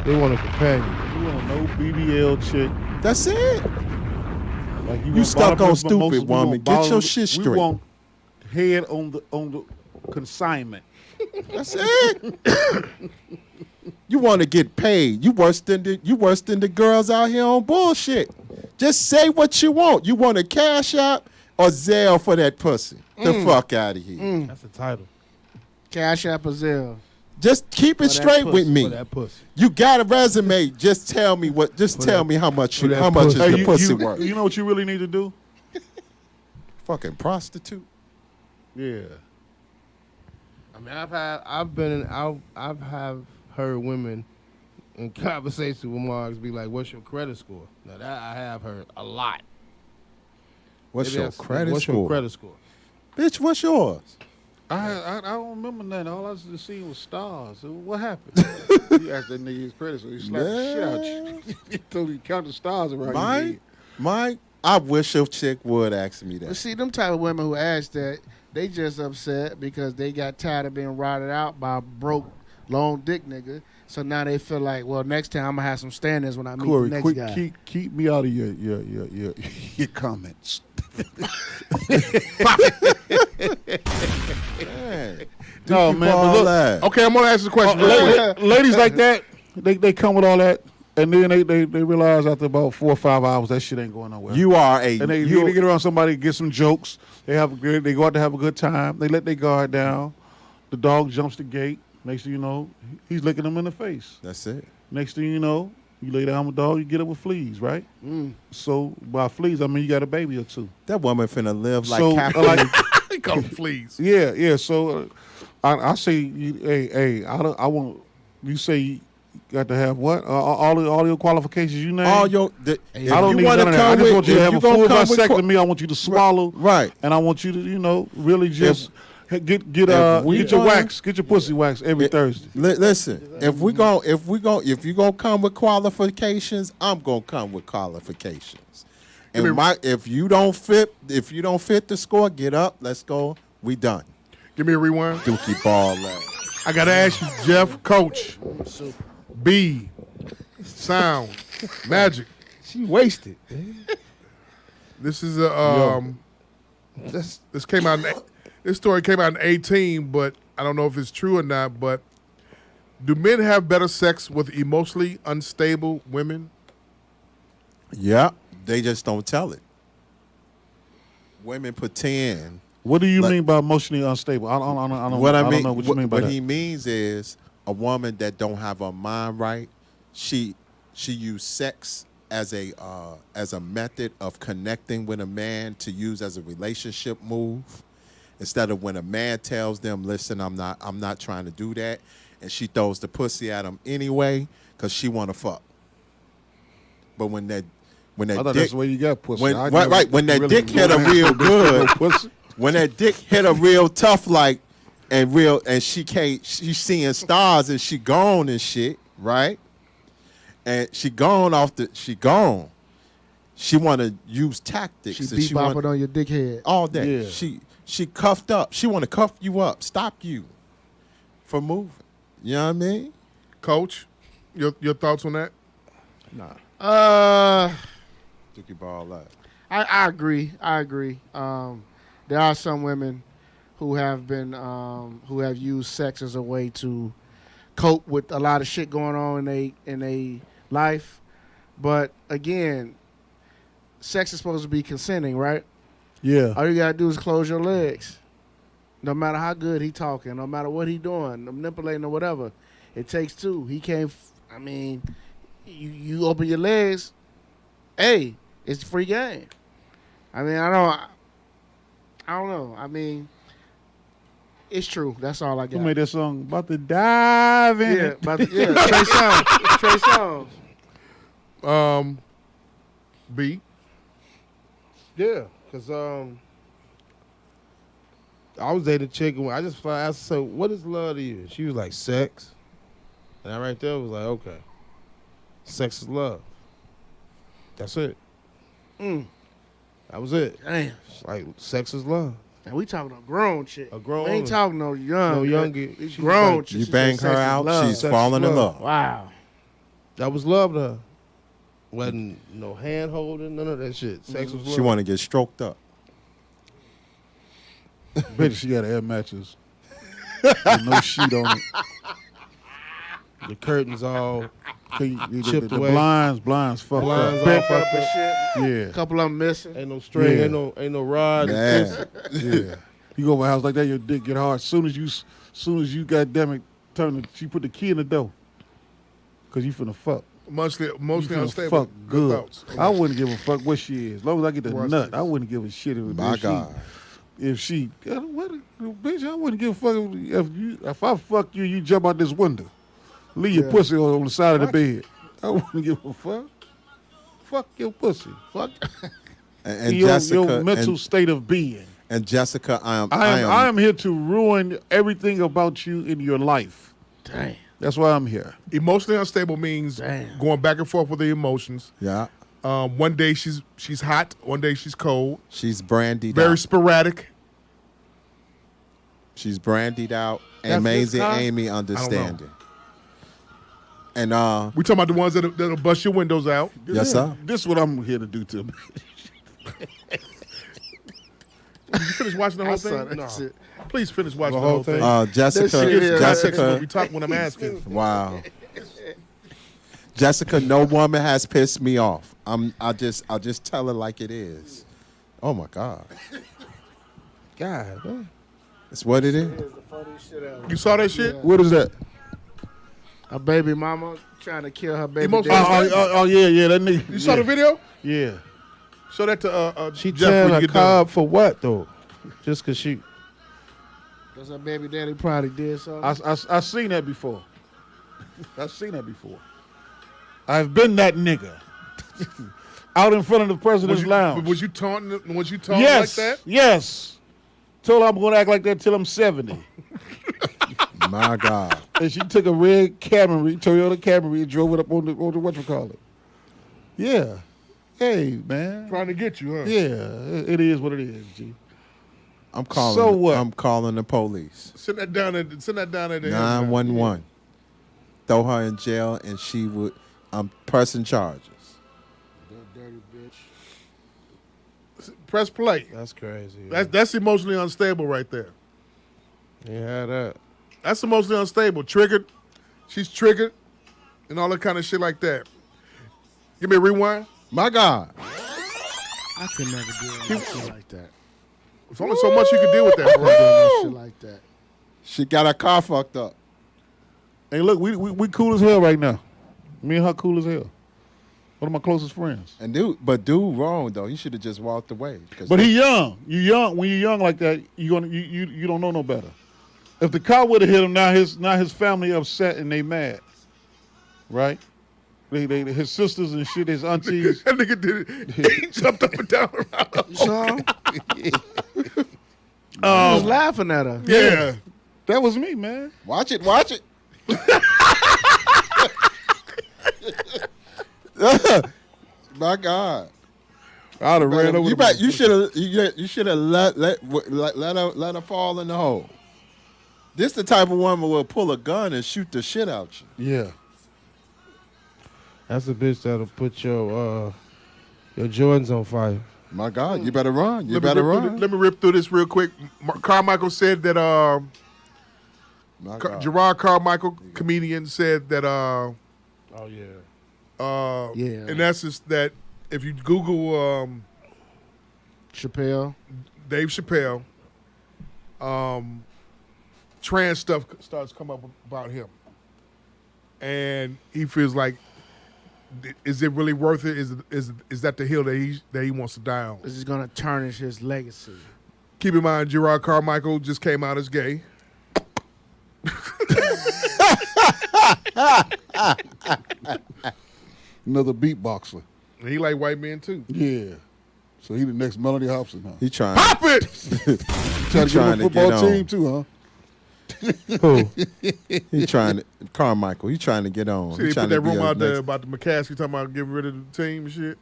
They want a companion. You want no BBL chick. That's it. Like You want stuck bottom on lip stupid, mimosas, we woman. want Get your bottom- shit straight. We want head on the consignment. That's it. You want to get paid. You worse than the girls out here on bullshit. Just say what you want. You want a cash app or Zelle for that pussy? The fuck out of here. That's the title. Cash App or Zelle. Just keep it For that straight pussy, with me. For that pussy. You got a resume. Just tell me what. Just tell me how much. for that How much is pussy. the pussy worth? You know what you really need to do? Fucking prostitute. Yeah. I mean, I've heard women in conversation with Marks be like, "What's your credit score?" Now that I have heard a lot. What's Maybe your that's- credit What's score? your credit score? Bitch, what's yours? I don't remember nothing. All I just seen was stars. So what happened? You asked that nigga his credit, so he slapped the shit out you. He told you count the stars around your Mine. I wish a chick would ask me But that. see, them type of women who ask that, they just upset because they got tired of being rotted out by a broke, long dick nigga. So now they feel like, well, next time I'm gonna have some standards when I meet Corey, the next quick, guy. keep me out of your comments. Man, No, man, but look, that. Okay, I'm gonna ask you a question. ladies like that, they come with all that, and then they realize after about 4 or 5 hours that shit ain't going nowhere. You are a. and they get around somebody, get some jokes. They go out to have a good time. They let their guard down. The dog jumps the gate. Next thing you know, he's licking them in the face. That's it. Next thing you know, you lay down with dog, you get up with fleas, right? So by fleas, I mean you got a baby or two. That woman finna live like So, Captain. They call them fleas. Yeah. So I say, hey, I want. You say you got to have what? All your qualifications you name. all your. I don't need none of that. I just want you to have a full vasectomy. I want you to swallow, Right. and I want you to, really just get if your we gonna- wax, get your pussy wax every Thursday. Listen, if you gonna come with qualifications, I'm gonna come with qualifications. And if you don't fit the score, get up. Let's go. We done. Give me a rewind. Dookie ball leg. I gotta ask you, Jeff, Coach, B, Sound, Magic. She wasted. This is a this came out. This story came out in 18, but I don't know if it's true or not. But do men have better sex with emotionally unstable women? Yeah, they just don't tell it. Women pretend. What do you mean by emotionally unstable? I don't know what you mean by what that. he means is a woman that don't have her mind right. She use sex as a method of connecting with a man to use as a relationship move, instead of when a man tells them, "Listen, I'm not trying to do that," and she throws the pussy at him anyway because she want to fuck. But when that I thought dick, that's the way you got pussy. when that dick hit her real good. When that dick hit her real tough, and she's seeing stars and she gone and shit, right? And she gone. She want to use tactics. She and bebopping on your dick head. all day. Yeah. She cuffed up. She want to cuff you up, stop you from moving. You know what I mean? Coach, your thoughts on that? Nah. Dookie ball that. I agree. There are some women who have been who have used sex as a way to cope with a lot of shit going on in their life. But again, sex is supposed to be consenting, right? Yeah. All you gotta do is close your legs. No matter how good he talking, no matter what he doing, manipulating or whatever, it takes two. He can't. I mean, you open your legs. Hey, it's free game. I mean, I don't know. I mean, it's true. That's all I got. Who made that song? About to dive in it. Trey Songz. Trey Songz. B. Yeah, because I was dating a chick and I just asked her, what is love to you? She was like, sex. And I right there was like, okay. Sex is love. That's it. That was it. Damn. It's like, sex is love. And we talking a grown chick. A grown We ain't talking no young. No young. She's grown like, chick. You She bang said her sex is out, love. she's Sex falling is in love. love. Wow. That was love to her. Wasn't no hand holding, none of that shit. Sex was love. She want to get stroked up. Bet she got air mattress. With no sheet on it. The curtains all chipped the away. blinds fucked Blinds up. all Back fucked up and up. shit. Yeah. A couple of them missing. Ain't no string, Yeah. ain't no rod. Man. Yeah. You go over a house like that, your dick get hard. Soon as you goddamn it she put the key in the door. Cause you finna fuck. Mostly You finna unstable. fuck good. thoughts. I wouldn't give a fuck what she is. As long as I get the Worst nut, case. I wouldn't give a shit if My if God. If she, bitch, I wouldn't give a fuck if I fuck you, you jump out this window. Leave your pussy on the side of the bed. I wouldn't give a fuck. Fuck your pussy. Fuck. And your Jessica mental and, state of being. and Jessica, I I am here to ruin everything about you in your life. Damn. That's why I'm here. Emotionally unstable means Damn. going back and forth with the emotions. Yeah. One day she's hot, one day she's cold. She's brandied Very out. sporadic. She's brandied out. That's Amazing this kind? Amy understanding. And We talking about the ones that'll bust your windows out. yes, sir. This is what I'm here to do to him. You finish watching the whole I saw thing? that shit. Please finish watching The the whole whole thing. thing? Jessica. That shit is- Context when we Jessica. talk when I'm asking. Wow. Jessica, no woman has pissed me off. I'll just tell her like it is. Oh my God. God, man. It's what it is. It's the funniest shit ever. You saw that shit? What is that? A baby mama trying to kill her baby Emotional- daddy. Oh, yeah, that nigga. You saw the video? Yeah. Show that to She Jeff tearing when you her get car done. up for what, though? Just because she... Because her baby daddy probably did something. I seen that before. I've seen that before. I've been that nigga. Out in front of the president's lounge. Was you taunting? Was you taunting Yes. like that? Yes. Told her I'm going to act like that till I'm 70. My God. And she took a red Camry, Toyota Camry, and drove it up on the whatchamacallit. Yeah. Hey, man. Trying to get you, huh? Yeah, it is what it is, G. I'm calling. So what? I'm calling the police. Send that down at the 911. Throw her in jail, and she would. I'm pressing charges. That dirty bitch. Press play. That's crazy. That's emotionally unstable right there. Yeah, that. That's emotionally unstable. Triggered. She's triggered, and all that kind of shit like that. Give me a rewind. My God. I could never deal with no shit like that. There's only so much you can deal with that, Deal with bro. no shit like that. She got her car fucked up. Hey, look, we cool as hell right now. Me and her cool as hell. One of my closest friends. And dude wrong though. He should have just walked away. But he young. You young. When you're young like that, you don't know no better. If the car would have hit him, now his family upset and they mad, right? They his sisters and shit, his aunties. That nigga did it. He jumped up and down around. You saw him? I was laughing at her. Yeah. That was me, man. Watch it. My God. I'd have ran over. You should have let her fall in the hole. This the type of woman will pull a gun and shoot the shit out you. Yeah. That's a bitch that'll put your Jordans on fire. My God, you better run. You Let better me run. let me rip through this real quick. Carmichael said that My God. Gerard Carmichael, comedian, said that Oh yeah. Yeah. in essence that if you Google Chappelle. Dave Chappelle, trans stuff starts to come up about him, and he feels like, is it really worth it? Is that the hill that he wants to die on? This is gonna tarnish his legacy. Keep in mind, Gerard Carmichael just came out as gay. Another beatboxer. And he like white men too. Yeah. So he the next Melody Hobson, huh? He trying. Pop it! Trying to get trying a to football get on. team too, huh? Who? He trying to Carmichael. He trying to get on. See, He they trying put to that be rumor a out there next- about the McCaskey talking about getting rid of the team and shit.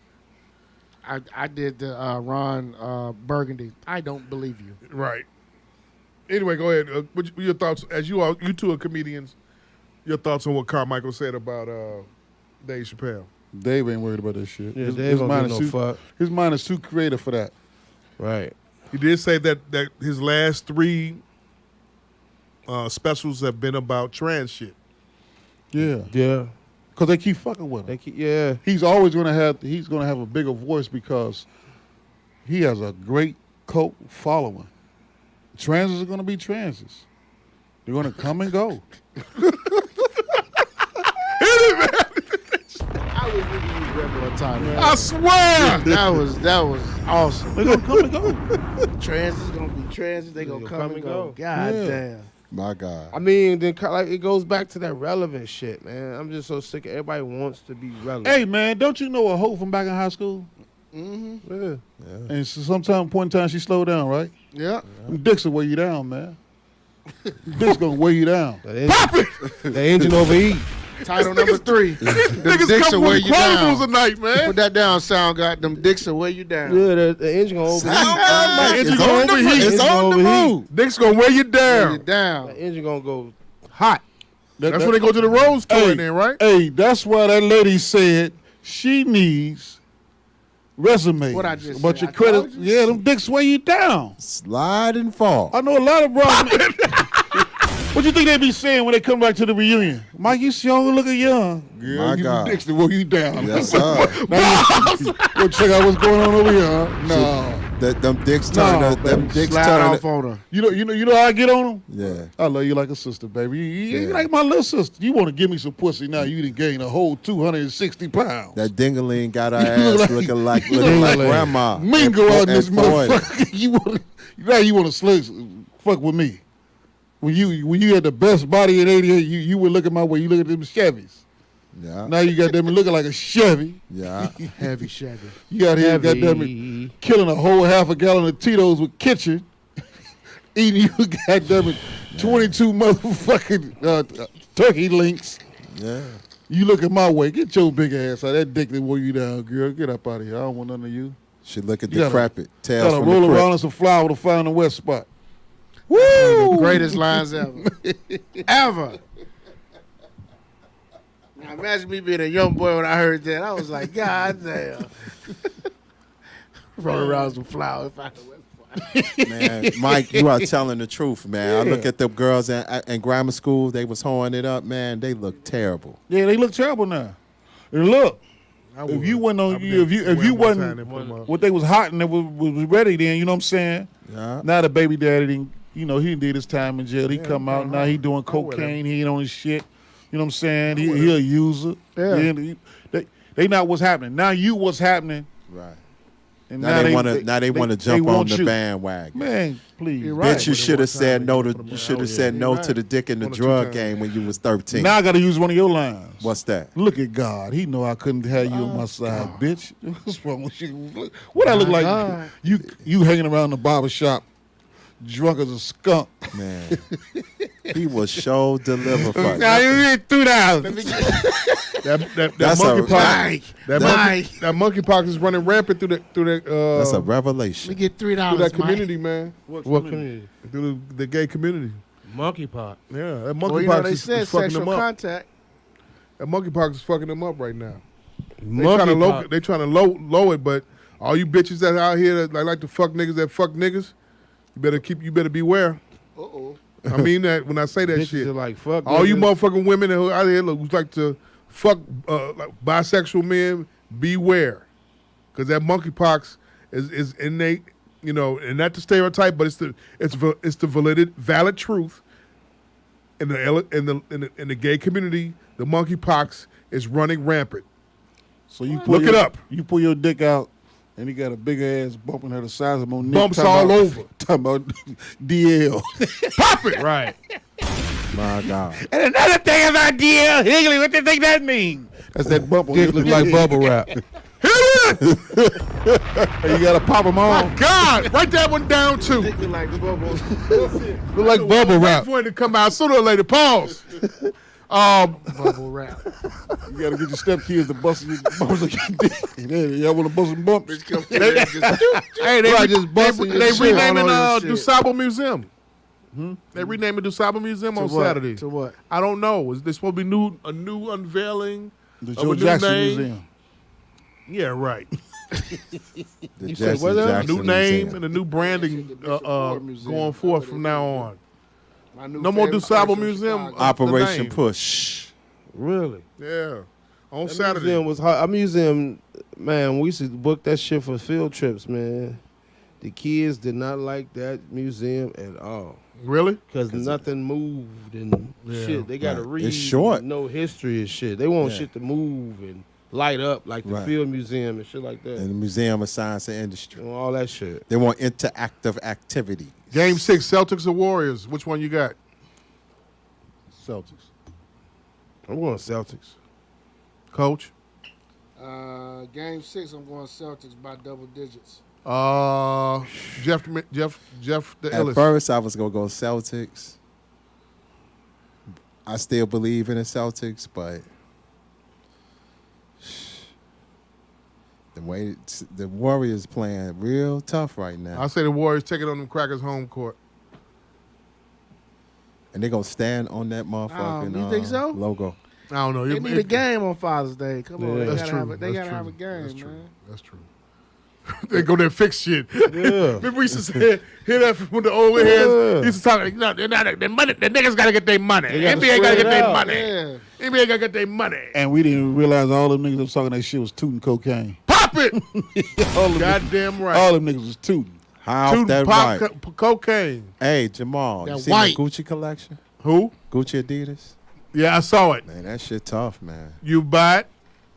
I did the Ron Burgundy. I don't believe you. Right. Anyway, go ahead. What your thoughts, as you two are comedians, your thoughts on what Carmichael said about Dave Chappelle? Dave ain't worried about that shit. Yeah, Dave don't mind give is no too, fuck. his mind is too creative for that. Right. He did say that his last 3 specials have been about trans shit. Yeah. Yeah. Because they keep fucking with him. They keep, yeah. He's always gonna have a bigger voice because he has a great cult following. Transes are gonna be transes. They're gonna come and go. I was thinking you regular time. I swear! That was awesome. They're gonna come and go. Trans is gonna be trans. They gonna come and go. God Yeah. damn. My God. I mean, then like it goes back to that relevant shit, man. I'm just so sick of everybody wants to be relevant. Hey man, don't you know a hoe from back in high school? Mm-hmm. Yeah. And so sometime point in time she slowed down, right? Yeah. Them dicks will weigh you down, man. Dicks gonna weigh you down. The engine overheat. Title number 3. Them Niggas dicks come will weigh with you Chronicles down. tonight, man. Put that down, sound guy. Them dicks will weigh you down. Yeah, the engine gonna overheat. engine It's gonna on the overheat. move. It's Engine on the overheat. move. Dick's gonna wear you Weigh down. you down. The engine gonna go hot. That's when they go to the Rose tour then, right? Hey, that's why that lady said she needs resumes. What I just But said. your I credit, told you yeah, so. them dicks weigh you down. Slide and fall. I know a lot of brothers. What you think they be saying when they come back to the reunion? Mike, you young looking young. Girl, My you God. dicks to weigh you down. Yes, sir. Now you go check out what's going on over here. Huh? No. Them dicks turn. No, Them dicks Slide turn. off on her. You know how I get on them? Yeah. I love you like a sister, baby. You Yeah. like my little sister. You want to give me some pussy now? You done gained a whole 260 pounds. That dingaling got her You ass like- looking like you looking like like- grandma. Mingle at out in this 40. motherfucker. You want to fuck with me. When you had the best body in '88, you would look at my way. You look at them Chevys. Yeah. Now you got them looking like a Chevy. Yeah. Heavy Chevy. You out here, Heavy. goddamn killing a whole half a gallon of Tito's with kitchen, eating you goddamn 22 motherfucking turkey links. Yeah. You look at my way. Get your big ass out. That dick that wore you down, girl. Get up out of here. I don't want none of you. She look at You gotta- decrepit. Tails Gotta from roll the around crib. in some flour to find the west spot. One of the greatest lines ever. Ever. Now imagine me being a young boy when I heard that. I was like, God damn. Roll around some flowers. Find the west spot. Man, Mike, you are telling the truth, man. I look at them girls in grammar school. They was hoeing it up, man. They look terrible. Yeah, they look terrible now. And look, if you went on, if you wasn't what they was hot and they was ready, then you know what I'm saying. Yeah. Now the baby daddy didn't, he did his time in jail. He come out now. He doing cocaine. He ain't on his shit. You know what I'm saying? He a user. Yeah. They not what's happening. Now you what's happening. Right. And Now they want to jump on want the you. bandwagon. Man, please. You're right. Bitch, you should have said no to. Put 'em You on. should have Oh, said yeah. no You're to the dick and the One or two drug times. game when you was 13. Now I got to use one of your lines. What's that? Look at God. He know I couldn't have you on my side, bitch. What's wrong with you? What I look My like? God. You hanging around the barber shop, drunk as a skunk. Man, he was show deliver for you. Now you get $2. That That's a- monkeypox. Mike. That monkeypox is running rampant through That's a that revelation. We get $3. through that Mike. community, man. What community? Through the gay community. Monkeypox. Yeah, that Well, you know monkeypox they is said fucking sexual them up. contact. That monkeypox is fucking them up right now. They trying to low it, but all you bitches that out here that like to fuck niggas, you better beware. I mean that when I say that shit. Like, fuck all you niggas. motherfucking women who out here who like to fuck like bisexual men, beware, because that monkeypox is innate, and not the stereotype, but it's the valid truth. In the gay community, the monkeypox is running rampant. So you look it up. You pull your dick out, and he got a big ass bump in her the size of my neck. Bumps all over. Talking about DL. Pop it. Right. My God. And another thing about DL Higley, what do you think that means? That's that bump on Dick your look like bubble wrap. And you gotta pop them on. My God, write that one down too. Look like the bubbles. Look like bubble wrap. For it to come out sooner or later. Pause. Bubble wrap. You gotta get your stepkids to bust your bumps on your dick. Y'all wanna bust some bumps? Hey, they Right, just busting your shit renaming all over your shit. DuSable Museum. They renaming DuSable Museum on what? Saturday. To what? I don't know. Is there supposed to be a new unveiling The of Joe a new Jackson name? Museum. Yeah, right. The said Jesse what now? A Jackson new name Museum. and a new branding Bishop Ford Museum. going forth from now on. My new No more favorite DuSable place in Museum. Chicago. Operation name. Push. Really? Yeah, on That Saturday. museum was hard. Our museum, man, we used to book that shit for field trips, man. The kids did not like that museum at all. Really? Because nothing moved and shit. They got to Right. read. It's short. And know history and shit. They want Yeah. shit to move and light up like the Right. field museum and shit like that. And the Museum of Science and Industry. And all that shit. They want interactive activities. Game 6, Celtics or Warriors? Which one you got? Celtics. I'm going Celtics. Coach? Game 6, I'm going Celtics by double digits. Jeff the At illest. first, I was going to go Celtics. I still believe in the Celtics, but the way the Warriors playing real tough right now. I say the Warriors take it on them Crackers home court. And they're going to stand on that motherfucking you think so? logo. I don't know. They need a game on Father's Day. Come on, Yeah. they That's gotta true. have they That's gotta true. have a game, That's man. true. That's true. They go there and fix shit. Yeah. Remember we used to hear that from the old heads. Used to talk like, no, their money. The niggas gotta get their money. They gotta NBA gotta spread get it their out. money. Yeah. NBA gotta get their money. And we didn't realize all them niggas that was talking that shit was tooting cocaine. Pop it. All them Goddamn right. All them niggas was tooting. How Tootin' that pop right? cocaine. Hey, Jamal, you That see white. the Gucci collection? Who? Gucci Adidas? Yeah, I saw it. Man, that shit tough, man. You buy it?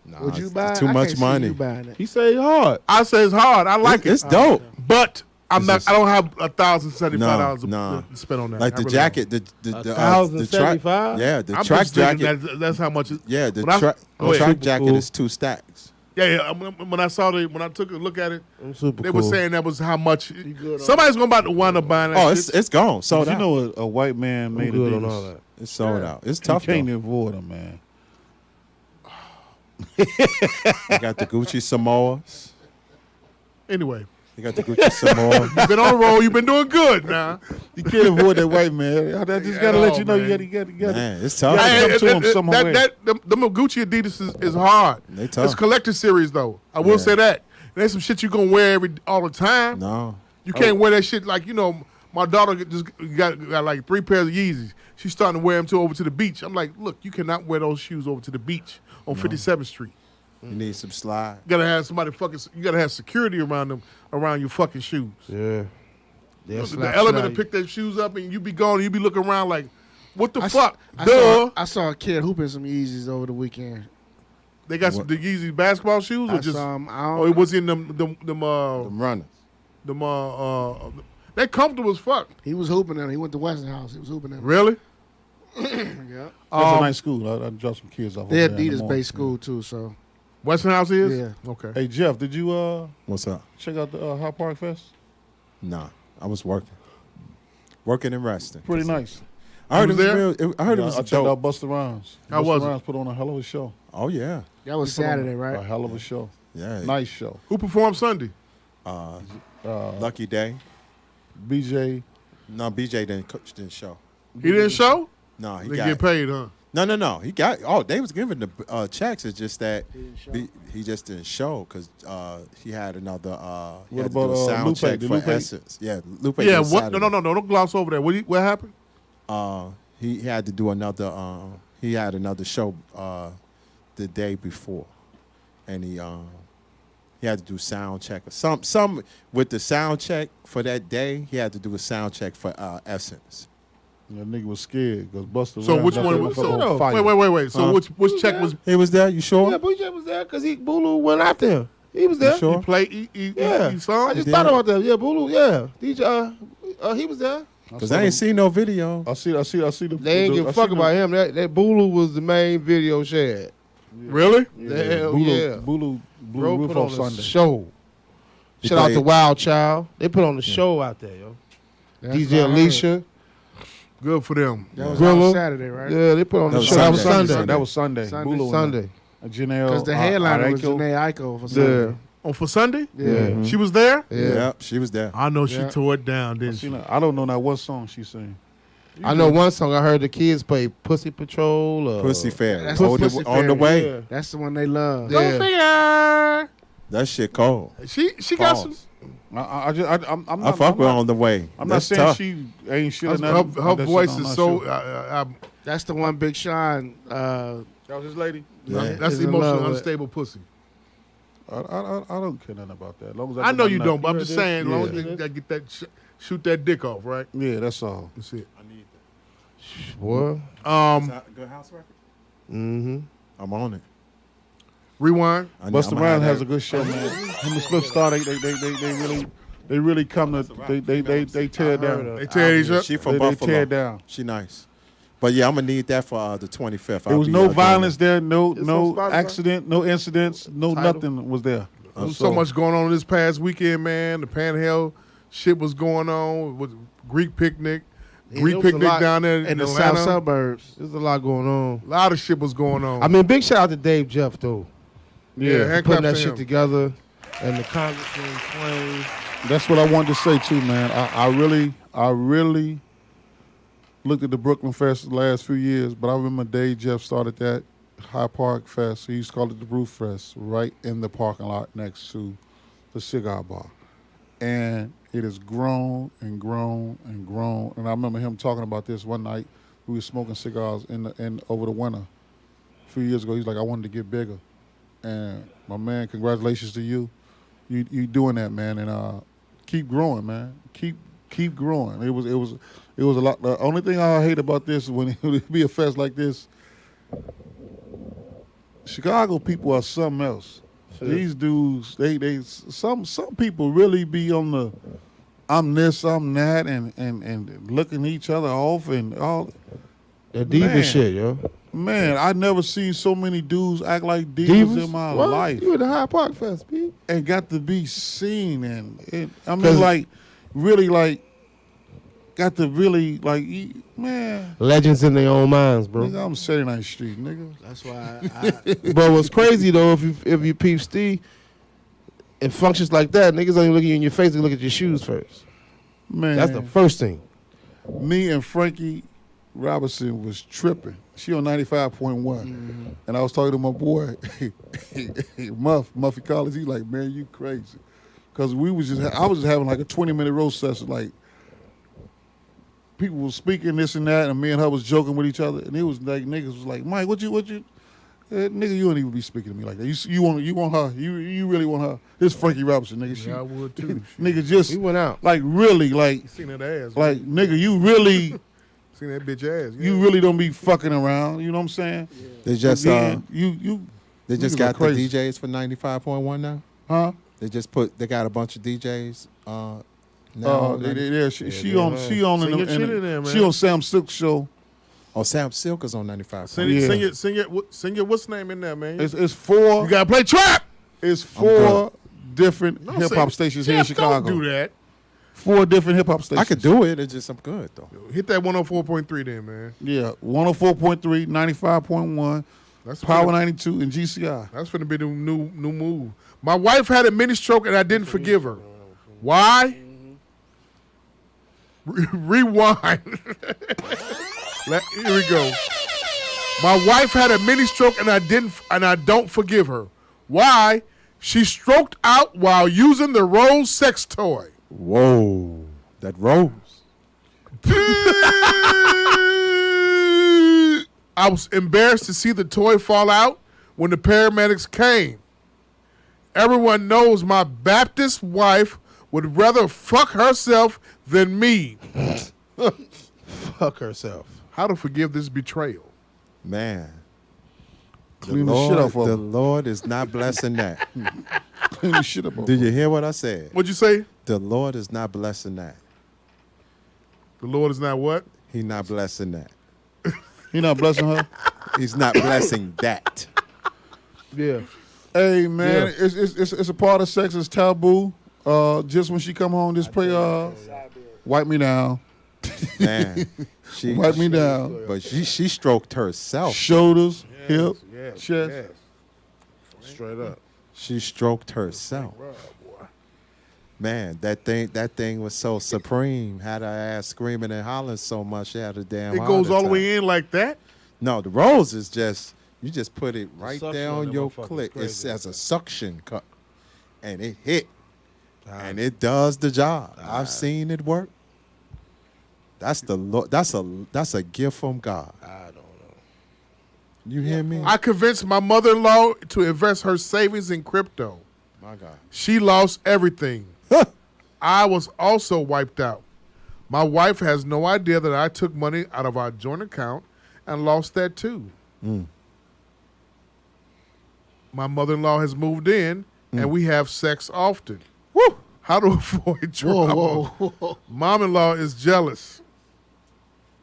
Nah, Would you it's buy it? too I much can't see money. you buying it. He say hard. I say it's hard. I like It's it. dope. But I'm It's not. just- I don't have $1,075 No. to spend on that. Like I the really jacket, the track. $1,075? Yeah, the I'm track just thinking jacket. that's how much. Yeah, the When I- track Go ahead. track Super jacket cool. is 2 stacks. Yeah. When I took a look at it, I'm super they cool. were saying that was how much. good on Somebody's gonna about to wind up buying that. Oh, shit. it's gone. Sold Did out. you know a white man I'm made good on Adidas? all that. It's sold out. It's You tough can't though. avoid them, man. You got the Gucci Samoas. Anyway, You got the Gucci Samoa. you've been on a roll. You've been doing good now. You can't avoid that white man. I just gotta let you know man. you gotta. Man, it's tough. Yeah, man. come to 'em somewhere. Them Gucci Adidas is hard. They tough. It's collector series though. I will Yeah. say that. There's some shit you gonna wear all the time. No. You can't wear that shit like, my daughter just got like 3 pairs of Yeezys. She's starting to wear them over to the beach. I'm like, look, you cannot wear those shoes over to the beach on 57th Street. You need some slide. You gotta have you gotta have security around them, around your fucking shoes. Yeah. The element to pick their shoes up and you be gone and you be looking around like, what the fuck? I saw a kid hooping some Yeezys over the weekend. They got the Yeezy basketball shoes or I just, saw 'em. or it was in them Runners. they comfortable as fuck. He was hooping them. He went to Westinghouse. He was hooping them. Really? Yeah. That's a nice school. I dropped some kids off. They're over there in the morning. Adidas-based school too, so. Westinghouse is? Yeah. Okay. Hey Jeff, did you What's up? check out the Hot Park Fest? Nah, I was working. Working and resting. Pretty nice. I heard You it was was there? real. I heard it I was checked dope. out Busta Rhymes. How Busta was it? Rhymes put on a hell of a show. Oh yeah. That was He put on Saturday, A right? hell of a show. Yeah. Nice show. Who performed Sunday? Lucky Day. BJ. No, BJ didn't show. He didn't show? No, he They got get paid, huh? No. He got. Oh, they was giving the checks. It's just that he just didn't show because he had another. He What had to do about, a sound Lupe? check Did for Lupe- Essence. Yeah, Lupe. Yeah, did what? Saturday. No, don't gloss over that. What happened? He had to do another. He had another show the day before, and he had to do sound check or some with the sound check for that day. He had to do a sound check for Essence. That nigga was scared because Busta. So Rhymes which got one? that Was, motherfucker so, on fire. wait. So which check was? He was there. You sure? Yeah, Bougie was there because Bulu went after him. He was there. You sure? He played. He Yeah. sung? I just did? thought about that. Yeah, Bulu. Yeah, DJ. He was there. Because I ain't seen no video. I see the. They ain't give a fuck about him. That Bulu was the main video shared. Really? Hell yeah. Bulu blew Bro roof put off on Sunday. a show. He Shout out to played- Wild Child. They put on the show out there, yo. That's DJ what I heard. Alicia. Good for them. That was Grilla. on Saturday, right? Yeah, they put on That the was show. That was Sunday. Sunday. That was Sunday. Sunday. Bulu Sunday. Janelle. Because the headliner was Aiko. Janae Aiko for Sunday. Yeah. Oh, for Sunday? Yeah. She was there? Yeah, she was there. I know she Yeah. tore it down, didn't she? I don't know now what song she sang. I know one song I heard the kids play Pussy Patrol. Pussy Fair. That's On Pussy on the Fair, way. Yeah. That's the one they love. Yeah. Go figure. That shit cold. She got some. Pause. I'm I not. fuck I'm with not, on the way. I'm not That's saying tough. she ain't shit or Her, nothing. her That voice shit I'm is not so. sure. That's the one Big Sean. That was his lady. That's is in emotional, love with. unstable pussy. I don't care nothing about that. As long as I know you got don't, but I'm enough- just saying, as long as Yeah. they get that, shoot that dick off, right? Yeah, that's all. That's it. Boy. Good house record? Mm-hmm. I'm on it. Rewind. Busta Rhymes has a good show, man. Him and Swift Star, they really come to they tear down. They tear each up. She from They Buffalo. tear down. She nice. But yeah, I'm gonna need that for the 25th. There was no violence there, no on no Spotify? accident, no incidents, no Tidal? nothing was there. There was so much going on this past weekend, man. The Panhandle shit was going on with Greek picnic, Yeah, Greek there was a picnic lot down there In in the Atlanta. south suburbs. There's a lot going on. A lot of shit was going on. I mean, big shout out to Dave Jeff, though. yeah, hand Putting claps that to shit him. together. And the Congressman Twain. That's what I wanted to say too, man. I really looked at the Brooklyn Fest the last few years, but I remember Dave Jeff started that High Park Fest. He used to call it the Brew Fest, right in the parking lot next to the cigar bar. And it has grown and grown and grown. And I remember him talking about this one night. We were smoking cigars in over the winter. A few years ago, he's like, I wanted to get bigger. And my man, congratulations to you. You doing that, man, and keep growing, man. Keep growing. It was a lot. The only thing I hate about this is when it would be a fest like this. Chicago people are something else. These dudes, some people really be on the I'm this, I'm that, and looking each other off and all. That diva Man. shit, yo. Man, I never seen so many dudes act like divas in my What? life. You at the High Park Fest, B. And got to be seen and I 'Cause- mean like really like got to really like man, Legends in their own minds, bro. nigga, I'm 79th Street, nigga. That's why But what's crazy though, if you peep Steve, in functions like that, niggas don't even look at you in your face; they look at your shoes first. Man, That's the first thing. me and Frankie Robinson was tripping. She on 95.1, and I was talking to my boy, Muffy Collins. He like, man, you crazy, because I was just having like a 20-minute roast session, like. People was speaking this and that, and me and her was joking with each other, and it was like niggas was like, Mike, what you, nigga, you don't even be speaking to me like that. You want her, you really want her. This Frankie Robinson, nigga. Yeah, I would too. Nigga, just He went out. like really, like, You seen that ass? like nigga, you really, Seen that bitch ass? Yeah. you really don't be fucking around. You know what I'm saying? They just Again, you they just niggas got are crazy. the DJs for 95.1 now. huh? They got a bunch of DJs. Now Oh, she on Sing your shit in there, man. she on Sam Silk's show. Oh, Sam Silk is on 95. Sing it, sing it. What's the name in there, man? It's four. You gotta play trap. It's four different Don't hip say- hop stations here in Jeff, Chicago. Don't do that. 4 different hip hop stations. I could do it. It's just I'm good though. Hit that 104.3 then, man. Yeah, 104.3, 95.1, That's Power finna, 92, and GCI. That's gonna be the new move. My wife had a mini stroke and I didn't forgive her. Why? Rewind. Here we go. My wife had a mini stroke and I don't forgive her. Why? She stroked out while using the Rose sex toy. Whoa, that Rose. I was embarrassed to see the toy fall out when the paramedics came. Everyone knows my Baptist wife would rather fuck herself than me. Fuck herself. How to forgive this betrayal? Man. Clean the shit up of The her. Lord is not blessing that. Clean the shit up of Did her. you hear what I said? What'd you say? The Lord is not blessing that. The Lord is not what? He's not blessing that. He not blessing her? He's not blessing that. Yeah. Hey, man, it's a part of sex. It's taboo. Just when she come home, just play, wipe me down. Man. Wipe me down. But she stroked herself. Shoulders, hip, Yes, chest. yes. Straight up. She stroked herself. Man, that thing was so supreme. Had her ass screaming and hollering so much, she had a damn It heart goes all the attack. way in like that? No, the Rose is just, you just put it right suction there on on that your motherfucker is clit. It's crazy. as a suction cup. And it hit. And it does the job. I've seen it work. That's the Lord. That's a gift from God. I don't know. You hear me? I convinced my mother-in-law to invest her savings in crypto. My God. She lost everything. I was also wiped out. My wife has no idea that I took money out of our joint account and lost that too. My mother-in-law has moved in and we have sex often. Woo! How to avoid trouble. Whoa. Mom-in-law is jealous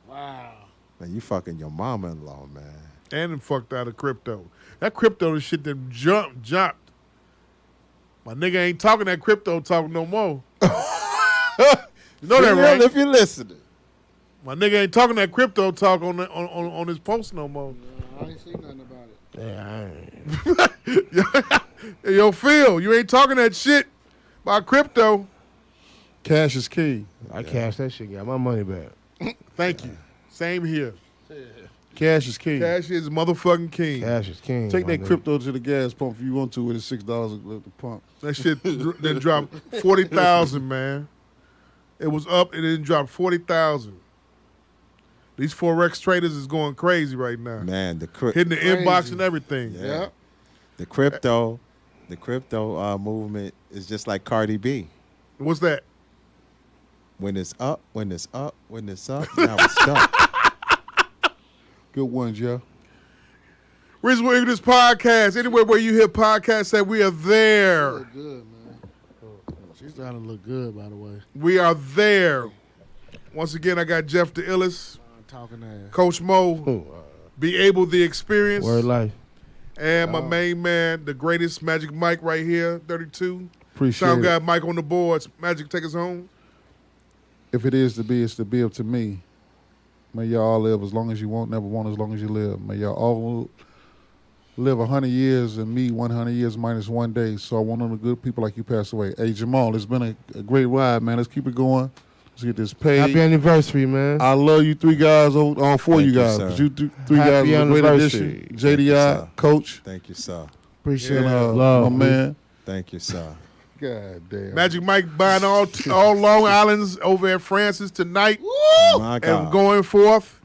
Wow. Man, you fucking your mama-in-law, man. and fucked out of crypto. That crypto is shit that jumped. My nigga ain't talking that crypto talk no more. You know that, right? If you're listening. My nigga ain't talking that crypto talk on his post no more. I ain't seen nothing about it. Yeah, I ain't. Yo, Phil, you ain't talking that shit about crypto. Cash is key. I cashed that shit. Got my money back. Thank you. Same here. Cash is key. Cash is motherfucking king. Cash is king. Take my that nigga. crypto to the gas pump if you want to with the $6 at the pump. That shit then dropped 40,000, man. It was up and then dropped 40,000. These Forex traders is going crazy right now. Man, Hitting the inbox and everything. Yeah. The crypto movement is just like Cardi B. What's that? When it's up, when it's up, when it's up, now it's stuck. Good one, Joe. Reason Where this podcast, anywhere where you hear podcasts, that we are there. Look good, man. She's starting to look good, by the way. We are there. Once again, I got Jeff the Illest, Talking ass. Coach Mo, Be Able the Experience, Word life. and my main man, the greatest Magic Mike right here, 32. Appreciate Sound it. guy Mike on the boards. Magic, take us home. If it is to be, it's to be up to me. May y'all all live as long as you want, never want as long as you live. May y'all all live 100 years and me 100 years minus 1 day. So I want all the good people like you pass away. Hey, Jamal, it's been a great ride, man. Let's keep it going. Let's get this paid. Happy anniversary, man. I love you three guys, all four of Thank you you, guys. sir. 'Cause you three guys Happy are a great anniversary. addition. Thank you, JDI, sir. Coach, Thank you, sir. Appreciate and it. Love, my man. Thank you, sir. God damn. Magic Mike buying all Long Islands over at Francis tonight My and God. going forth.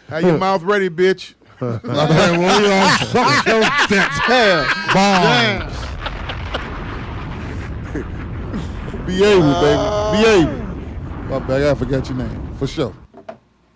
Have your mouth ready, bitch. Damn. Be able, baby. Be able. My bad, I forgot your name. For sure.